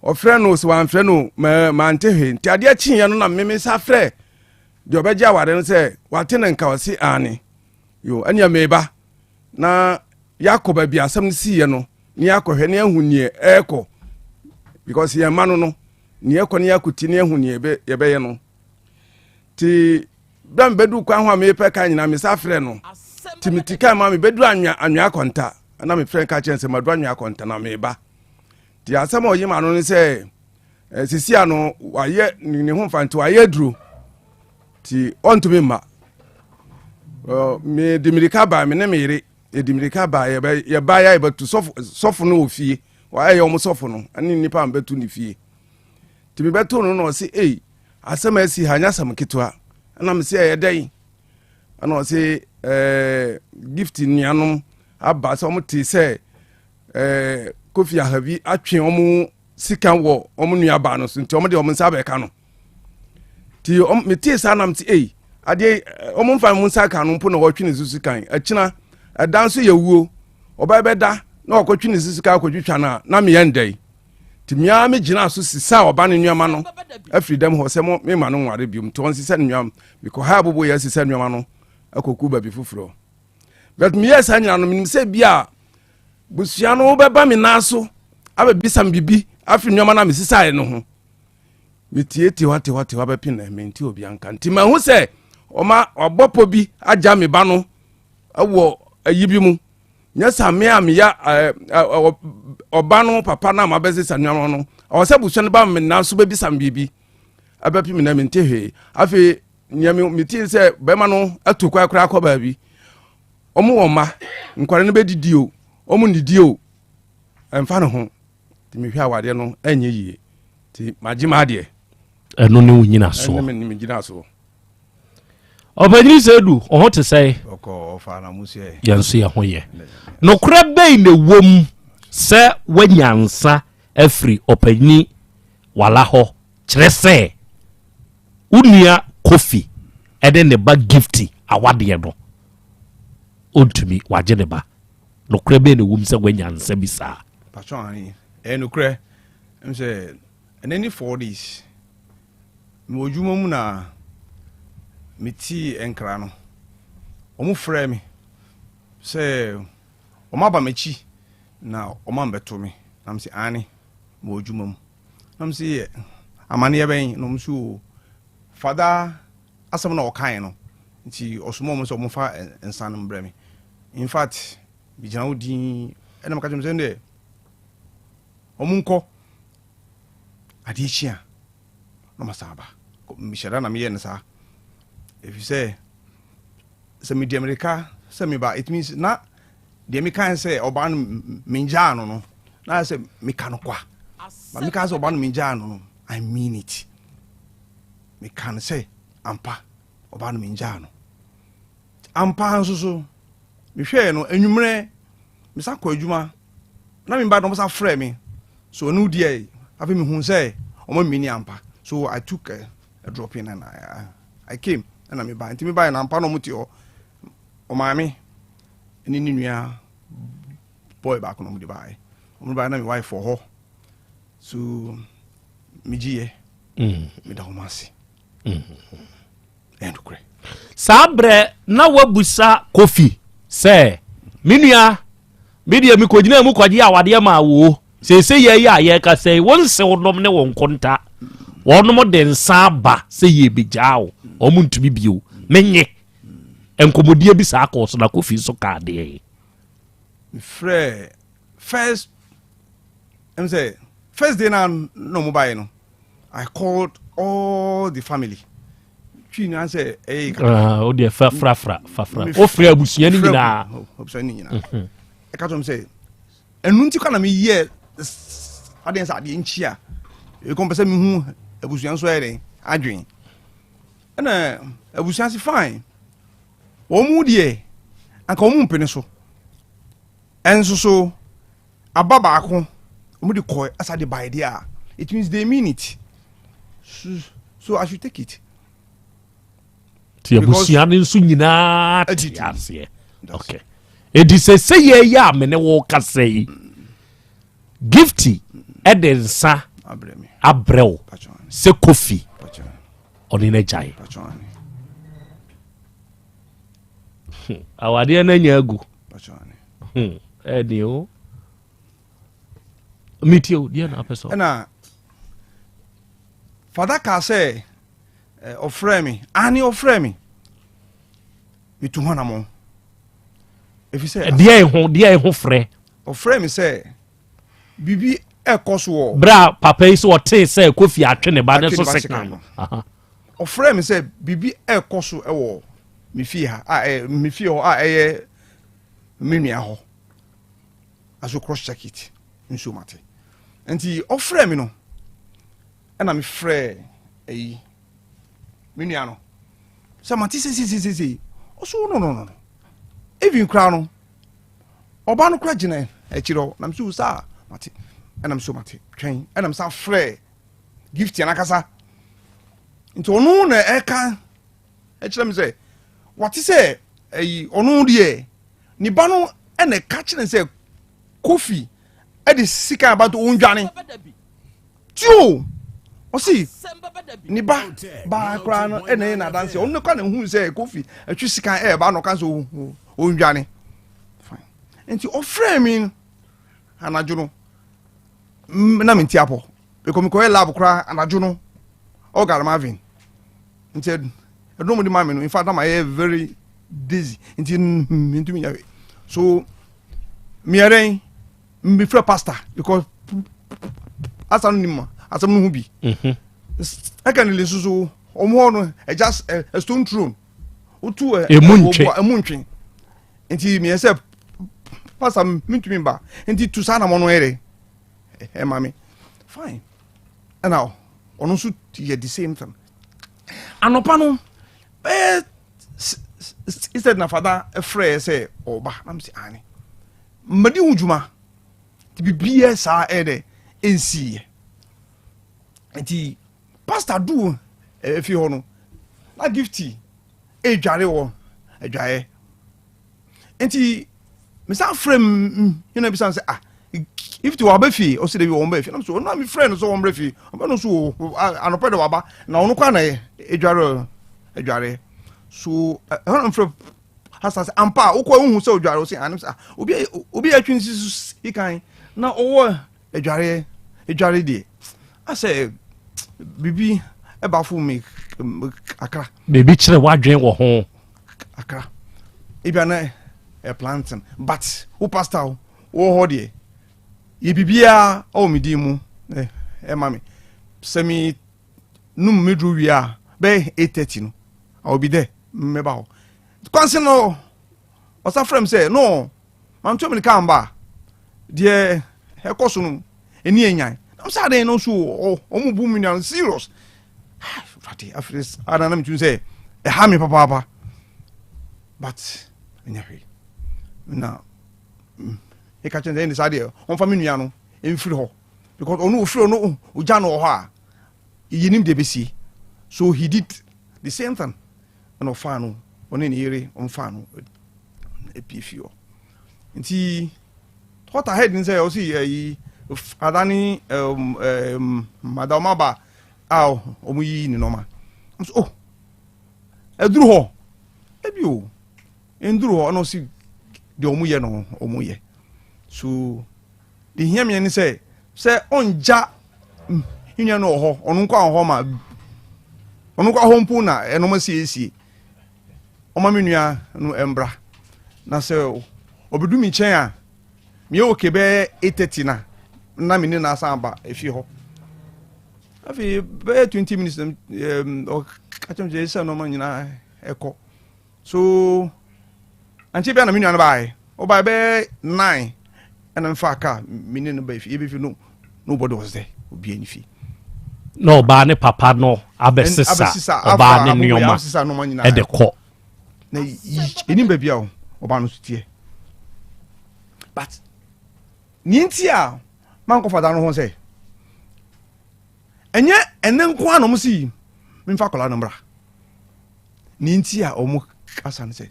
ofrenos one freno mantehe nti ade chi ye no na meme sa fre de obeja ware no se watene nka wasi ani yo anya meba na yakoba bi asem si ye no ni akohwe ne ahunie eko because ye manu no ni eko ne yakuti ne ahunie ye be ye no ti bam bedu kwa ho me pe ka nyina me sa fre no timitika ma me bedu anwa akonta na me fre ka chense madu anwa akonta na meba ti asem oyima no ne se sisi ano waye ni ho fanto waye duro ti ontumi ma me dimirika ba me ne mere dimirika ba ye ba ya betu sofu no ofie wa ye omo sofu no ani nipa betu ni fie ti me betu no no se asem asi hanya sam kitwa na me se ye dai ana se gift ni anom aba so mo ti se kofi ahabi atwe omo sika wo omo nua ba no so nti omo de omo nsa ba ka no ti me ti sa nam ti ade omo mfa mu nsa ka no mpo na wotwe ne susu kan akina adanso ye wuo oba beda na okotwe ne susu ka akotwitwa na me yendai ti mia me gina so sisa oba ne nua ma no afri dem ho se mo me ma no nware bium to on sisa nua biko ha bobo ya sisa nua ma no akoku ba bi fufuro but me yes anya no me se bia busua no beba me naso aba bisam bibi afri nua ma na me sisa no ho mitieti wate wa pin na menti obi anka nti ma hu se oma obopo bi aja me ba no awo ayibi mu nya same am ya oba no papa na ma beze sanwa no o se buso ne ba me na so be sam bibi abapi me na menti he afi nya me miti se be ma no atokwa akwa ba bi omo wo ma nkware ne be didi o omo ndidi o emfa no ho ti me hwa awade no anye yie ti magima de ɛno ne wo nyina so ɔpanyini sɛ du ɔho te sɛ yɛnso yɛ ho yɛ nokora bɛi ne wom sɛ woanyansa afiri ɔpanyini wala hɔ kyerɛ sɛ wo nua kofi ɛde ne ba gifti awadeɛ no ɔntumi wagye ne ba nokora bɛi ne wom sɛ woanyansa bi saa nokora sɛ ɛnani 4 days me wojuma mu na meti enkra no omu frɛ me sɛ oma ba mechi na oma mbeto me nam se ani me wojuma mu nam se amane ye ben no msu fada asam na okan no nti osomo mo so mo fa ensan no mbrɛ me in fact bi jana odin enam ka jem se nde omu nko adi chia no masaba mi shara na mi yen sa if you say me di America say me ba it means na di me kan say oba no minja no na say me kan kwa ba me kan say oba no minja no I mean it me kan say ampa oba no minja no ampa nso me hwe no enwumre me sa kwa adwuma na me ba no sa frɛ me so no die afi me hu say omo mini ampa so I took a drop in and I came and I'm buying to me buy an ampano mutio or mammy and in India boy back on the buy. I'm buying my wife for her. So Mijie, Midamasi. And cray. Sabre na wabusa kofi say minia media mi kojina mu kwaji awade ma wo se ye ya ye ka say won se wonom ne won konta wonom de nsa ba se ye bejao omuntumi bio menye enkomodie bi sa akọ so na kofi so ka de frɛ first I'm say first day na no mobile no I called all the family twin and say o de fafra o frɛ abusuan ni nyina abusuan ni nyina e ka to say enu nti kana me ye aden sa de nchia e kompesa me hu abusuan so ere adwen na abusuan si fine wo mu de anka wo mu mpene so enso so ababa ako wo mu de koy asa de by there it means they mean it so I should take it ti abusua ne nso nyinaa ti ase okay edi se ye ya me ne wo ka sei gifty edensa abrel se kofi oni na jai awade na nya agu edi o mitio dia na person na father ka say ofre me ani ofre me bitu hona mo if say dia ho frɛ ofre me say bibi ekoso bra papa yi so wote say kofi atwe ne ba ne so second ofre me say bibi ekoso ewo me fi ha me fi ho menua ho aso cross check it nso mate enti ofre me no na me frɛ menua no say mate si oso no even kra no oba no kra gina ekiro na mso sa mate na mso mate twen na msa frɛ gift ya nakasa nti onu na eka ekira me say what is say onu de ni ba no na ka kire say kofi e de sika about ondwane tio o si ni ba kra no na dance onu ka na hu say kofi atwi sika ba no ka so ondwane fine enti ofre mi anadwo no na menti apo because ko lab kra anadwo no o gar Marvin enti no mo di mama no in fact I am very dizzy enti mi yawe so mi arrange mi frɛ pastor because asanu ni ma asam no hu bi I can listen so omo no just a stone throne otu emuntwe enti mi ese pastor mintumi ba enti tu sana mo no ere mami fine and now ono so ye the same thing anopa no instead na father a frɛ say oba am say ani madi hujuma ti bibia sa ere ensi enti pastor do efi ho no na gifty dware wo adwae enti me sa frame you know be say if to abafi o se dey won ba fi na so na me friend so won brefi o no so anope de waba na onu kwa na adware so on frame hasa ampa ukwa hu se odware o se anim sa obi atwin sisu ikan na owo adware de I say bibi e ba fu me akra bibi kire wadwen wo ho akra ibia na a planting but who pastor wo ho de ye bibia o me di mu mami semi num medru wi a be 8:30 no I will be there me ba ho kwanse no osa frame say no man to me kan ba de e koso no eni enyan I'm sorry no so o mu bu mi na serious fati afres ana na me tun say e ha me papa but enyawe na e ka chen dey inside there on fa me nua no enfiri ho because onu ofiri no uja no ho a yinim de besi so he did the same thing and of fanu oni ni yere on fanu e pifio nti what I heard say o see adani madama ba aw omuyi ni normal oh eduru ho ebi o enduru ho no si de omuye no omuye so the hear me ni say onja inya no ho onu kwa ho ma onu kwa ho mpu na eno ma sie o ma menua no embra na say obedu mi chen a me o kebe 8:30 na me ni na samba efi ho afi be 20 minutes o kachem je say no ma nyina eko so anti be na menua no bai o bai be 9 and in fact me ni no ba efi ebi fi no nobody was there obi ani fi no ba ne papa no abesisa oba ne nioma e de ko na eni ba bia oba no sutie but nintia man ko fada no ho say enye enen ko anom si me fa kola no mbra ni nti a omo kasa ne say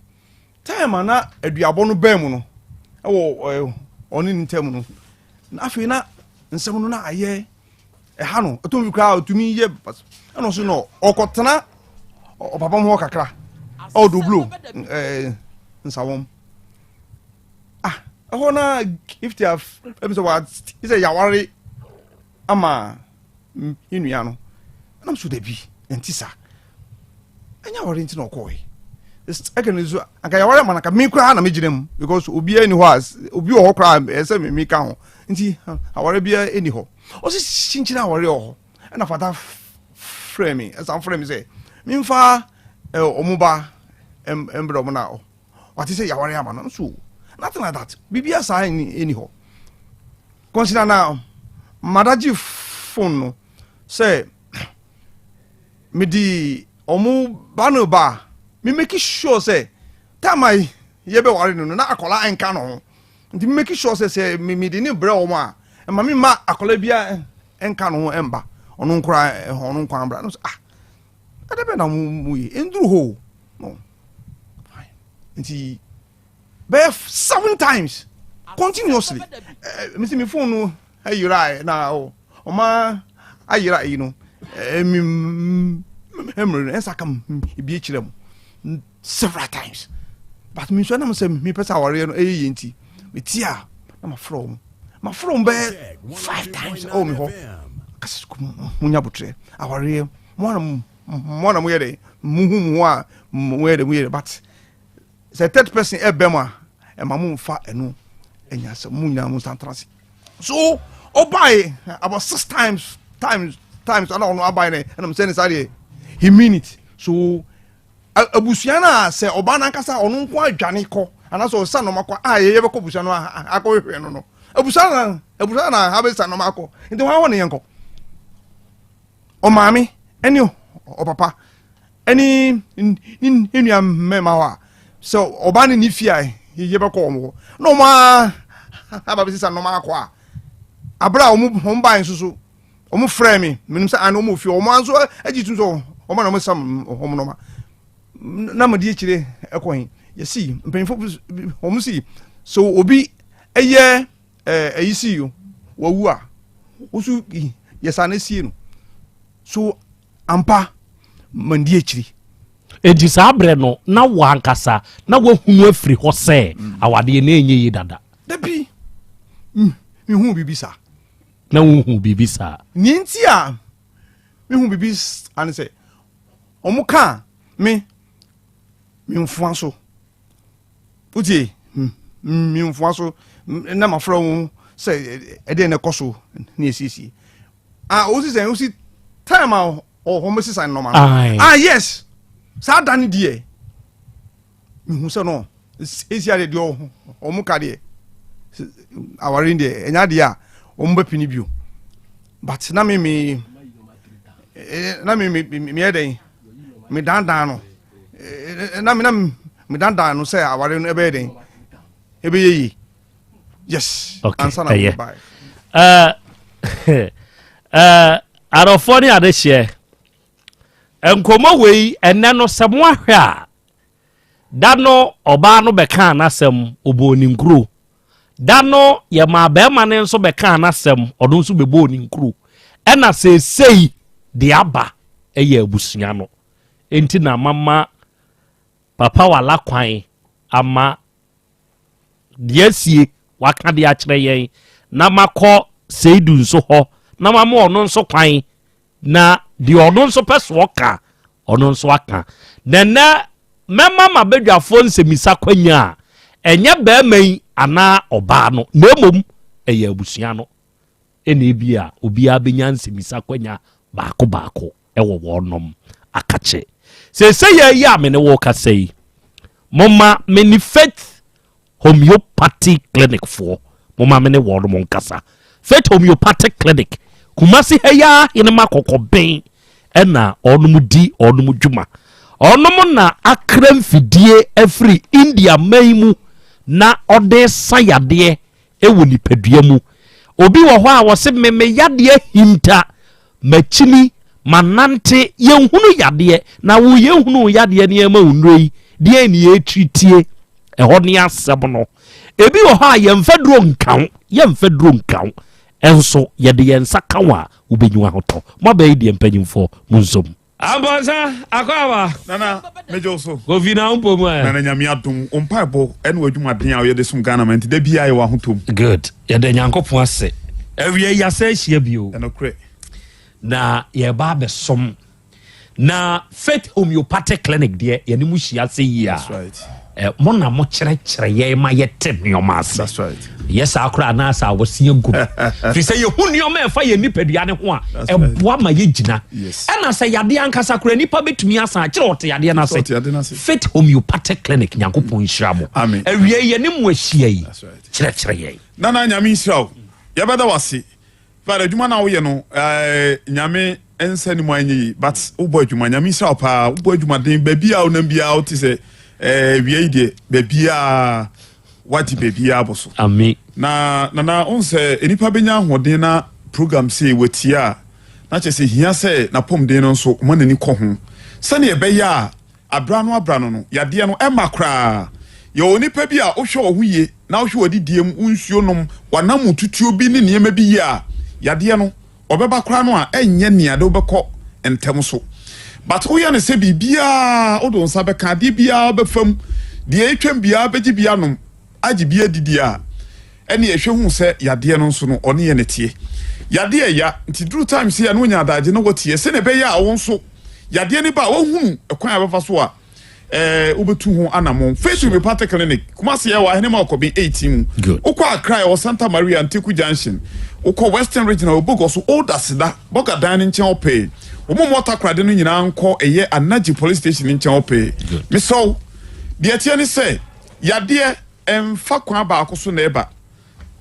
time na aduabo no bam no ewo oni ntem no na afi na nsem no na aye ha no to mi kra otumi ye no so no okotena o papa mo kakra o do blue nsawom na if they have what is a yawari ama inua no na so da bi entisa anya wari nti no koi again so aka yawari manaka me kra na meginem because obi ani ho as obi ho kra ese me ka ho nti awari bia ani ho o si chinchina awari ho na fata frame as am frame say me mfa omuba embro mo na o what is yawari ama no so nothing like that. Bibia sa anyhow. Consider now, Madaji phone say me di omu banu ba. Me make sure say time I yebe worry no na akola enka no. Nti me make sure say me di ni bre omu a. E ma me ma akola bia enka no emba. Ono nkra ono nkwan bra. No adebe na mu yi enduru ho. No. Fine. Nti 7 times continuously. Me phone no ayira na o ma ayira yi no emre ensakam bi ekirem several times, but me so na me say me pesa ware no eyenti me tia na ma from be 5 times oh me ho kasiko munya butre aware mo na mo yede muhu a mo yede but the third person ebema e mamu fa enu enya se munya mu santrasi so obai about 6 times I don't know abai ne and I'm saying say he mean it so abusuana se oba na nkasa onu nko adwane ko anaso sa no makwa ye be ko busuano akọ hwe no abusuana ha be sa no makọ nti wa won yenko o mami eni o papa eni enu mema wa so obani ni fia ye be ko mo no ma aba be sisa no ma akwa abra omu ban susu omu frame minum sa an omu fia omu anso agitu so omu na mo sam omu no ma na mo die kire ekon ye see mpenfo omu see so obi eye ayisi yo wawu a osu yesa na sie no so ampa mandie kire eji saa bre no na wankasa na wahunu afiri ho se awade na enye yi dada dabi mi hu bibisa na hu bibisa ni ntia mi hu bibis an se omuka mi mfuanso utie mi mfuanso na mafro se ede na koso na esisi osi time o homosisi no man yes sa dan die mi hu se no esia de omuka de awari de enya de a omba pini bio but na me eden me dan no na me dan no say awari no ebe den ebe yi yes answer na bye arofoni ade hye enkomo wei enne no semo ahwe a da no oba no beka na sem oboni nkru da no ye ma be ma ne nso beka na sem odo nso bebo oni nkru ena sei de aba eye abusua no enti na mama papa wala kwan ama de asie waka de a kire yen na makọ seidu nso ho na mama ono nso kwan na di ono nso peso ka ono nso aka nene mema mabedwafo nsemisa kwanya enye ba mai ana oba no na emom eye abusua no ene bia obi abenya nsemisa kwanya baako ewo wonom akache se ye ya me ne wo ka sei mama many faith homeopathic clinic for mama me ne wo no nkasa faith homeopathic clinic kumasi heya ine makoko ben ena onum di onum dwuma onum na akram fidie every India maimu na ode sayade ewo nipadua mu obi wo ho a wo se meme yade hinta machini manante yenhunu yadeɛ na wo yenhunu yadeɛ ne ma unrei deɛ ne etwitie ɛhɔ ne asɛm no ebi wɔ hɔ a yɛmfa duro nkaw enso yɛde yɛnsa kawa ubenyu ahotɔ mo bɛyi deɛ mpanyimfo mu nsom Ambosa akwa nana mejo so go vina umpo mu nana nyame adom ompa bo ene wadwumaden a ye de sum Ghana man da bia ye wa hotom good ye de nyankopon ase awie yasa hia bio eno kre na ye ba be som na Faith Homeopathic Clinic de ye ni mu hia se yi a that's right mo na mo kyerɛ ye ma ye tem nyoma ase that's right yes akra na sa wosia gu fi say ye hu nyoma e fa ye nipadua ne ho a eboa ma ye gina ɛna sɛ yade ankasa kra nipa betumi asa kyerɛ wote yade na se Faith Homeopathic Clinic nyankopon hyira mo awie ye ne mo ahia yi kyerɛ ye nana nyame hyira ye bɛda wase fa adwuma na wo ye no nyame ensa ni mo anyi but wo bo adwuma nyame hyira pa wo bo adwuma den ba bia wo nam bia wo te sɛ wie ide bebia wati bebia boso ami na onse enipa benya hoden na program say wetia na chese hia say na pom den no so mo nani kɔ ho sane e beya abrano no yade no emakra ye onipa bi a ohwe wo huye na ohwe odidiem unsuo nom wanam tutuo bi ne niema bi ya yade no obeba kra no a enye niade obekɔ entem so but we yan say bibia odon sa be ka de bia obefam de etwam bia beji bia nom agi bia didi a ene ehwe hu se yade no nso no one ye netie yade ya nti dru time se ya no nya adaje no wotie se ne be ya wo nso yade ni ba wo hunu ekwan abefa so a obetu ho anamon Faith Homeopathic Clinic kuma se ya wa hene ma okobi 18 ukwa Accra o Santa Maria Antiku Junction ukwa Western Regional obogo so older sida boga dan nchen opay omo mota krade no nyina anko eye Anaji Police Station nchen opay me so de tie ni say yade emfa kwa ba akoso na eba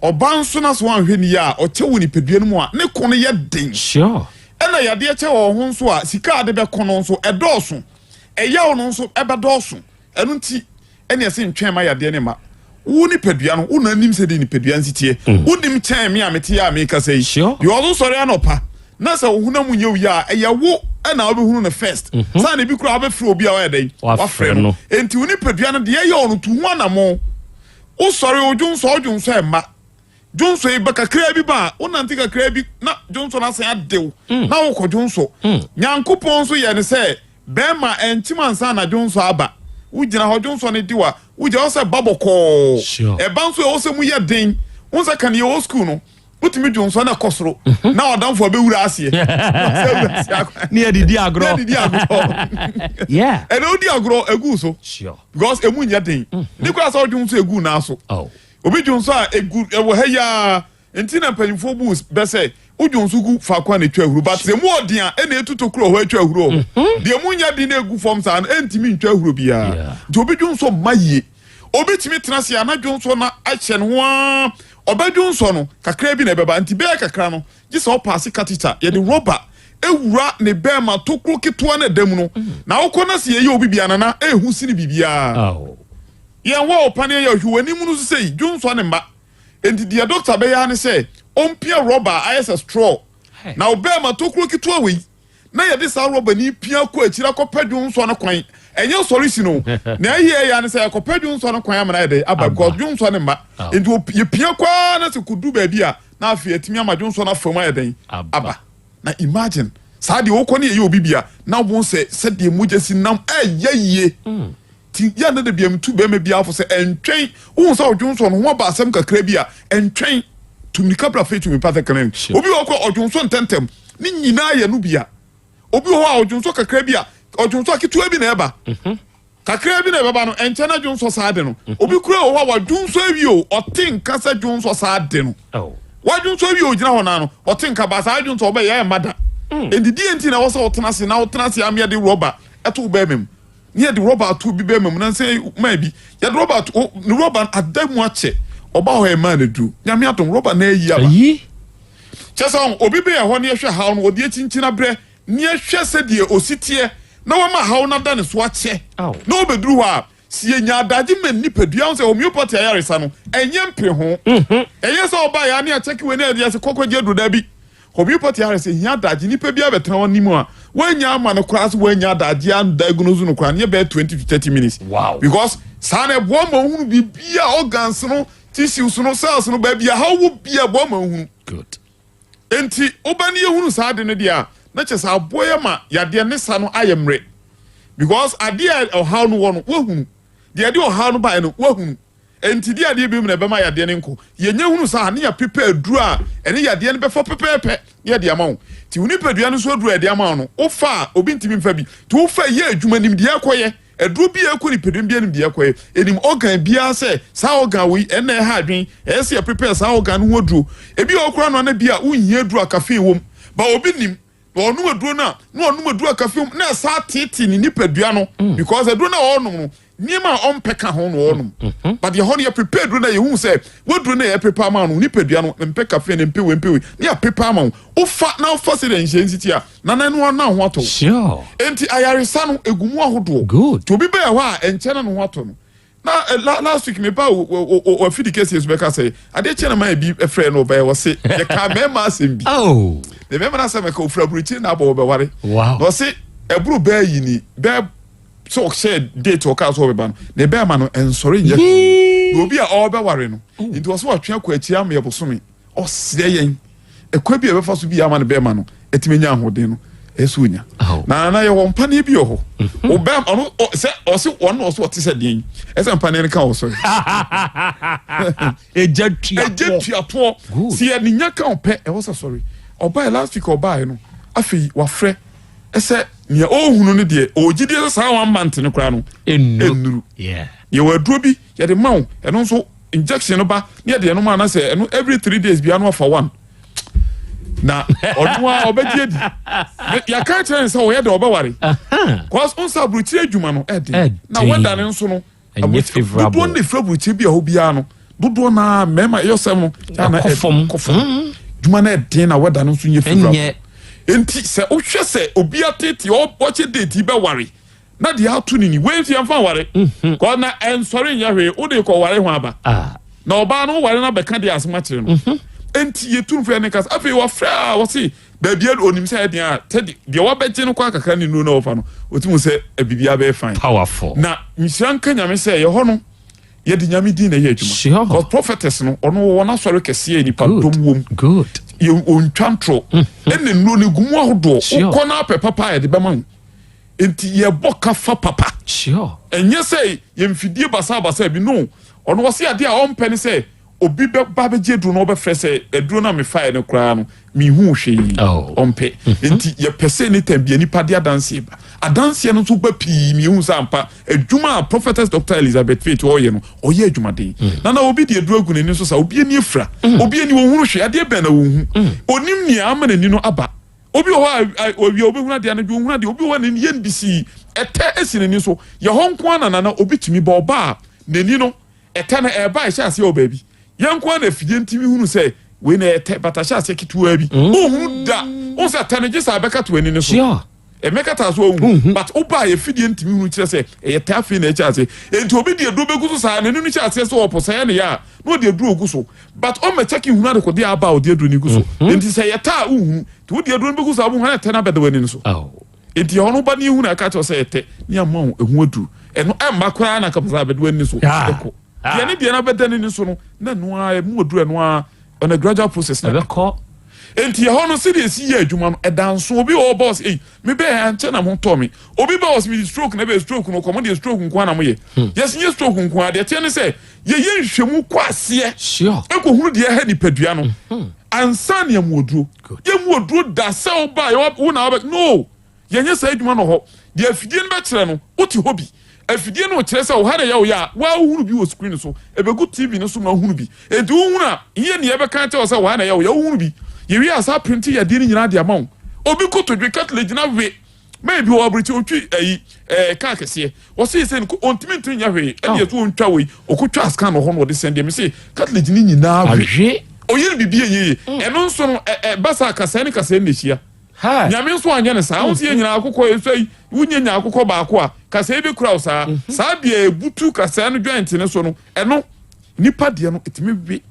oba nso na so anhwe ni ya o che woni pedua no mu a ne kono ye den sure ena yade che wo ho nso a sika ade be kono nso edoso eya wo nso ebe doso enu nti ene ese ntwen ma yade ne ma wo ni pedua no wo na nim se de ni pedua nsitie wo nim chen me a mete ya me ka sei de wo so re anopa na se wo huna mu nyewu ya eya wo ena wo be hunu na first sa na bi kura be frɛ obi a wa dey wa frɛ no enti wo ni pedua no de eya wo no tu ho anamo wo sɔre odwonso emma jonso e baka kra bi ba wo nante ka kra bi na jonso na se adew na wo kɔ jonso nyankopɔn so ye ne se bema entimansa na jonso aba wo gina ho jonso ne diwa wo je wo se baboko e ban so wo se mu ye den wo se kan ye wo school no utimi jonso na kosoro na odamfo be wura ase ne adidi agro yeah e no di agro egu so sure because emu nya den ni kwa so jonso egu na so obi jonso a egu ewo ha ya entina panimfo bu be say ujonso gu fa kwa na twa huru but se mu odin a e na etuto kro ho atwa huru de mu nya din na egu form sa na entimi ntwa huru bia de obi jonso maye obi timi tenase ana jonso na ache no ho obadwonso no kakra bi na beba nti be kakra no gise o pass katita ye de rubber ewura ne bema tokro keto na dam no na wokɔ na se ye obi bia na ehu sini bibia ye wo opane ye hwani mu no sei dwonso ne mba enti dia doctor be ya ne say ompia rubber is straw na obema tokro keto we na ye de sa rubber ni pia kɔ akira kɔ padwonso no kwan enye solution no na ye ya ne say kɔ padwonso no kwan amana ye de aba kɔ dwonso ne mba enti ye pia kwa na se kudu ba bia na afi atimi amadwonso na fam ayeden aba na imagine sa de wokɔ ne ye obi bia na won se de mujesi nam ayeye ti ya na de biam tu be me bia afo se entwen won sa odwonso no ho ba asem kakra bia entwen tumika bra Faith Homeopathic Clinic obi wokɔ odwonso ntentem ni nyina ye no bia obi ho a odwonso kakra bia odwonso akitua bi na eba kakra bi na baba no enche na dwonso saade no obi kura wo wa dwonso awi o otin kasa dwonso saade no wa dwonso awi o gina ho na no otin ka ba saade dwonso oba ye mada endidi enti na wo so otena se na otena se am ye de rubber eto ba mem ne de rubber to bi ba mem na say ma bi ye de rubber ni rubber adamu ache oba ho e ma na du nyame atom rubber na ayi aba cheson obi be ye ho ne hwe ha no odi chinchina bre ne hwe se de ositie na wama hawo na da ne so ache na obeduru ha sie nya adaje man nipadua on se homeopathy ayaresa no enye mpre ho enye so oba ya ne acheki we na dia se kokogye dru da bi homeopathy are say nya daji nipa bia betena wonimu a wanya ama no class wanya daji and diagnose no kran ye be 20 to 30 minutes wow because sana bo ma hunu bibia organs no tissues no cells no ba bia how wo bia bo ma hunu good enti obani ye hunu sa de no dia na che sa boye ma yade ne sa no ayemre because ade o how no wo hunu de ade o how no ba no wo hunu enti dia de bi mu na be ma yade ne nko ye nya hunu sa ne ya prepare duru a ene yade ne be fo pepepe ye de ama wo ti huni pedua no so duru e de ama no wo fa obi ntimi mfa bi ti wo fa ye adwuma nim de akoye edru bi ekuri pedum bi anim de akoye enim organ bia se sa organ we ene ha adwen ese prepare sa organ no duru ebi okura no na bia unhia duru akafe wom ba obi nim onu aduru na onu aduru akafe wom na sa titi ni pedua no because aduru na onum no nima on peka ho no onum but the honey prepared do na ye hu say what do na ye prepare ma no ni pedua no mpeka fe ne mpewe ni a prepare ma o fa na o fa se den hyensi a na no na ho ato sure enti ayaresa no egumu ahodo good to bi ba ho a enche na no ho ato no na last week me ba o fidi case is beka say ade che na ma bi e frɛ no ba ye se ye ka me ma asem bi oh the me na say me ka ofra bruchi na ba be ware wow no say ebru ba yi ni be so said date or cause over ban the bear man and sorry will be all be worry no it was what twa kwa chia me bosomi o sire e kwa bi e befa so bi ama ne bear man etimenya ahoden no esunya na ye won pane bi ho o bear no se o se won no so tise den e se pane ne ka o so ejetua to si e nya ka o pe e was sorry o buy last week o buy no afi wa frɛ ese nia ohunu ne de ogide sa 1 month ne kra no enuru yeah ye waduro bi ye de mawo eno so injection no ba ne de no ma na se eno every 3 days bia no for one na odwa obedie di ya ka tren se wo ye de obeware cause on sa bruti adwuma no ede na wenda ne nso no favorable do ne favorite bia ho bia no dodo na mema yosem no na kofom dwuma na ede na wenda ne nso nye favorable enti se o hwe se obi atete o boche date be ware na de atu ni we fi amfa ware ko na en sorry nya hwe o de ko ware ho aba na oba no ware na be ka de asma kire no enti yetun fre ne kas afi wo fra wo si ba bia onim se de a te de wo beje no kwa kakra ni no na ofa no otimu se abibia be fine powerful na nsiran ka nyame se ye ho no ye de nyame din na ye adwuma because prophetess no ono wo na sori kese ni pa dom wom good ye ontwantro ene no ne gumu ahodo ukọ na pe papa ye de bema enti ye boka fa papa sure enye say ye mfidie basa bi no ono wo se ade a on pene say obi be ba be jedru no obe frese edru na me fa ne kra no mi hu hwe on pe enti ye pese ni tambia ni pa de adanse ba adanse no so ba pi mi hu sampa adwuma prophetess Dr. Elizabeth Faith oye no oye adwuma de na obi de edru agu ne so sa obi ani efra obi ani wo hu hwe ade be na wo hu onim ni ama ni no aba obi obi hu na de na bi hu na de obi wa ne ye NBC ete esine ni so ye honko na obi tumi ba oba neni no ete na eba ehya ase o baby yanko na fidie ntimi hunu se we na ete batasha ase kitua bi ohun da on se taneje sa beka to ani ne so emeka ta so ohun but oba ye fidie ntimi hunu kire se e ta afi na echa ase enti obi de do begu so sa na ninu cha ase so oposa ya ne ya no de do ogu so but o me checking hunu de ko de aba o de do ni gu so enti se ye ta ohun to de do begu so abu hana ta na bede wani ne so enti ono ba ni hunu aka to se ete ni ama ehun adu eno emma kwa na kapasa bede wani so ya ni na bedani ni so no na no a mu oduru no a on a gradual process na ko enti ho no serious ye adwuma no edanso obi o boss me be anche na mo to me obi ba was me stroke na be stroke no komo de stroke nko na mo ye yes ye stroke nko a de tie ne se ye nhwemu kwase sure e ko hunu de ha ni padua no ansa na mu oduru ye mu oduru da se oba ye na no ye nye sa adwuma no ho de afidie no be kire no oti hobi afidie no kire se wo ha na ya wo ya wa hunu bi wo screen so ebegu TV no so na hunu bi edu hunu a ye ne ye be kan te se wo ha na ya wo ya hunu bi ye wi asa print ya de ni nyina de amount obi ko to dwe cartilage na we maybe wo abriti otwi ka kese wo se se ko ontimi ntri nya hwe e de to ontwa we okotwa scan no ho no de send me say cartilage ni nyina hwe oye bibi ye eno nso no basa kasa ni kasa ni hia ha nyame nso anya ne sa wo se nyina akokọ esoi wunye nya akokọ baako a kasa ebe kura sa de butu kasa no joint ne so no eno nipa de no etimi bi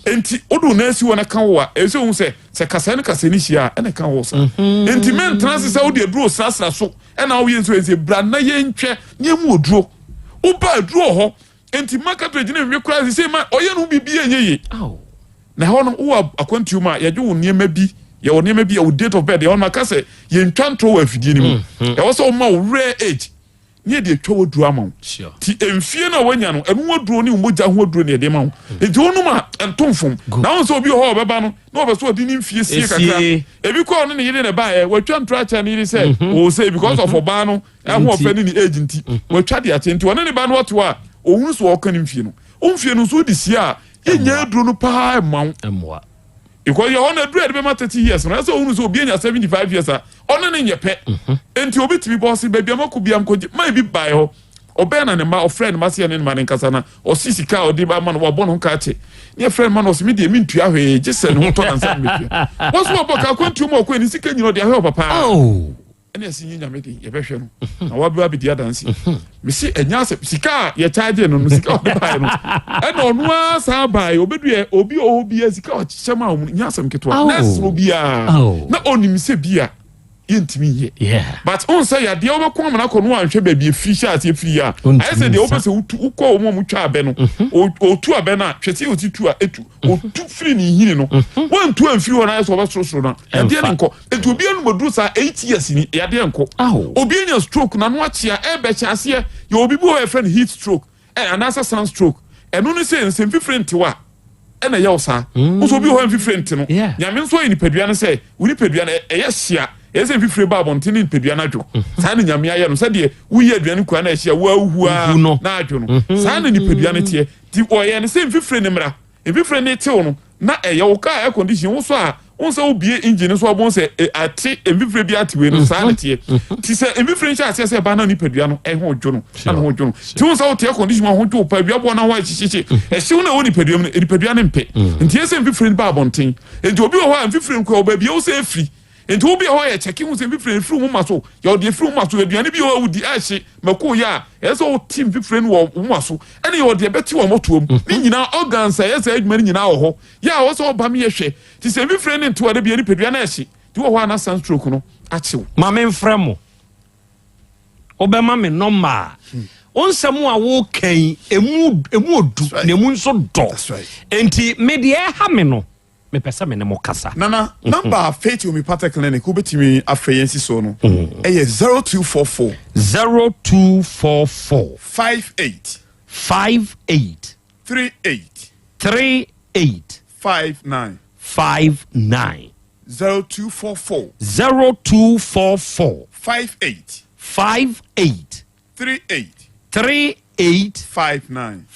enti odu na asi wona kan wo a ese hu se kasa ni hia ene kan wo sa enti men transe odi aduro sasra so ena wo yenso ese bra na yentwe nyemu oduro uba aduro ho enti market rate na mekura se ma oye no bibi enye na ho no wo akwantiuma ye wo niema bi ye wo niema bi ye wo date of birth ye on ka se ye ntwantro wo afidie ni mu ye wo so ma wo rare age ni de twa wo duro ama ti emfie na wanya no enu wo duro ni umoja ho duro ne de ma ho enti wonu ma entomfom na won so obi ho obeba no na obeso odi ni mfie sie kakra ebi ko no ne yede ne ba e watwa ntracha ni say o say because of oba no ehun ofani ni age nti watwa de atenti wona ne ba no wato a ohun so okani mfie no omfie no so di sie a enya duro no pa emwa because you want to do it be 30 years na so ohun so obi enya 75 years a ono ne nyepe enti obi tibi boss baby amaku bia mkoje ma bi bai ho obe na ne ma o friend ma se ne ma ne nkasa na o sisika o di ba ma no wabɔ no nka che ne friend ma no so me de mintua hwe gese ne ho to ansa me tua what's what boka kwantu mo ko ni sika nyino de ahwe papa ene asi nyinya me de ye behwe no na wabi bi dia dance me si enya sika ye charge no sika o bai no ene onu asa bai obedu obi sika o chema o nya asem ketwa na so bia na onim se bia yentimi ye but on say ya de obekon amana ko no anhwe ba bi efisha ase efiri ya I say de obese ukọ o mo twa abe no o tu abe na twete o ti tu a etu o tu firi ni hini no wan tu amfiri wona so obesoro na ya de nko etu obi anu moduru sa 8 years ni ya de nko obi enya stroke na no achia e be cha ase ya obi bi o friend heat stroke anasa sun stroke enu ni say nsem fifrent wa ena ya osa so obi ho fifrent no nyame nso yi ni padua no say uni padua no eya hia ese mfifire ba bontini mpedua na dwo saa ne nyame aye no sɛ wuye aduane kwa na ahia wo ahua na adwo no saa ne pedua ne tie ti oye ne sɛ mfifire ne mra mfifire ne tew no na ɛyɛ wo ka air condition wo so a wo sɛ wo bie engine so abon sɛ ate mfifire bi ate we no saa ne tie ti sɛ mfifire nhyɛ ase sɛ ba na ni pedua no ɛho dwo no na ho dwo no ti wo sɛ wo te air condition ho dwo pa bia bo na ho ahyehyehye ɛhye wo na wo ni pedua no ni pedua ne mpe nti ese mfifire ba bontin enti obi wo ho a mfifire nkwa wo ba bia wo sɛ afiri enti obi ho ye checking hu se mfifire firi mu maso ya odi firi mu maso aduane bi o udi ahye mako ya eso o team mfifire no wo maso ene ye odi beti wo motom ni nyina organs ya se adwuma ni nyina wo ho ya wo so ba me ye hwe ti se mfifire ne nto ade bi ani pedua na ahye ti wo ho ana sunstroke no achew ma me mfrɛ mo obema me normal onsɛm a wo kan emu odu na emu nso dɔ enti me de ha me no me pesa me ne mo kasa nana number Faith Homeopathic Clinic ubetimi afeyensi so no eye 0244 58 59 0244 58 59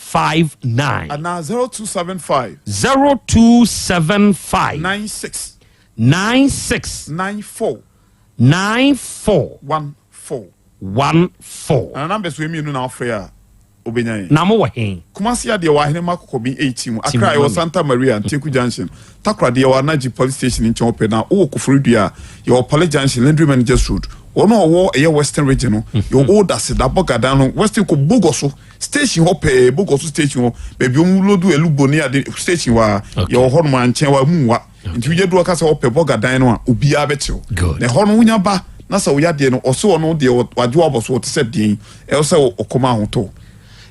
and now 0275 96 94 14 and numbers we mean now for obenya na mo wahen kumasi ade wa hene makoko bi 18 akra yo Santa Maria Nteku Junction takra de wa naji police station in Chompe na o kofurudua yo police junction Landry Managers Road ono owo eye Western region no yo order se da bogada no Western ko bogoso station ho pe bogoso station ho bebi omulodu eluboni ade station wa yo ho no manchen wa muwa nti uje do kasa ho pe bogada no a obi abetew na ho no unya ba na sa wo yade no oso no de waje oboso te se din e se okoma ho to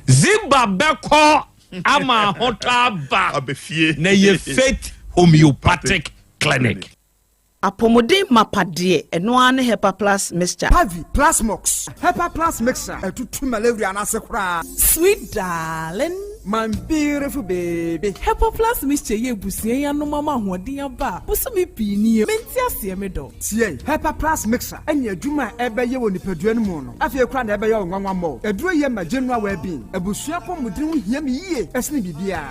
Ziba beko ama hotaba abefie na ye Faith Homeopathic Clinic. Apomodin mapade eno ane Hepa Plus mixture. Pavi Plus Mox. Hepa Plus mixture. Etutu malaria na sekura. Sweet darling, my beautiful baby. Hepa Plus mixture ye busie ya no mama hoden aba. Buso me pini menti ase me do. Tie Hepa Plus mixture. Enya adwuma ebeye wo nipadua no mu no. Afie kura na ebeye wo nwanwa mo. Eduro ye ma January we bin. Ebusua pomodin wo hia me yie. Esne bibia.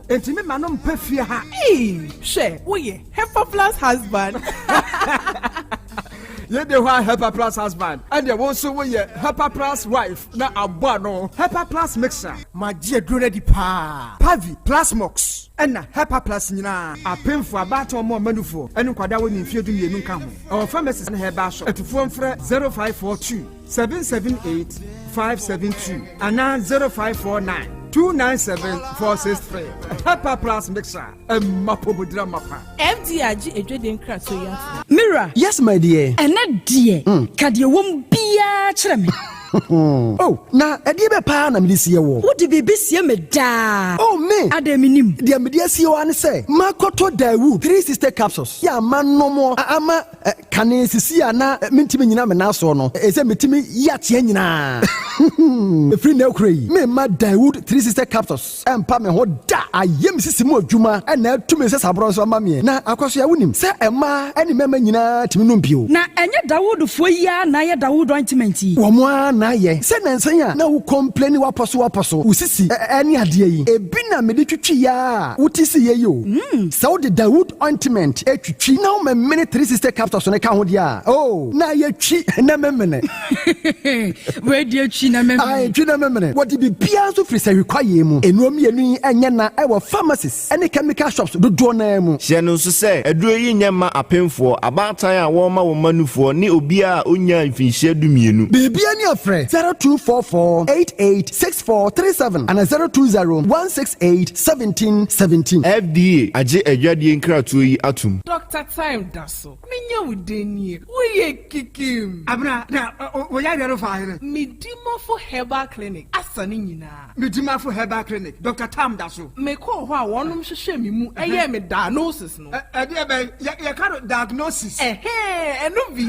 Enti me manom pafie ha. She, we Hepa Plus husband. Ye de wa Hepa Plus husband. And ye won so we Hepa Plus wife na abo no. Hepa Plus mixer. Ma je duro di pa. Pavi Plus Mox. Ena Hepa Plus nyina. Apemfo abato mo manufo. Enu kwada woni mfie du mienu nka ho. Our pharmacies na Heba shop. Etufo mfre 0542 778 572 ana 0549 297-463. Pepper Plus mixer. Mapobudra mapa. FDRG ejweden kraso ya. Mira. Yes, my dear. Ene die. Kade wom bia kyerɛ me. Oh, na ɛdeɛ bɛ paa na mede sie wɔ. Wode biribi sie me daa. Oh, me. Ada minim. Deɛ mede sie wɔ ane sɛ, makɔtɔ Dawood 360 capsules. Yɛ ama nɔmɔ, ama kane sisi a na mentimi nyina me naso no. Ɛsɛ metimi yateɛ nyinaa. Ɛfiri na ɛkura yi, memma Dawood 360 capsules. Ɛmpa me ho da. Ayɛ me sisi mu adwuma, ɛna atumi sɛ saborɔ nso ama meɛ. Na akɔso yɛ wonim sɛ ɛma ɛne mɛma nyinaa timi nom bio. Na ɛnyɛ Dawood fo yi a na yɛ Dawood ointment yi. Wɔmo a na yɛ. Sɛ nansan a na wo complain wapɔso. Wo sisi ɛne adeɛ yi. Ebi na mede twitwi ya. Wote si yɛ yo. Sɛ wo de Dawood ointment etwitwi na wo memene 360 capsules ne ka ho dia. Oh, na yɛ twi na memene. We de twi na memene. Ai, twi na memene. What be bia so firi sɛ rekwaye mu. Enuom yɛ nu enye na ɛwɔ pharmacies ɛne chemical shops dodo na mu. Hyɛ no nso sɛ aduro yi nyɛ ma apemfoɔ, abaatan a wɔn ma wɔn manufoɔ ne obi a onya mfinhyia dumienu. Bibia ne afrɛ 0244886437 and 0201681717. FDA agye adwadie nkratoɔ yi atum. Dr. Time Daso. Minya wudenie. Woye kikim. Abra, na woya yaro fa here. Midimafo Herbal Clinic. Asane nyina. Midimafo Herbal Clinic. Dr. Time Daso. Me ko ho a wonom hwehwɛ me mu. Ɛyɛ me diagnosis no. Ɛde be ya ka diagnosis. Ɛno bi.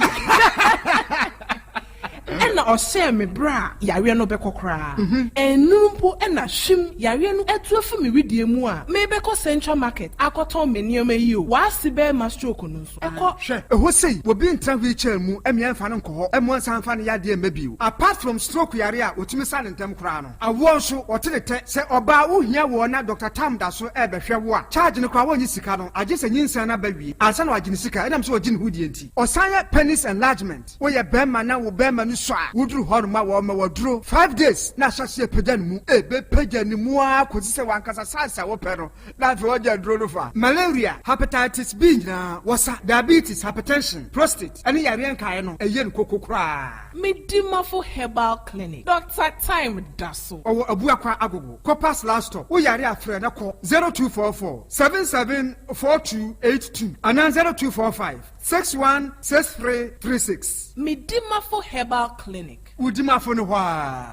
Ɛna ɔhyɛ me bra yare no bɛkɔ koraa. Ɛnu mpo ɛna hwim yare no ɛtu afi me widie mu a me bɛkɔ Central Market akɔtɔn me nneɛma yi o. Waasi bɛ ma stroke no nso. Ɛkɔ hwɛ ɛhɔ sei obi ntra wheelchair mu ɛmia mfa no nkɔ hɔ ɛmo nsan fa no yadeɛ mabio. Apart from stroke yare a otumi sa ne ntem koraa no. Awo nso ɔte ne tɛ sɛ ɔbaa wohia wɔ na Dr. Tam Daso ɛbɛhwɛ wo a charge no koraa wɔnyi sika no agye sɛ nyinsan na bawie ansa na wagye ne sika ɛnam sɛ wagye ne hudie nti. Ɔsan yɛ penis enlargement woyɛ bɛrima na wo bɛrima no so a wuduru hɔ no ma wɔ ma wɔduro 5 days na ahyɛse pagya ne mu pagya ne mu a kɔsi sɛ wankasa sansa wɔpɛ no na afei wɔgya duro no fa. Malaria, hepatitis B nyinaa wɔsa, diabetes, hypertension, prostate ɛne yareɛ nkaeɛ no ɛyɛ no koko koraa. Midimafo Herbal Clinic. Dr. Time Daso. Ɔwɔ Abuakwa Agogo. Copas last stop. Wo yare afrɛ na kɔ 0244 774282 anaa 0245616336. Midimafo Herbal Clinic. Udimafo no hwa.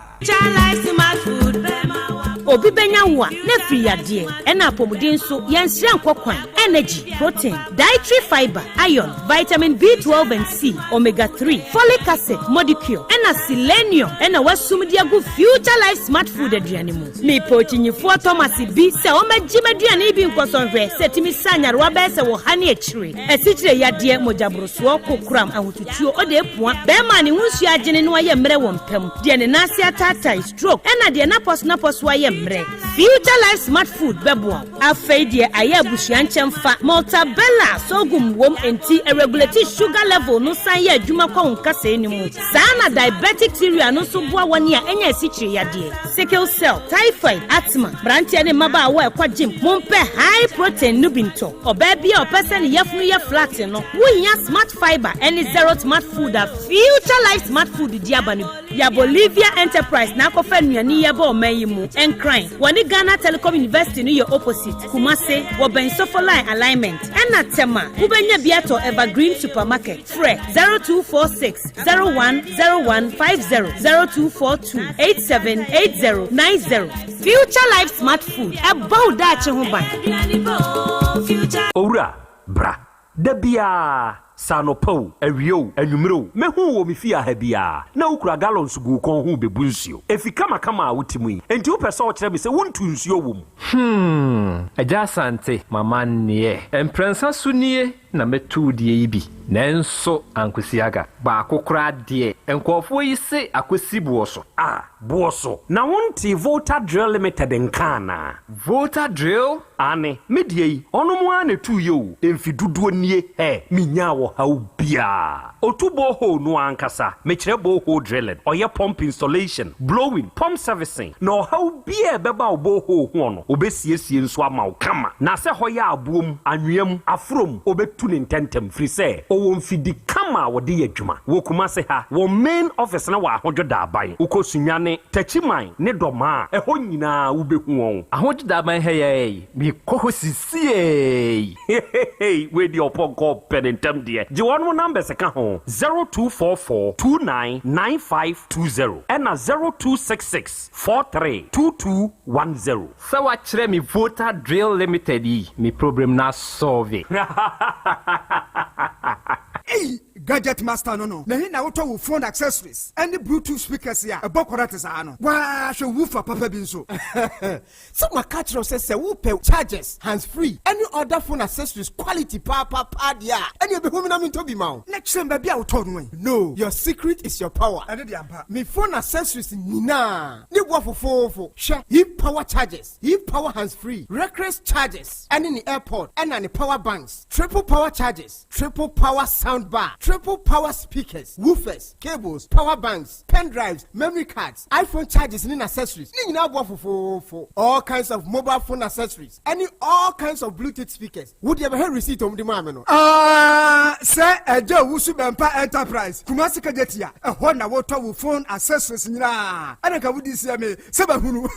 Obi benya wa na firi yadeɛ ɛna apɔmuden so yɛnsira nkɔkwan energy protein dietary fiber iron vitamin B12 and C omega 3 folic acid molecule ɛna selenium ɛna wasum de agu future life smart food aduane mu me pochinyifo Thomas bi sɛ ɔmagye maduane bi nkɔsɔnhwɛ sɛ timi sanyarwa bɛ sɛ wɔ ha ne akyire asikyire yadeɛ mojabrosoɔ kokram ahotutuo ɔde epua bɛma ne hunsu agene no ayɛ mmerɛ wɔ mpam de ne nase atata stroke ɛna de na pos ayɛ mmerɛ future life smart food bɛboa afei de ayɛ abusuan kyɛmfa maltabella sogum wom enti regulate sugar level no san yɛ adwuma kɔ nkasa ni mu saa na diabetic theory no so boa wɔne a ɛnya asikyire yadeɛ sickle cell typhoid asthma brantia ne maba awa ɛkɔ gym mompɛ high protein no binto ɔbaa bi a ɔpɛ sɛ ne yɛfunu yɛ flat no wonya smart fiber ɛne zero smart food a future life smart food di aba no ya Bolivia enterprise na akɔfa nnuane yɛ ba ɔman yi mu encrying wɔne Ghana Telecom University no yɛ opposite Kumase wɔbɛn Sofoline alignment ɛna tema wobɛnya bi atɔ Evergreen supermarket frɛ 0246 010150 0242 878090 future life smart food ɛbɔ daakye ho ban Owura bra dabia Sanopo, Ewio, Enumero, Mehu wo mifia hebia, na ukura gallons gu kon hu bebu nsuo. Efi kama wutimi. Enti wo pese o kire me se wontu nsuo wom. Yaw Asante, mama nie. Emprensa sunie na metu die yi bi. Nenso ankosiaga. Ba kokora die. Enkofo yi se akosi buoso. Ah, buoso. Na wonti Volta Drill Limited nkana. Volta Drill? Ane, medie yi. Ono mu ane tu yo. Emfi duduo nie. Minya wo haubia. Otubo ho no ankasa. Mechire bo ho drilling. Oye pump installation, blowing, pump servicing. No haubia beba obo ho no. Obesiesie nso ama wo kama. Na se hoya abuom, anwem, afrom, obetu ne ntentem firi se. Owomfidi kama ama wode yɛ adwuma wo kuma se ha wo main office na wa ahodwo da aban ukosunyane tachiman ne doma ɛhɔ nyinaa wo behu wɔn ahodwo da aban hɛyɛ me kɔhɔ sisie we di opɔnkɔ penentem deɛ gye wɔn mo number se ka ho 0244299520 ɛna 0266432210 sɛ wakyerɛ me voter drill limited yi me problem na solve Hey, gadget master no. Na hina woto wo phone accessories. Any Bluetooth speakers ya. Ebo korate sa no. Wa hwe woofer papa bi nso. So my catch say wo pay charges hands free. Any other phone accessories quality pa dia. Any be home na me to bi ma. Next time baby woto no. No, your secret is your power. Ade de ampa. Me phone accessories nina. Ni wo fofofo. Hwe hip power charges. Hip power hands free. Reckless charges. Any in the airport and the power banks. Triple power charges. Triple power sound bar, triple power speakers, woofers, cables, power banks, pen drives, memory cards, iPhone chargers and accessories. For all kinds of mobile phone accessories, all kinds of Bluetooth speakers. Would you ever heard receipt on the mameno? Sir, a Joe Wusubempa Enterprise. Kumasi Kajetia, a Honda water phone accessories. I don't know what this is. Sabahunu.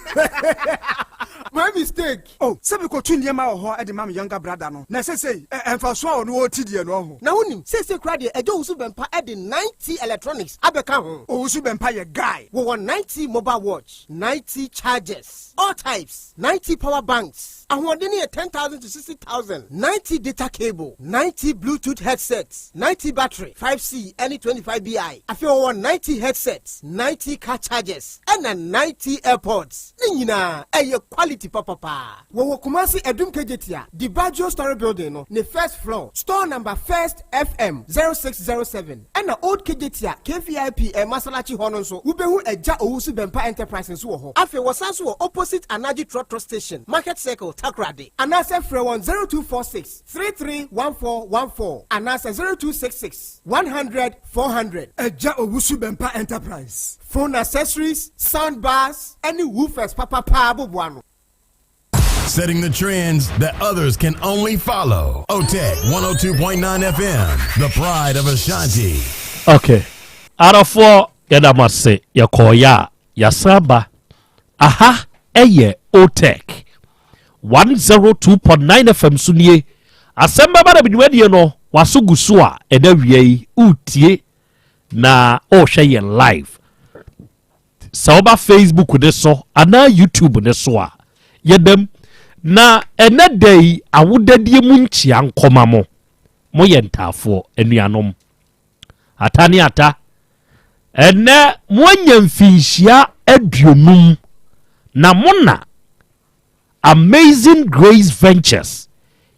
My mistake. Oh, Sabiko Tundiama or at the mamma younger brother. No, necessary and for so no TD no. Now, say crowd a Joe Wusubempa adding 90 electronics. Abeka oh Wusubempa a guy. We want 90 mobile watch, 90 chargers, all types, 90 power banks. I want any 10,000 to 60,000, 90 data cable, 90 Bluetooth headsets, 90 battery, 5C, any 25 BI. I feel 190 headsets, 90 car chargers, and a 90 AirPods. Nina, a quality papa. We will Kumasi Edum Kejetia, the Bajo Story Building, no, the first floor, store number first FM 0607, and the old Kejetia, KVIP, and Masalachi Hononso, Ubehu Eja Owusubempa Enterprise in Suho. After Wasansu opposite Anaji Trotro Station, Market Circle, Takrade. And answer from 0246 331414 and answer 0266 100 400. Eja Owusubempa Enterprise. Phone accessories, sound bars, any woofers, papa bubuano. Setting the trends that others can only follow. OTEC 102.9 FM, the pride of Ashanti. Okay. Out of four, Yadamase, Yakoya, Yasaba. Aha, Eye, OTEC 102.9 FM Sunye. Asem Beba Dabi no wasugusua edawie utie na o share live. Sauba Facebook ne so ana YouTube ne so a yedem na ene day awodadie mu nchia nkoma mo yentafo enuanom atani ata ene mwanya mfinhia aduonum na mona Amazing Grace Ventures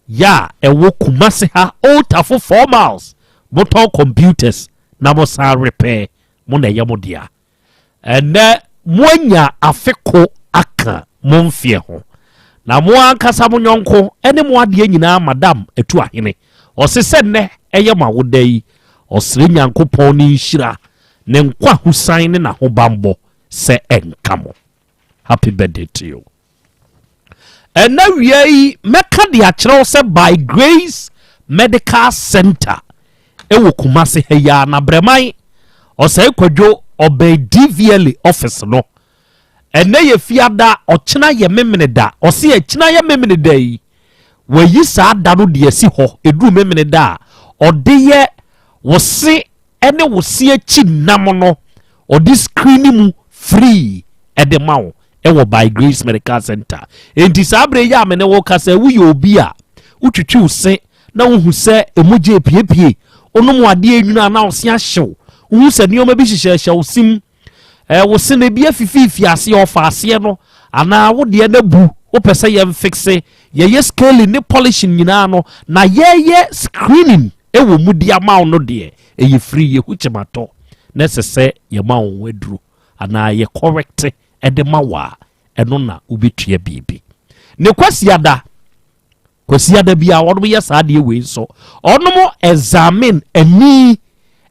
ya ewo kumase ha otafo 4 miles motor computers na mo sa repair mo na yemodia ene mwanya afeko aka momfie ho na mo ankasa mo nyonko ene mo ade nyina madam etu ahene osese ne eye mawodai osire nyankopon ni nhira ne nkwa husan ne na ho bambo se enkamo. Happy birthday to you. And now we meka de akere se by Grace Medical Center ewo Kumasi heya na breman osai kwadwo obey DVL office no ene ye fiada ochena ye memene da ose ye chena ye memene da yi wayi saa da no de asi ho edu memene da ode ye wose ene wose achi nam no ode screen mu free ede mawo ewo by Grace Medical Center enti sabre ya me ne wo kasa wu ye obi a utwitwi use na wo hu se emoje piepie onomu ade enwuna na ose ahyew wu se ne o ma bi hyehyehye osim wo se ne bi afififi ase ofa ase no ana wo de na bu wo pese ye fixe ye scale ni polishing nyina no na ye screening ewo mu dia ma no de ye free ye huchemato na sese ye ma won waduru ana ye correct edemawa eno na ubetua bibi ne kwasiada bia wodo ye saade we so onomo examine ani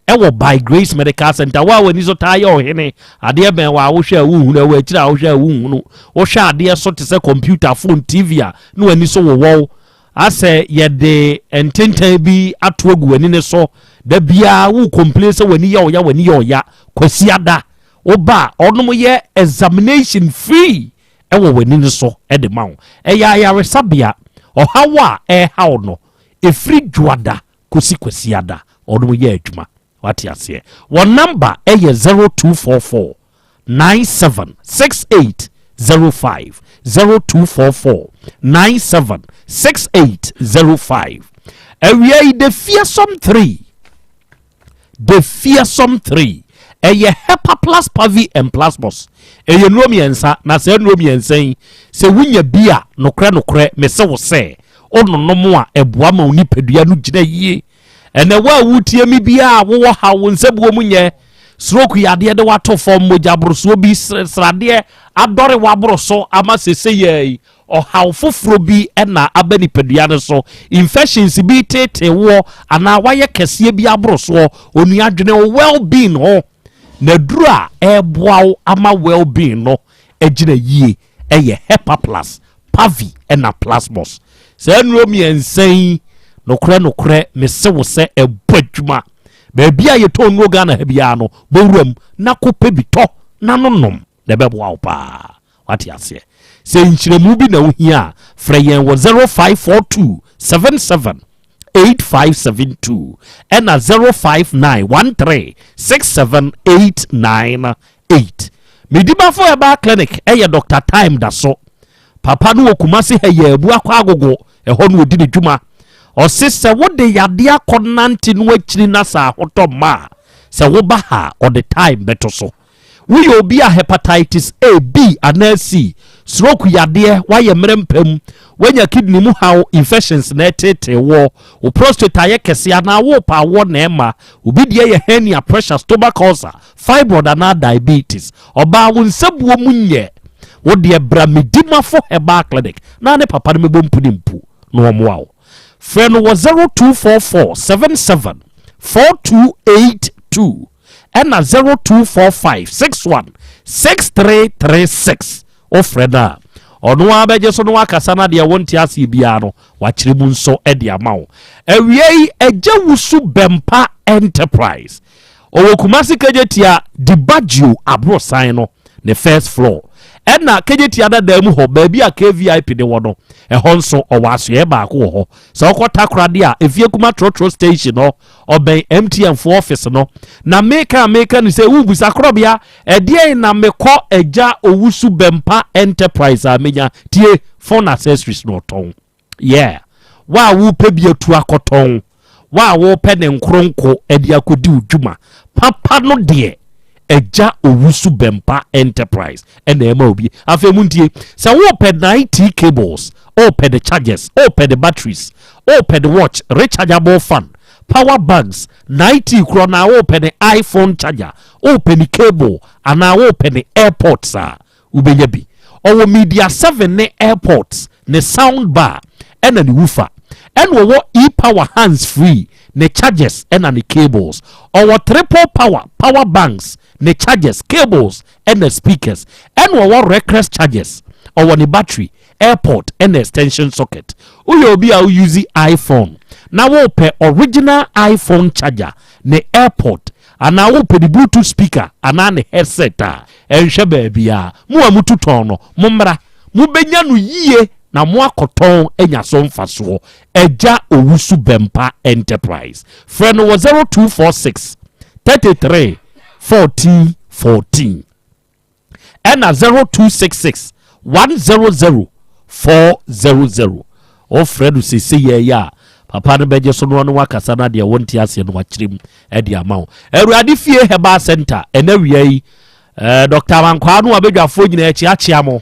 ewo by Grace Medical Center wa wani so taye ohene ade ben wa wo hwa wu na wa kira wo hwa wu no wo hwa ade so te se computer phone TV a no ani so wo asɛ yɛde ntentan bi ato agu w'ani ne so da biara wo complain sɛ w'ani yɛ ɔya kwasiada woba ɔnom yɛ examination free ɛwɔ w'ani ne so ɛde ma wo ɛyɛ ayaresabea ɔhaw a ɛhaw no ɛfiri dwoada kosi kwasiada ɔnom yɛ adwuma wate aseɛ wɔn number ɛyɛ 0244 976805 0244 976805 awia yi the fearsome 3 ɛyɛ hepa plus pavi and plasmos ɛyɛ nnuro mmiɛnsa na sɛ nnuro mmiɛnsa yi sɛ wonya bi a nokorɛ mese wo sɛ ɔnonom a ɛboa ma wo nipadua no gyina yie ɛnɛ wo a wotie mi bi a wowɔ ha wo nsabuo mu nyɛ stroke yadeɛ de wato fam mogya borosoɔ bi sradeɛ adɔre waboro so ama sese yɛ ɔhaw foforo bi ɛna aba nipadua no so infections bi tete wo ana wayɛ kɛseɛ bi aboro so onua dwene well being ho na duru a ɛboa wo ama well being no agyina yie ɛyɛ hepa plus pavi ɛna plasmos sɛ nnuro mmiɛnsa yi nokorɛ mese wo sɛ ɛbɔ adwuma baabi a yɛtɔ nnuro Ghana ha biara no bɛwuram na kopɛ bi tɔ na nonom na ɛbɛboa wo paa wate aseɛ sɛ nkyerɛmu bi na wohia a frɛ yɛn wɔ 0542 77 8572 ɛna 05913 67898 medibafo ɛba clinic ɛyɛ Dr. Time da so papa no wɔ Kumasi ha yɛ abu akɔ agogo ɛhɔ no odi ne dwuma ɔse sɛ wode yadeɛ akɔnante no akyiri na saa hotɔ ma sɛ woba ha ɔde time bɛto so woyɛ obi a hepatitis A, B anaa C stroke yadeɛ wayɛ mmerɛmpam wanya kidney mu haw infections na ɛtete wɔ wo prostate ayɛ kɛse anaa wo pa wɔ na ɛma obi deɛ yɛ hernia pressure stomach ulcer fibroid anaa diabetes ɔbaa wo nsabuo mu nyɛ wo deɛ bra medimafo herbal clinic na ne papa no mebɔ mpu ne mpu na wɔmmoa wo frɛ no wɔ 0244 77 4282 ɛna 0245 61 6336 ofrɛ no a ɔno a bɛgye so no wakasa na deɛ wonte aseɛ biara no wakyerɛ mu nso de ama wo awie yi agya wusu bɛmpa enterprise ɔwɔ Kumasi kagyetia dibagio aborosan no ne first floor ɛna kagyetia dada mu hɔ baabi a KVIP ne wɔ no ɛhɔ nso ɔwɔ asoɛ baako wɔ hɔ sɛ ɔkɔta korade a efie kuma trotro station no ɔbɛn MTN for office no na meka no sɛ wubusa Krobea ɛdeɛ na mekɔ agya owusu bɛmpa enterprise a menya tie phone accessories no ɔtɔn yeah wa wo pɛ bi atu akɔtɔn wa wo pɛ ne nkronko ɛde akɔdi udwuma papa no deɛ agya owusu bɛmpa enterprise ɛna ɛma obi afei muntie sɛ wo pɛ 90 cables open the chargers open the batteries open the watch rechargeable fan power banks 90 krona open the iPhone charger open the cable and now open the airports ubenya bi owo media 7 ne airports ne sound bar and the woofer and wo e-power hands free ne chargers and the cables owo triple power banks ne chargers cables and the speakers and wo reckless chargers owo the battery airport and extension socket uyo bi a use iPhone na wo pe original iPhone charger ne airport ana wo pe the bluetooth speaker ana ne headset a enhwe ba bia mo amututon no mo mmra mo benya no yie na mo akoton enya so mfaso agya owusu bempa enterprise friend was 0246 33 14 14 and 0266 100 400 o Fred sisi ye ya papa no beje so no wakasa na de wonti ase no wakyerem e de amawo Awurade fie Herbal Center enawia yi Dr. Wankwa no abedwafo nyina echi achiamo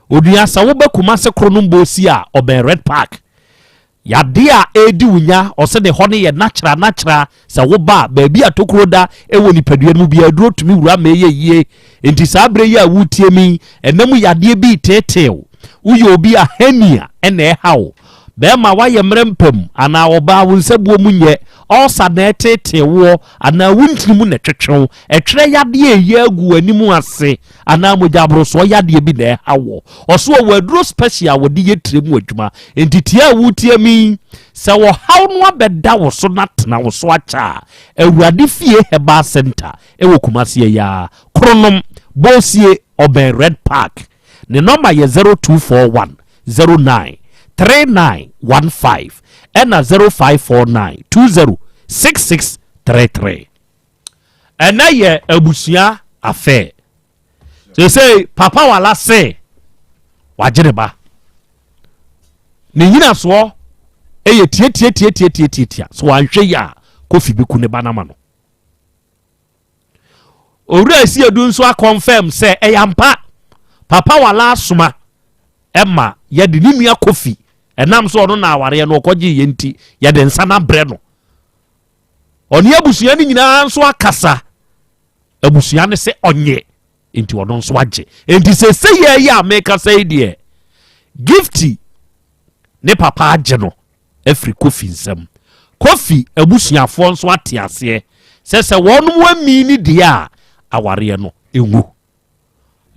odua sa wo bakuma se kro no mbosi a oben Red Park yade a edi wunya ose de ho ne ye natural se wo ba baabi atokro da ewo nipadua no bi aduro tumi wura ma ye enti sa bre yi a wutie mi enam yade bi tetew uyo obi a henia ene hawo bɛrima wayɛ mmerɛmpam anaa ɔbaa wo nsabuo mu nyɛ ɔsa na ɛtete woɔ anaa wontiri mu na twetwew ɛtwerɛ yadeɛ ɛyɛ agu anim ase anaa mogyaborosoɔ yadeɛ bi na ɛha wɔ ɔso wɔ aduro special wɔde yɛ tire mu adwuma enti tie a wotie mi sɛ wɔhaw no abɛda wo so na tena wo so akyɛ a awurade fie herbal center ɛwɔ Kumasi ya kronom bosie ɔbɛn red park ne nɔma yɛ 0241 09 3915 ɛna 0549 206633 ɛnɛ yɛ abusua afɛ sɛ papa wala se wagyere ba ne nyina soɔ ɛyɛ tie so wanhwɛ yi a kofi bi ku ne ba nama no owura esi edu nso a confirm sɛ ɛyampa papa wala asoma ɛma yɛde ne nua kofi ɛnam so ɔno na aware no ɔkɔgye yɛ nti yɛde nsa na brɛ no ɔne abusua no nyinaa nso akasa abusua no sɛ ɔnyɛ nti ɔno nso agye nti sɛ yɛ yɛ a mekasa yi deɛ gifty ne papa agye no afiri kofi nsɛm kofi abusuafoɔ nso ate aseɛ sɛ wɔnom wami ne deɛ a awareɛ no ɛngu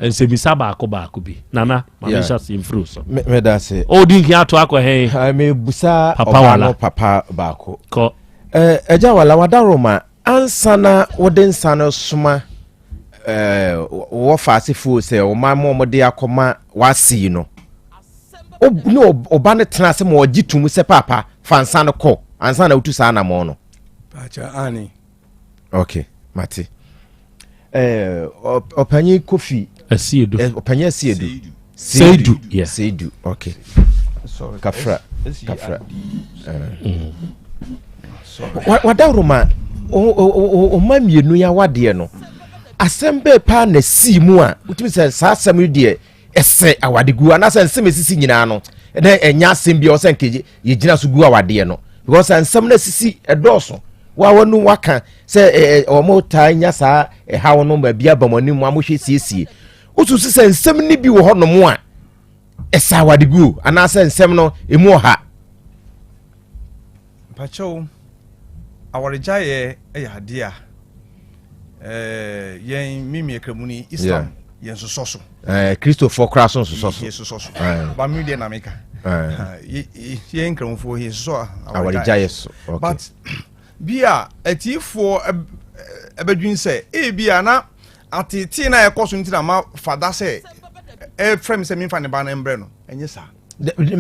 nsɛmisa baako bi nana mamisha simfru so medase odi nki ato akɔ he me busa papa wala papa baako ko eja wala wadaroma ansana woden sana suma wo faasefo se o ma mo de akoma wasi no oba ne tena se mo gitum se papa fansa no ko ansana utu sa na mo no pacha ani okay mate opanyi kofi Asiedu. Opanya Asiedu. Seidu. Yeah. Seidu. Okay. Sorry. Kafra. Wadaroma o mamienu ya wade no. Asem Beba na si mu a utimi se sa asem de ese awadegu anasa nsem esisi nyina no. Na enya asem bia o se nkeje ye gina so gu awade no. Because nsem na sisi edoso. Wa wonu waka se omo ta nya sa hawo no ma bia bamani mu amohwe siesie. Ususu se nsem ni bi wo honom a esa wadegu anasa nsem no emu ha pacho awarejaye ade a yen mimi ekramuni Islam yen soso Christopher Krason soso soso ba mi de na meka yen kramfo he soso awarejaye so but bia atifo ebedwin se bia na atiti na ekoso ntira ma fada se frame se minfa ne ba na embre no enye sa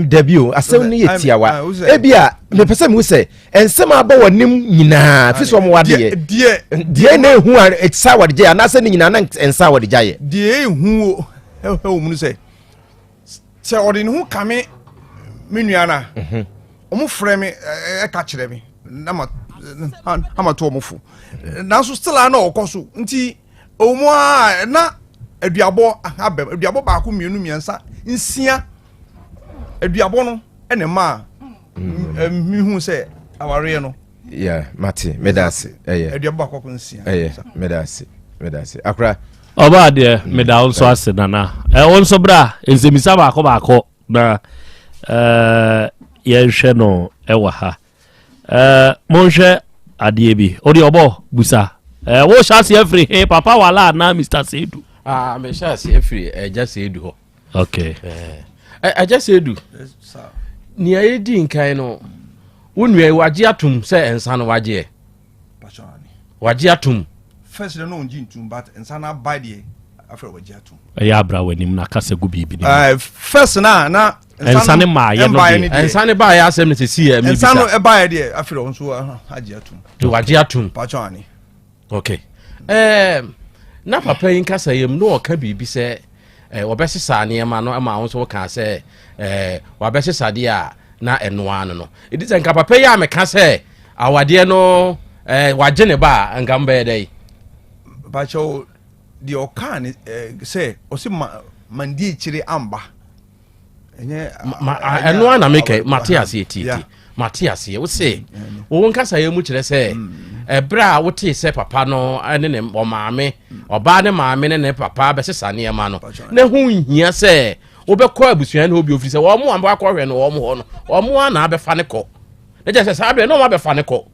debut asem ni yetiawa ebia me pese me se ensem aba wanim nyina fiso mo wade die na ehu a etsa wade je anase ni nyina na ensa wade jaye die ehu o mu se se odi ne hu kame menua na omo frame e ka kire me na ma to omo fu na so still na okoso nti omo a na aduabo abem aduabo ba ko mienu miensa nsia aduabo no ene ma mihu se aware no mate medase aduabo ba ko nsia medase akra oba de meda onso ase nana onso bra enzemisa ba ko na ye hwe no ewa ha monhwe adie bi odi obo busa wo shasi every hey papa wala na Mr. Seidu me shasi every just Seidu ho okay just Seidu ni ayedi nkan no wonua waje atum se ensa no waje pachani waje atum first no nji ntum but ensa na buy the after waje atum ya bra wanim na kasa gu bibi first na ensa ne ma ye no ensa ne ba ya asem ne sesi ya mi bisa ensa no e buy the after onso aje atum to waje atum pachani okay na papa yin kasa yem no oka bibi se obesesa ne ma no ama won so ka se wabesesa de a na enoa no it is nka papa ya me ka se awade no waje ne ba nka mba dai bacho di okan se osi mandi chiri amba enye enoa na meke Matias eti Matias ye wo se wo nkasa ye mu kire se bra wote se papa no ene ne maame oba ne maame ne papa be sesa ne ma no na hu hia se wobɛkɔ abusua no obi ofiri sɛ wɔn mo amba akɔhwɛ no wɔn ho no wɔn mo ana abɛfa ne kɔ ne kyɛ sɛ saa bɛ no wɔn abɛfa ne kɔ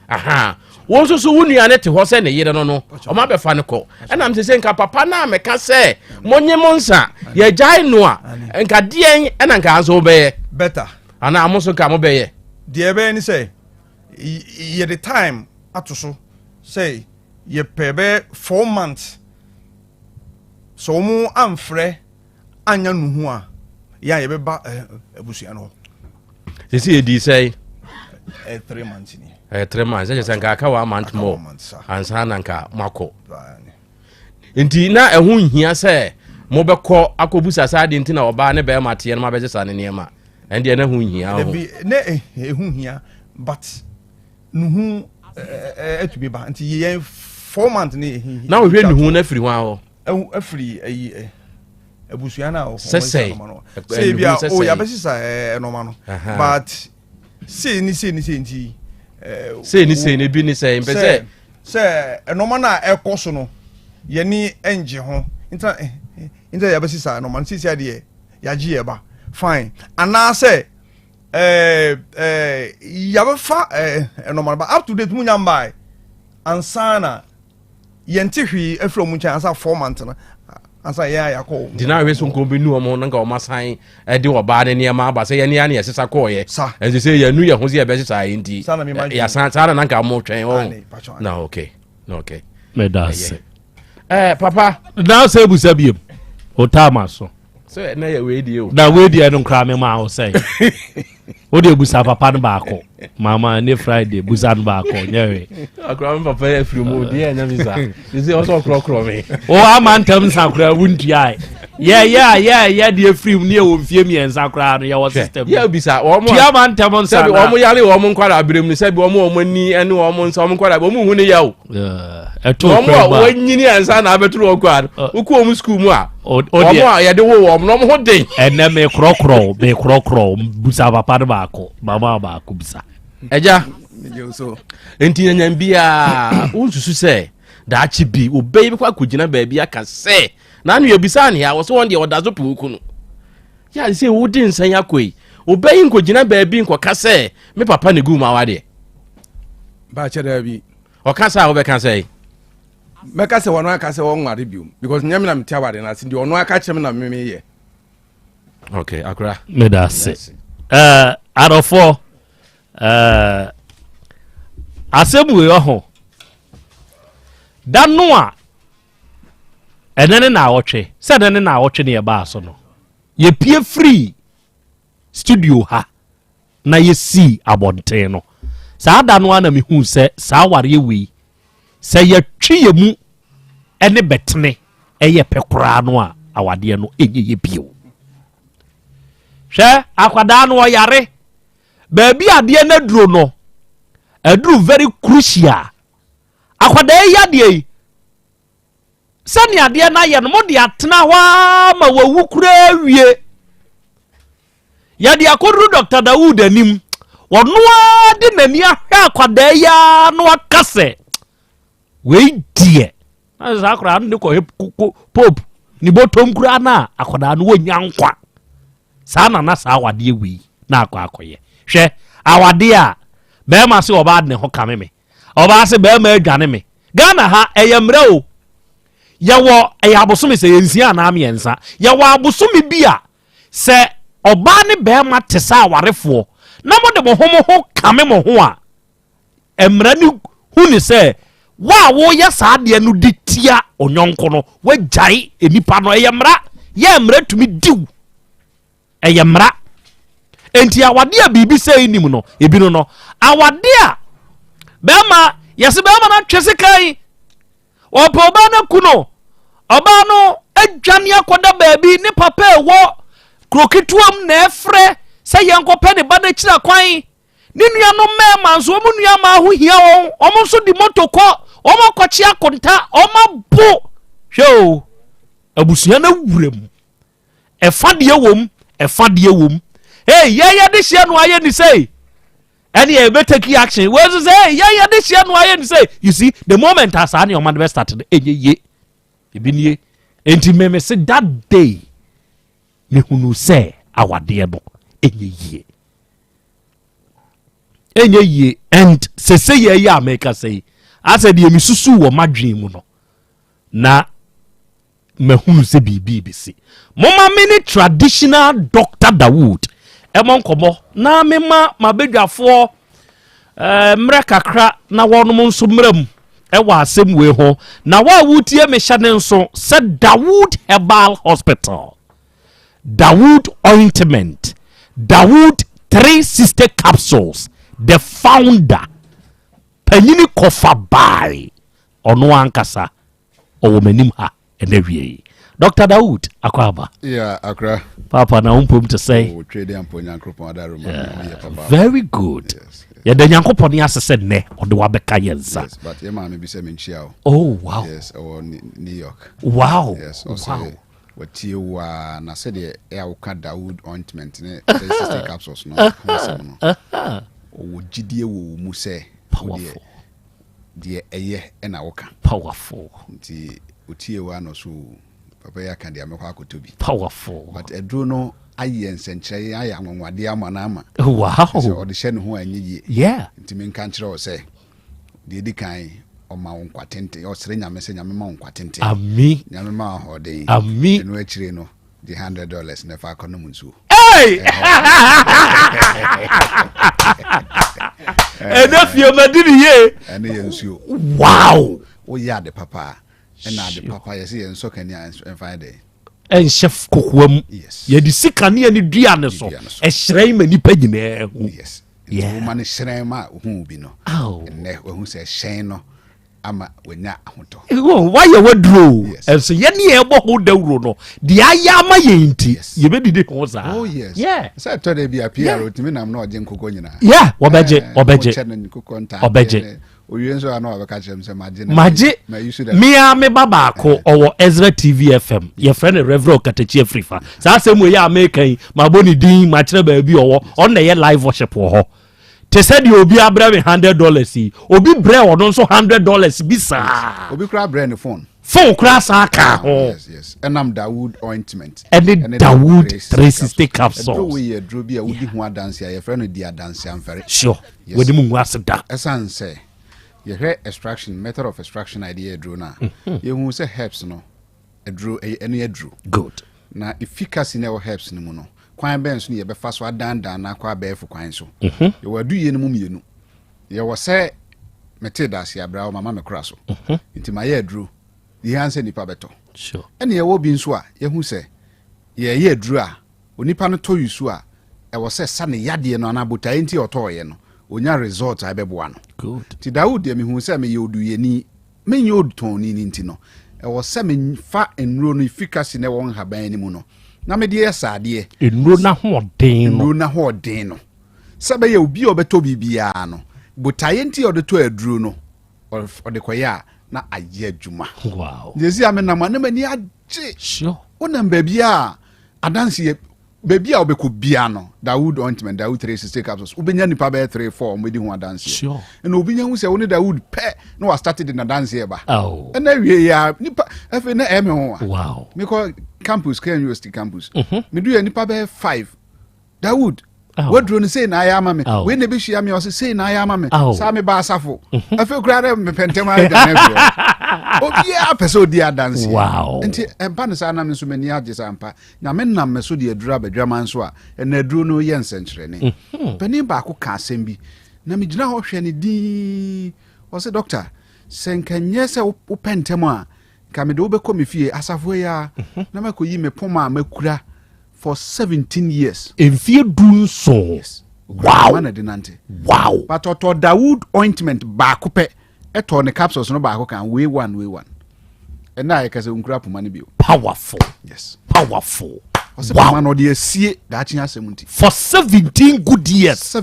aha wɔn nso so wo nua ne te hɔ sɛ ne yere no wɔn abɛfa ne kɔ ɛna m sɛ nka papa na mɛka sɛ monye mo nsa yɛgyae no a nka deɛn ɛna nka nso wobɛyɛ better ana mo so ka mo bɛyɛ deɛ ɛbɛyɛ ni sɛ yɛ the time ato so sɛ yɛpɛ bɛ 4 months so wɔn amfrɛ anya nuhu a ya yɛbɛba abusua no sisi edi sɛ 3 months ni 3 months sɛ nka aka 1 month more ansa na nka makɔ nti na ɛho nhia sɛ mobɛkɔ akɔbusa saa de nti na ɔbaa ne bɛrima teɛ no mabɛgye saa ne nneɛma ɛndeɛ na ho nhia ho ne ɛho hia but nuhu atumi ba nti yɛn 4 months ni na wohwɛ nuhu na firi ho afiri ayi abusua na o sɛ bia o ya bɛsisa ɛnɔma no but sei ni nti sei ni bi ni sɛ mpɛ sɛ ɛnɔma na ɛkɔ so no yɛni ɛngye ho nta ya bɛsisa ɛnɔma no sisi adeɛ yagye yɛ ba fine anaasɛ ya bɛfa ɛnɔma ba up to date mu nyamba ansana yɛnte hwee afiri mu nkyɛn ansa 4 months na ansa yɛ ayakɔ dina we so nko bi nu ɔmo nka ɔma san de ɔbaa ne nneɛma aba sɛ yɛne ane yɛsesa kɔɔyɛ ɛnti sɛ yɛnu yɛ ho sɛ yɛbɛsesa yɛ nti yɛsan saa na nka mo twɛn ɔ na okay medase papa na sɛ busa biem otama so sɛ na yɛ weedie o na weedie no nkra me ma wo sɛ o de busa papa no baako mama ne Friday busa no baako nyewe akra me papa ya firi mu de anya visa sisi o so krokro me o ama ntam sakra wuntua yeah de firi mu ne wo mfie mi ensakra no ya wo system ya bisa o mo tia ma ntam nsa o mo yale o mo nkwara abrem ni sebi o mo ni ene o mo nsa o mo nkwara o mo hu ne yawo eto o mo wo nyini ansa na abeturu o kwad o ku o mu school mu a o mo ya de wo no mo ho den ene me krokro busa papa no baako mama baako bisa eja enti nyanyam bia unsusu sɛ daachi bi obey bi kwa kugina baabi aka sɛ na anu yebisa ne ya wo so won de odazo puku no ya sɛ wo di nsan yakoi obey nkogina baabi nkoka sɛ me papa ne gu ma wade ba che da bi o ka sa wo be ka sɛ meka sɛ wono aka sɛ won ware biom because nyame na metia ware na sindi ono aka kyem na me ye okay akra me da se arofo asɛm wei ho da no a ɛnene na awɔtwe sɛ ɛnene na awɔtwe ne yɛbaa so no yɛpie free studio ha na yɛsii abɔnten no saa da no a na mehu sɛ saa wareɛ wei sɛ yɛtwe yɛ mu ɛne bɛtene ɛyɛ pɛ koraa no a awadeɛ no ɛnyɛ yɛ bio hwɛ akwadaa no ɔyare baabi adeɛ no aduro no aduro very crucial akwadaa yi adeɛ yi sani adeɛ na yɛ no mo de atena hɔ ma wawu kura wie yɛ de akɔduru Dr. Dawood anim wɔno a de n'ani ahwɛ akwadaa yi no aka sɛ wei deɛ na saa akwadaa no de kɔ pope ni bɔtɔm kura na akwadaa no wɔnya nkwa saa na saa awadeɛ wei na akɔyɛ hwɛ awade a bɛrima sɛ ɔbaa ne ho kame me ɔbaa sɛ bɛrima adwane me Ghana ha ɛyɛ mmerɛ o yɛwɔ ɛyɛ abosome sɛ yɛnsia anaa mmiɛnsa yɛwɔ abosome bi a sɛ ɔbaa ne bɛrima te sɛ awarefoɔ na mode mo ho kame mo ho a mmerɛ ne hu ne sɛ wo a woyɛ saa deɛ no de tia onyɔnko no wagyae nipa no ɛyɛ mmara yɛ mmerɛ tumi diw ɛyɛ mmara enti awade a biribi sɛ nim no ebi no awade a bɛrima yɛse bɛrima no atwe sekan ɔpɛ ɔbaa no ku no ɔbaa no adwane akɔda baabi ne papa ɛwɔ kurokituam na ɛfrɛ sɛ yɛnkɔpɛ ne ba no akyira kwan ne nua no mɛɛma nso ɔmo nua ma ho hia wɔn ɔmo nso di moto kɔ ɔmo akɔkye akonta ɔmo abo hwɛ o abusua no wura mu ɛfa deɛ wom hey yɛyɛ de hyia no ayɛ ni sɛ ɛne yɛ take action we so say yɛyɛ de hyia no ayɛ ni sɛ you see the moment asa ne ɔman be start no ɛnyɛ ye ebi nie enti meme se that day mehunu sɛ awadeɛ no ɛnyɛ yie and sese yɛ America sɛ asɛ deɛ misusu wɔ madwen mu no na mahunu sɛ biribi bɛsi moma me ne traditional Dr. Dawood ɛmɔ nkɔmmɔ na mema mabɛdwafoɔ mmerɛ kakra na wɔnom nso mmerɛ mu ɛwɔ asɛm wei ho na wa wotie me hyɛ ne nso sɛ Dawood Herbal Hospital, Dawood Ointment, Dawood 360 Capsules, the founder panyini kofa bai ɔno ankasa ɔwɔ m'anim ha ɛna wie Dr. Dawood akwaba akra papa na umpum to say very good ya da nyankopɔn ne asese ne ɔde wabɛka yensa but ye ma me bi se me nchia oh wow yes or New York wow yes wow watie wa na se de e awka Dawood ointment ne 360 capsules no o gidie wo mu se powerful de eye na woka powerful nti otie wa no so papa ya kan de amekwa akotobi powerful but edro no aye nsenkyere aye anwonwade ama na ama wow so de hye ne ho anyi yeah nti men kan kyerɛ o se de di kan o ma won kwatente o sere nyame se nyame ma won kwatente ami nyame ma hode ami eno akire no the $100 na fa kono munsu hey enough you madini ye ene yensuo wow o ya de papa ena de papa yesi yenso kani en find en chef kokoam ye di sika ne ni dua ne so e hyeran ma nipa nyina hu yes yeah woman hyeran ma hu bi no ene hu se hyen no ama wanya ahoto why you wadro so ye ne e bo ho dawro no de aya ma ye nti ye be dide ho za oh yes yeah say to de bia PR otimi nam na oje nkoko nyina yeah obeje oyen so ana obeka chem se maje me baba ko owo Ezra TV FM ye friend Reverend Katachi Afrifa sa asem we ya American ma boni din ma kire ba bi owo on na ye live worship wo ho te said you obi abra me $100 obi bre ono nso $100 bi sa obi kra bre ne phone kra sa ka ho yes enam Dawood ointment and Dawood 360 capsules do we adro bi a wodi ho adanse ye friend di adanse amfere sure wodi mu aseda esan say ye hear extraction method of extraction idea adro na ye hu say herbs no adro ene adro good na efficacy na herbs ni mu no kwan ben so ye be fa so adandan na kwa be fu kwan so ye wadu ye no mu mienu ye wo say mete das ya bra o mama me kra so nti ma ye adro ye hanse nipa beto sure ene ye wo bi nso a ye hu say ye adro a onipa no to yusu a e wo say sa ne yade no anabota enti otoye no onya result abeboa no good ti Dawood ye me hu say me yodu ye ni me yodu ni nti no e wo say me fa enro no efficacy na won haban ni mu no na me de esade enro na hoden no sabe ye obi obeto bibia no botaye nti odeto aduro no ode koya na aye adwuma wow yesi amenam na mani age sure wonam babia adanse babia obeko bia no Dawood ointment Dawood 360 capsules ubenya nipa be 3-4 medi ho adanse sure na obenya hu se woni Dawood pe na wa started in adanse e ba oh na wie ya nipa efe na eme ho wow me call campus K University campus me do ya nipa be 5 Dawood wadro ni say na aya ama me we na be hia me o say na aya ama me sa me ba asafo efe kura me pentem aga na bi obi a person di adanse wow nti empa ne sa na me so mani age sampa na me nam me so di adura badwaman so a na aduro no ye nsenkyere ne pani ba ko ka asem bi na me gina ho hwe ne di o se doctor senkanye se wo pentem a ka me do be ko me fie asafo ya na makoyi me poma makura for 17 years in fie dun so yes wow man adinante wow but to Dawood ointment ba ko pe eto ne capsules no ba ko kan way one and na yekase unkura poma ne bio powerful yes powerful wow man odi asie da chinya semunti for 17 good years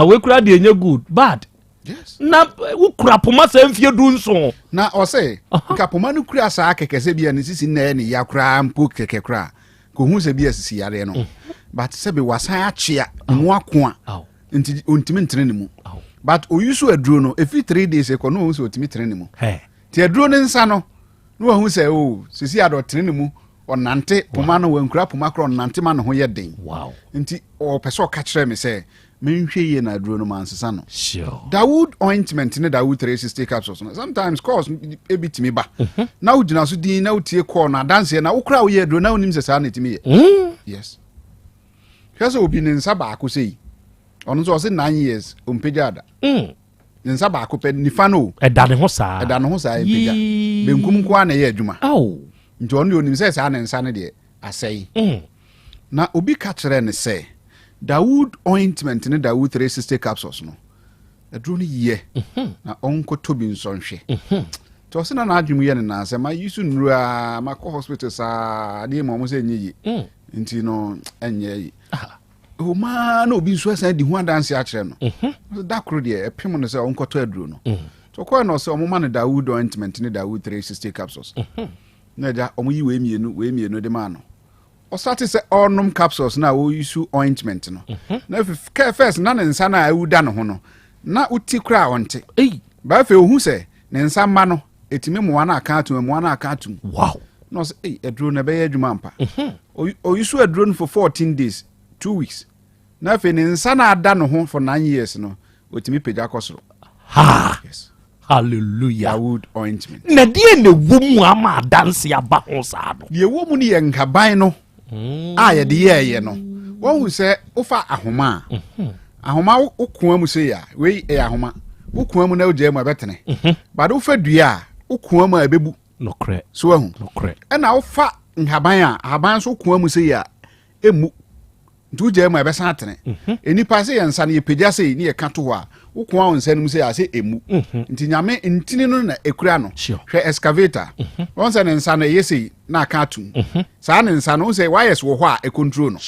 we kura de enye good bad yes na ukura poma se mfie dun so na o say nka poma no kura sa kekese bia ne sisi na ne yakura mpo keke kura ko hu se bia sisi yare no but se be wasan achia mu ako a nti ontimi ntre ne mu but oyusu aduro no every 3 days e ko no hu se otimi tre ne mu ti aduro ne nsa no no hu se o sisi ado tre ne mu ɔnante poma no wankura poma kora ɔnante ma ne ho yɛ den wow nti ɔpɛ sɛ ɔka kyerɛ me sɛ menhwɛ yie na aduro no mansesa no sure Dawood ointment ne Dawood 360 capsules no sometimes cause ebi timi ba na wogyina so din na wotie call na adanse na wokora woyɛ aduro na wonim sɛ saa na timi yɛ yes hwɛ sɛ obi ne nsa baako sei ɔno nso ɔse 9 years ompagya ada ne nsa baako pɛ nifa no ɛda ne ho saa mpagya benkum nko a na ɛyɛ adwuma nti ɔno onim sɛ saa ne nsa no deɛ asɛe na obi ka kyerɛ ne sɛ Dawood ointment ne Dawood 360 capsules no aduro no yɛ na ɔnkɔtɔ bi nsɔnhwɛ nti ɔse na n'adwene yɛ ne nansɛ ma yi so nnuru a makɔ hospital saa adeɛ ma ɔmo sɛ ɛnyɛ yi nti no ɛnyɛ yi ɔmaa na obi nso asan di ho adanse akyerɛ no da koro deɛ ɛpem no sɛ ɔnkɔtɔ aduro no nti ɔkɔɛ na ɔsɛ ɔmo ma no Dawood ointment ne Dawood 360 capsules na agya ɔmo yi wei mmienu de ma no ɔsate sɛ ɔnom capsules na wɔyisu ointment no na first na ne nsa na awuda ne ho no na uti kura ɔnte ba afei ohu sɛ ne nsa ma no etimi mmoa na aka atum wow na ɔsɛ aduro na bɛyɛ adwuma mpa oyisu aduro no for 14 days 2 weeks na afei ne nsa na ada ne ho for 9 years no otimi pagya kɔsoro yes hallelujah Dawood ointment na die ne womu ama adanse aba ho saa no die womu ni yɛ nkaban no a yɛde yɛɛyɛ no wɔhu sɛ wofa ahoma ahoma wokoa mu sɛ ya wei ɛyɛ ahoma wokoa mu na wogyaa mu ɛbɛtene bade wofa dua a wokoa mu a ɛbɛbu nokorɛ so wahu nokorɛ ɛna wofa nhaban a ahaban nso wokoa mu sɛ ya ɛmu nti wogyaa mu a ɛbɛsan atene ɛnipa sɛ yɛ nsa no yɛpagya sɛ ne yɛka to hɔ a wokoa wo nsa no mu sɛ yɛ sɛ ɛmu nti nyame ntini no na ɛkura no hwɛ excavator wɔn sɛ ne nsa no ɛyɛ sei na aka atum saa ne nsa no wo sɛ wayɛs wɔ hɔ a ɛkontrol no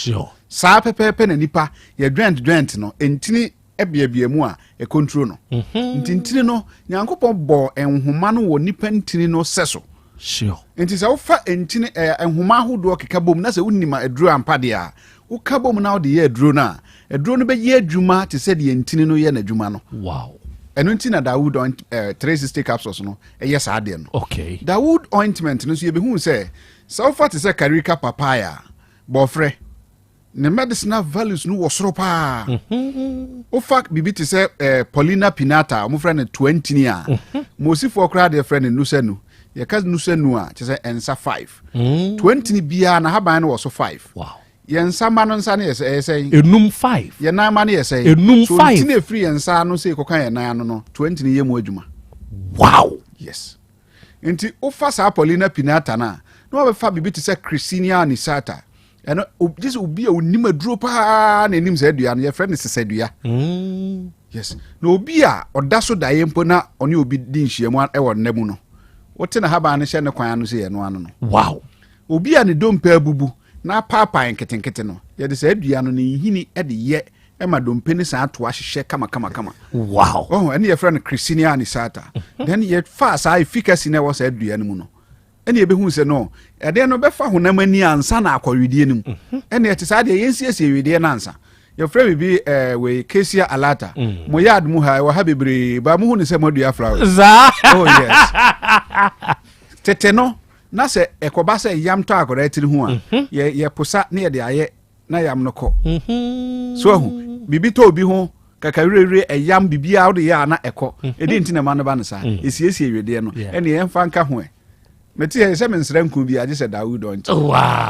saa pɛpɛɛpɛ na nipa yɛ dwent no ntini ɛbiabia mu a ɛkontrol no nti ntini no nyankopɔn bɔ nhoma no wɔ nipa ntini no sɛ so nti sɛ wofa ntini nhoma ahodoɔ keka bom na sɛ wonim aduro ampa deɛ a woka bom na wode yɛ aduro no a aduro no bɛyɛ adwuma te sɛ deɛ ntini no yɛ n'adwuma no wow ɛno nti na Dawood 360 capsules no ɛyɛ saa deɛ no okay Dawood ointment no so yɛbɛhu sɛ sɛ wofa te sɛ karika papaya bɔfrɛ ne medicinal values no wɔ soro paa wofa biribi te sɛ Paulina pinnata ɔmofrɛ no 20 a mosifoɔ koraa deɛ frɛ no nusanu yɛka nusanu a te sɛ ɛnsa 5 20 biara na haban no wɔ so 5 wow yɛnsa ma no nsa no yɛ sɛ enum 5 yɛnan ma no yɛ sɛ enum 5 so nti na ɛfiri yɛnsa no sɛ kɔka yɛnan no no 20 no yɛ mu adwuma wow yes nti wofa saa Paulina pinnata no a na wɔbɛfa biribi te sɛ Crisenia nisata ɛno gye sɛ obi a onim aduro paa na anim saa adua no yɛfrɛ no sesadua yes na obi a ɔda so daeɛ mpo na ɔne obi di nhyiamu ɛwɔ nna mu no wote na haban no hyɛ ne kwan no sɛ yɛno ano no wow obi a ne dompa abubu na paapaa nketenkete no yɛde saa adua no ne nhini de yɛ ɛma dompe ne saa to ahyehyɛ kama wow ɛne yɛfrɛ no Crisenia nisata then yɛfa saa efficacy na ɛwɔ saa adua no mu no ɛne yɛbɛhu sɛ no ɛdeɛ no bɛfa honam ani ansa na akɔwedeɛ no mu ɛne yɛte saa deɛ yɛnsiesie wedeɛ no ansa yɛfrɛ bibi wei Casia alata mo yard mu ha ɛwɔ ha bebree ba mo hu ne sɛ moadua flowers oh yes tete no na sɛ ɛkɔba sɛ yam tɔ akɔda tiri ho a yɛposa ne yɛde ayɛ na yam no kɔ so ahu bibi tɔ obi ho kakawirewire ɛyam bibia wode yɛ a na ɛkɔ ɛdi nti na ma no ba no saa ɛsiesie wedeɛ no ɛne yɛmfa nka ho meti yɛ sɛ mensrɛ nku bi agye sɛ Dawood ointment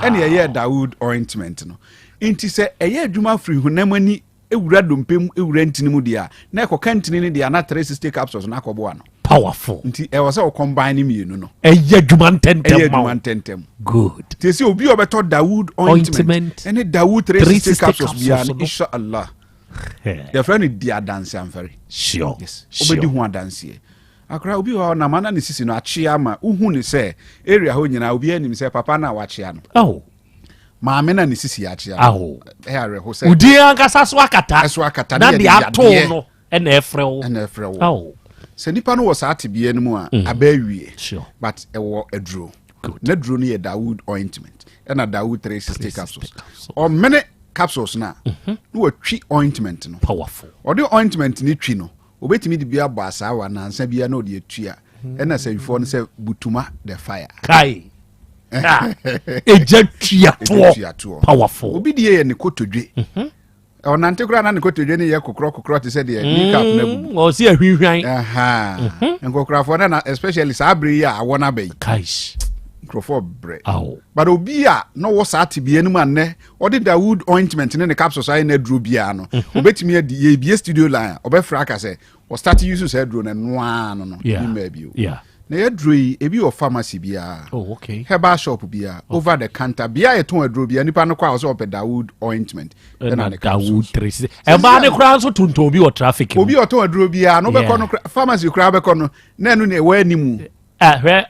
ɛne yɛyɛ Dawood ointment no nti sɛ ɛyɛ adwuma firi honam ani ewura dompem ewura ntini mu deɛ a na ɛkɔka ntini no deɛ a na 360 capsules na akɔboa no powerful nti ɛwɔ sɛ wɔ combine ne mmienu no ɛyɛ adwuma ntɛntɛm good nti sɛ obi a ɔbɛtɔ Dawood ointment ɛne Dawood 360 capsules biara no inshallah yɛfrɛ no di adanse amfɛre sure yes wobɛdi ho adanseɛ akora obi hɔ na mana ne sisi no akyea ma uhu ne sɛ area hɔ nyinaa obi anim sɛ papa na wakyea no maame na ne sisi akyea no ɛyare ho sɛ udi ankasa so akata na de ato no ɛna ɛfrɛ wo sɛ nipa no wɔ saa tebea no mu a abɛawie but ɛwɔ aduro na aduro no yɛ Dawood ointment ɛna Dawood 360 capsules ɔmene capsules na na watwi ointment no powerful ɔde ointment ne twi no obetimi de bia bɔ asawa nansa bia na ɔde atua ɛna sɛwifoɔ no sɛ butuma the fire kai Eja tuato powerful. Obi die ne kotodwe. Onante kura na ne kotodwe ne ye kokro te se de ni cap na bu. O si ahwihwan. Aha. Nkokrafo na especially sabri ya awona bay. Kaish. Nkrofo bre. But obi a no wo sa tibie no manne, odi Dawood ointment ne capsules ay na duro bia no. Obetimi adi ye bie studio line, obefra aka se, o start use say duro na noa no. Yeah. Na ye duro yi ebi o pharmacy bia. Oh, okay. Herbal shop bia, over the counter bia ye ton duro bia nipa no kwa so pe Dawood ointment. Na Dawood 3. E ba ne kra so tonton bi o traffic. Obi o ton duro bia no be kono pharmacy kra be kono na enu na e wa animu.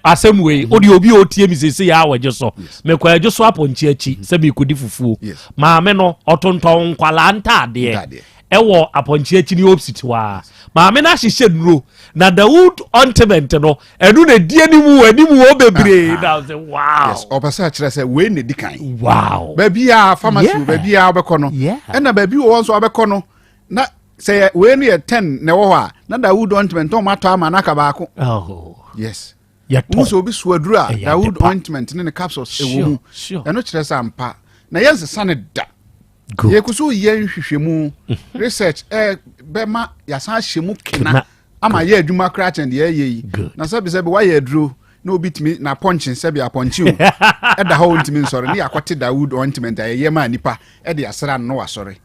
Asem we odi obi otie mi sese ya waje so me kwa je so aponchi achi se me kodi fufuo ma me no otonton nkwala ntade ewo aponchi achi ni opposite wa ma me na hihye nuro na Dawood ointment no enu na die ni mu o bebre na say wow. Yes, opasa kire say we na dikan. Wow. Baby a pharmacy baby a obekono na baby wo so obekono na say we no ye 10 na wo ha na Dawood ointment on mato ama na ka ba ko. Oh. Yes. Muso obi suadura Dawood ointment ne capsules ewo mu. Eno kire sa ampa. Na yense sane da. Ye kuso ye nhwehwemu research bema yasan hyemu kena ama ye adwuma kra chen de ye yi. Na sabi wa ye aduro na obi timi na punchin sabi aponchi o. E da ho ntimi nsore ne yakote Dawood ointment ye ma nipa e de asra no wasore.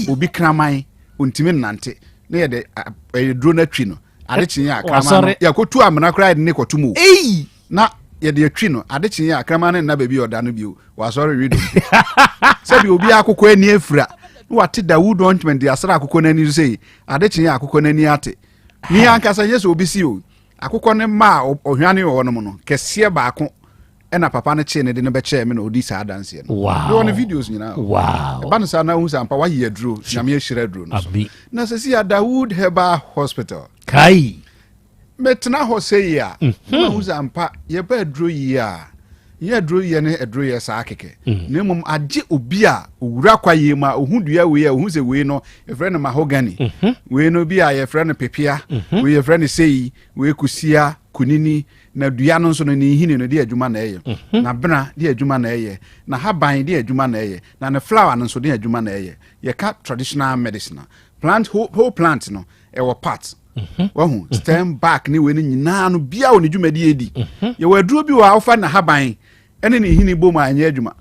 Obi kraman ontimi nante na ye de aduro na twi no. Adechi ya krama ya kotu amna kra de ne kotumu na ye de atwi no adechi ya krama ne na baby oda no bio wa sorry read sabi obi akokọ ani afura no wate Dawood ointment de asra akokọ nani say adechi ya akokọ nani ate ni ankasa yeso obi si o akokọ ne ma ohwane wo no no kese baako ena papa ne che ne de ne be che me na odi sa dance no wow no videos nyina wow e ba no sa na hu sa ampa wa ye duro nyame ye hire duro no na se si ya Dawood Herbal Hospital kai metna ho sei ya na hu sa ampa ye ba duro yi a ye duro ye ne duro ye sa akeke na mum age obi a owura kwaye ma ohudua we ya ohu se we no e friend mahogany we no bi a ye friend pepia we ye friend sei we kusia kunini na dua no so no ni hini no de adwuma na eye na bena de adwuma na eye na haban de adwuma na eye na ne flower no so de adwuma na eye ye ka traditional medicine plant whole plant no e wo part wahu stem back ni we ni nyina no bia wo ne dwuma de edi ye waduro bi wa ofa na haban ene ni hini bom anya adwuma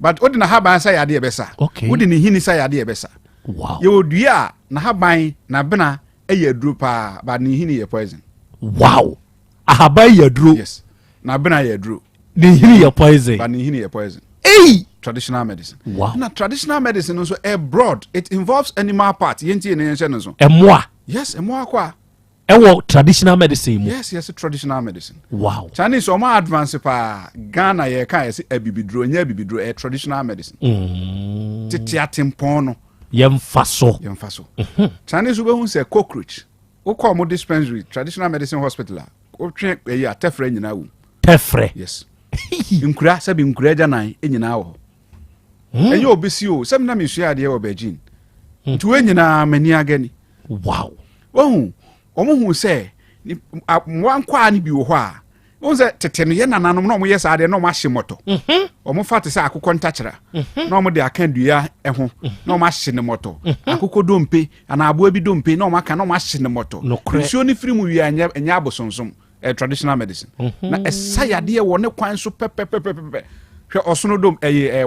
but odi na haban sa ya de besa odi ni hini sa ya de besa wow ye odua na haban na bena eye duro pa ba ni hini ye poison. Wow. Ahabai yadro. Yes. Na bena yadro. Ni hini ya poison. But ni hini ya poison. Hey! Traditional medicine. Wow. Na traditional medicine also broad. It involves animal part. Yenti ene yenche nso. Emwa. Yes, emwa kwa. Ewo traditional medicine. Yes, traditional medicine. Wow. Chinese o ma advance pa Ghana ye kan yesi ebibidro, nya ebibidro traditional medicine. Titi atimpon no. Yemfaso. Chinese ube hun se cockroach. O call mo dispensary traditional medicine hospital o twen ya tefre nyina wu tefre yes nkura sabi nkura janan nyina wo enye obisi o sem na mesu ade wo Beijing ntu nyina mani agani wow ohu omo se mwankwa ni bi wo ho a o se tete no ye nananom na omo ye sa ade na omo ahye moto omo fate se akokọ ntachara na omo de akan dua eho na omo ahye ne moto akokọ dompe ana abo bi dompe na omo aka na omo ahye ne moto nsuo ni firi mu wi anya abosonsom traditional medicine na esayade wo ne kwan so pepepepepe hwe osono dom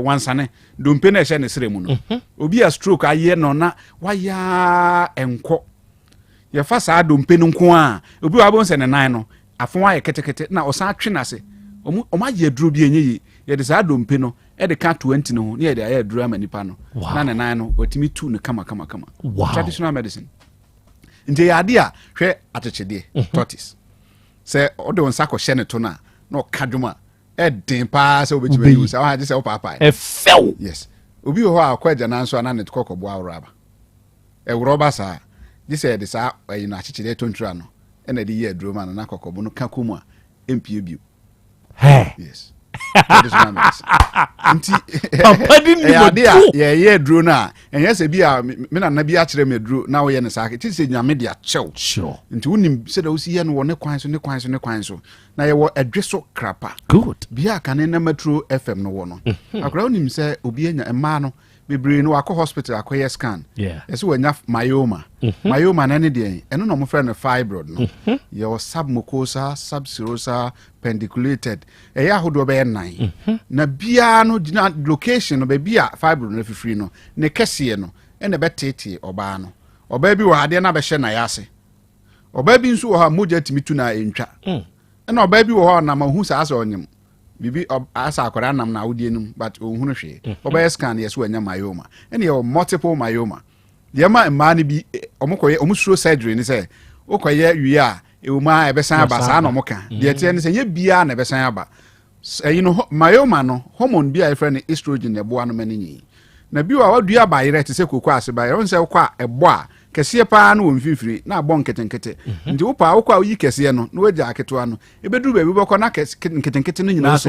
wansane dompe na ehye ne sremu no obi a stroke aye no na waya enko ye fa sa dompe no nko a obi wa bon se ne nan no afon aye ketekete na osan atwe na se omo aye duro bi enye yi ye de sa dompe no e de ka 20 no ne ye de aye duro amanipa no na ne nan no otimi tu ne kama traditional medicine nje ya ade a hwe atechede tortoise se ode won sako hye ne to na okadwuma e den pa se obetime use wa ha je se o papa e few yes obi ho a kwaja na nso na ne kokobbo awraba e wroba sa je se de sa ayi na atechede tontura no ena de ye aduro ma na kokobbo no ka komu a empie bio hey yes traditional medicine nti papa di ni mo ye duro na enye se bia me na bi a kire me duro na wo ye ne saake ti se nyame dia chew sure nti wonim se da wo si ye no wo ne kwan so na ye wo adweso krapa good bia kan na matro fm no wo no akora wonim se obi anya ema no bebre no akọ hospital akọ scan ese wanya myoma myoma na ne de eno no mo frɛ no fibroid no your submucosa subserosa pendiculated ya hodo be nan na bia no gina location no be bia fibroid no fifiri no ne kese no ene betete oba no oba bi wo ade na be hye na yase oba bi nso wo ha moja timitu na entwa ena oba bi wo ha na ma hu sa asa onyem bibi asa akwara nam na awudie num but ohunu hwe oba scan yes wanya myoma ene your multiple myoma yema mani bi omukoye omusuro surgery ni say okoye wi a ewuma ebesan aba sa na omuka de tie ni say ye bia na ebesan aba you know myoma no hormone bia e friend estrogen na ebo anu maninyi na bi wa wadua ba yire te say kokko ase ba yon say kwa ebo a kese pa na wonfifiri na abon nketenkete nti wo pa wo kwa yi kese no na waja aketo no ebedu ba bi boko na nketenkete no nyina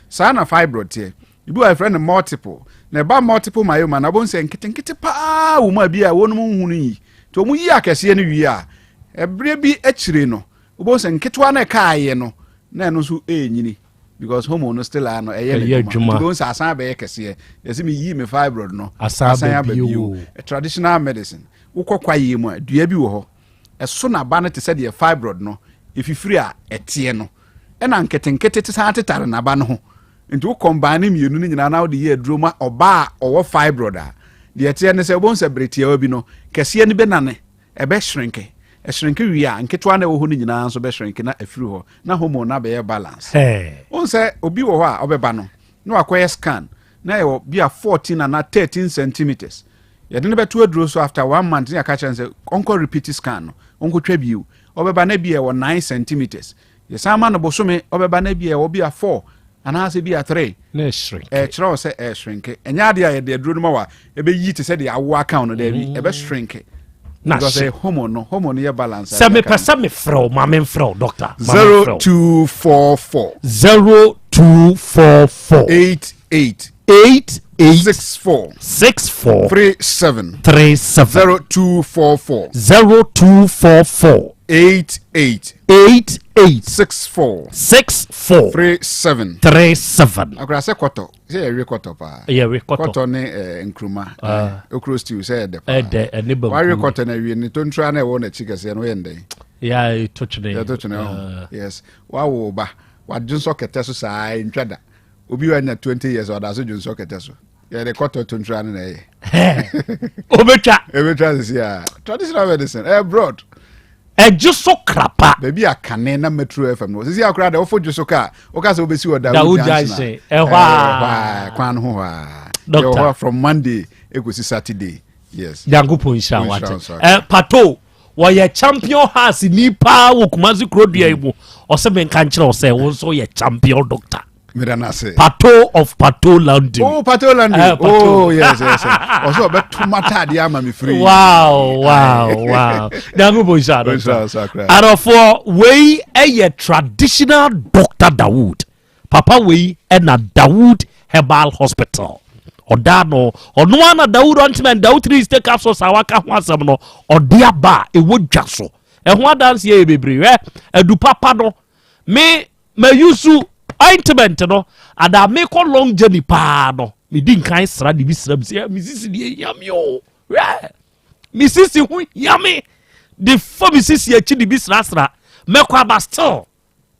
sa na fibroid tie ibu a friend multiple na ba multiple myoma na bon say nketenkete pa wo ma bi a wonum hunu yi to mu yi akese no wi a ebre bi akire no wo bon say nketo na kaaye no na no so enyini because hormone still are no to don say asan be kese yesi mi yi me fibroid no asan be bio traditional medicine ukokwaye mu a dua bi wo ho eso na ba no te se de fibroid no ififiri a etie no ena nketenkete te san tetare na ba no ho nti wo combine mienu ni nyina na wo de ye aduro ma oba owo fibroid a de etie ne se wo bonse bretia wa bi no kese ni be nane ebe shrinke shrinke wi a nketwa na wo ho ni nyina so be shrinke na afiri ho na hormone na be ye balance won se obi wo ho a obeba no na akoye scan na ye bi a 14 and 13 centimeters ya dene beto aduro so after 1 month ya ka chance onko repeat scan no onko twa biu obeba na bi e 9 centimeters ya sama no bosome obeba na bi e wo bi a 4 ana se bi a 3 na shrink chiro se shrink enya de ya de aduro no ma wa ebe yi te se de awo account no de bi ebe shrink because a hormone ya balance se me pesa me fro ma me fro doctor 0244 88 64 37 0244 88 64 37 akra se koto se ye koto pa ye koto ne nkruma okro stew se de pa wa koto na wi ni tontra na e wo na chikese no yende ya touchne yes wa wo ba wa junso kete so sai ntwada obi wa na 20 years or da so junso kete so ye de koto tontra na ye obetwa this ya traditional medicine broad juso krapa baby akane na metro fm no sisi akura da ofo juso ka o ka se obesi wo da wo jaise kwan ho doctor from Monday ekosi Saturday yes yangupo insha wate pato wo ye champion has ni pa wo kumazi Krobea ibu o se men kan kire o se wo so ye champion doctor Pato of Pato London. Oh, Pato London. Oh, yes. Also, but too much time me free. Wow. Dango boysha. And for we a traditional Dr. Dawood. Papa we and a Dawood Herbal Hospital. Odano or no one Dawood Ontman Dawood 3 stay capsule sawaka wasam no or dear bar e would jaso. And what dance ye baby e do papa no me yusu ointment no and I make a long journey pa no me din kan sra de bi sra mi sisi de yami o mi sisi hu yami de fo mi sisi achi de bi sra me kwa ba still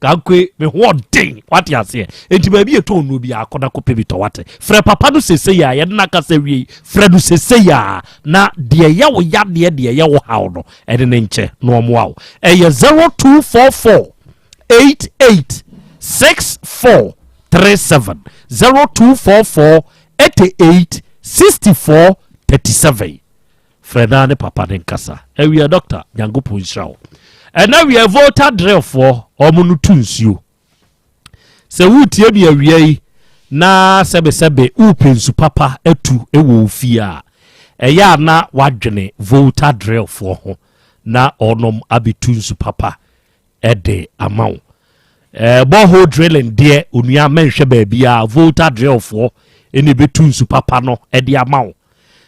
kankwe me ho den what you say enti ba bi eto no bi akoda ko pebi to wate frɛ papa no sese ya ye na ka sa wi frɛ no sese ya na de ya wo ya de ya wo hawo no ene ne nche no mo awo eye 0244 88 6437 0244 88 64 37 Freda ne papa ne nkasa we are doctor nyango ponshao and now we have voted drill for omunu tunsuo se wutie bi awie na sebe upensu papa etu ewo ofia eya na wadwene voted drill for ho na onom abetunsu papa ede amaw borehole drilling deɛ onua menhwɛ baabi a volta drill for ene betu nsu papa no de ama wo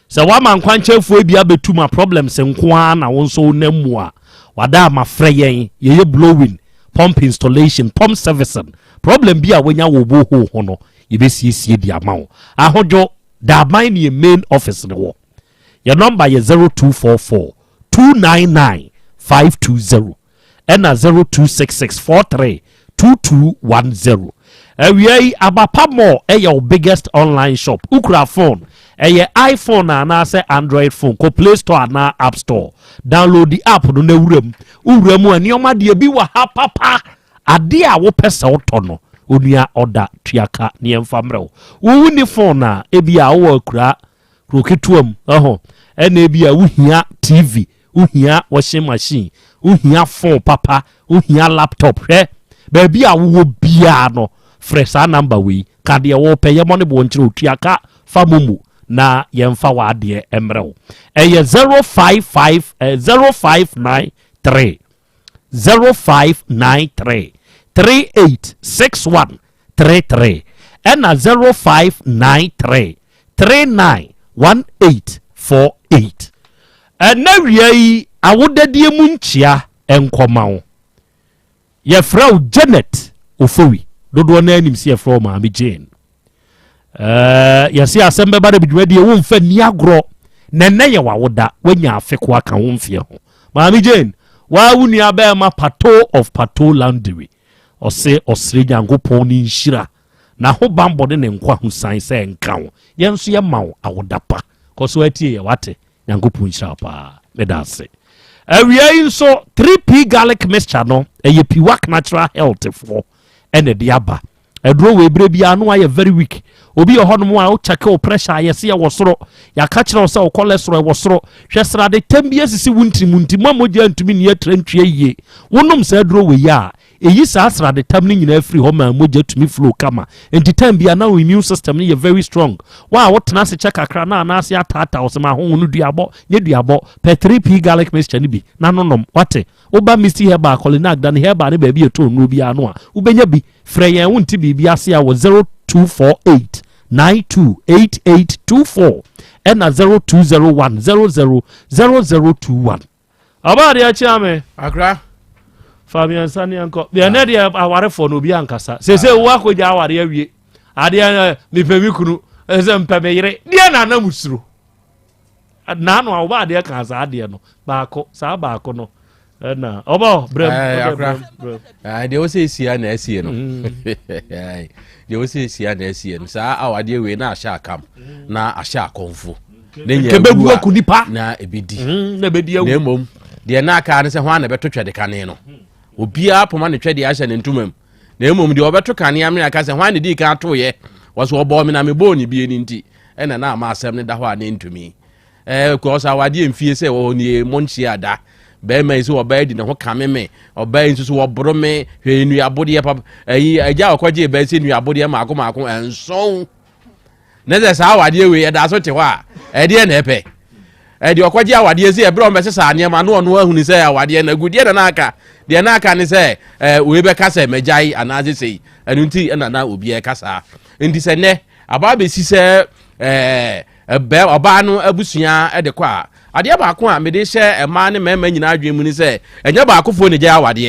sɛ wama nkwankyɛfoɔ bi abetu ma problems nko a na wo nso na mu a wada ama frɛ yɛn yɛyɛ blowing pump installation pump servicing problem bi a wonya wo borehole ho no yɛbɛsiesie di ama wo ahodwo Daban ni main office ne wo your number is 0244 299 520 and 026643 2210. We abapa more your biggest online shop. Ukra phone, iPhone na say Android phone, ko Play Store na App Store. Download the app no ne urem. Uremu anioma de bi wa ha papa. Ade a wo pese otono. Onua order triaka ne emfamrɛ. Wo ni phone na ebi a wo akura roketuam. Ena ebi a wo hia TV, wo hia washing machine, wo hia phone papa, wo hia laptop. Baby a wo bia no fresh number we ka de wo pɛ ye money bo nkyere otuaka fa momu na yemfa wa de emrew 0593 386133 and 0593 391848 and now we awodadie mu nchia enkoma wo ye frau Janet Ofowi dodo na anim se frau ma Jane yesi Asem Beba Dabi dwumadi wo mfa ni agro nenne ye wawoda wanya afeko aka wo mfie ho ma Jane wa wuni aba ma pato of pato laundry ose osre nyankopon ni nhira na ho bambo de ne nkwa hu san se nka wo ye nso ye mawo awoda pa koso atie ye wate nyankopon nhira pa medase awie so 3P garlic mixture no eye piwak natural health for ene diaba edro we brebia no aye very weak obi ohonom a o check o pressure ye se ye wosoro ya ka kire o se o cholesterol wosoro hwesra de tambia sisi wunti mamoja ntumi ne atrantwie yie wonom se edro we ya eyi sa asra de tam ni nyina free ho ma moja tumi flow kama enti tambia na immune system ni ye very strong wa wotena se check akra na na se atata o se ma ho no duabo ye duabo per 3P garlic mixture ni bi na nonom wate oba misi heba kolinag dan heba ne ba bi eto no bi ano a ubenya bi freyen wonti bi bi ase a 0248 928824 and 0201 000021 abadi a chiame akra Fabian Sani anko be na dia aware for no bi ankasa se wo akoja aware awie ade mi pemi kunu se mpeme yire dia na na musuro na no awo ade ka sa ade no baako sa baako no na obo brem de o se sia na asie no de o se sia na asie no sa awade we na ahya akam na ahya akonfo kebebu akunipa na ebedi na bedi awu na mom de na aka ne se ho na beto twede kane no obia poma ne twede ahya ne ntumam na mom de obeto kane amene aka se ho ne di ka to ye wo so obo me na me bo ni bi eni nti ena na ma asem ne da ho ane ntumi ko so awade emfie se wo ni monchi ada be ma isi oba di ne ho kameme oba nso so wobro me hwe enu abode papa agya okwaje be se enu abode maako enson ne ze sa awade we da so te ho a de na epe de okwaje awade se e bro me se sa ane ma no ono ahuni se awade na gudie na aka de na aka ne se we be kasa magyai anaze sei enu nti na obi e kasa ndi se ne aba be si se be oba no abusua de kwa ade ba ko a me de hye ema ne mema nyina adwen mu ni se enya ba akofo ne gya awade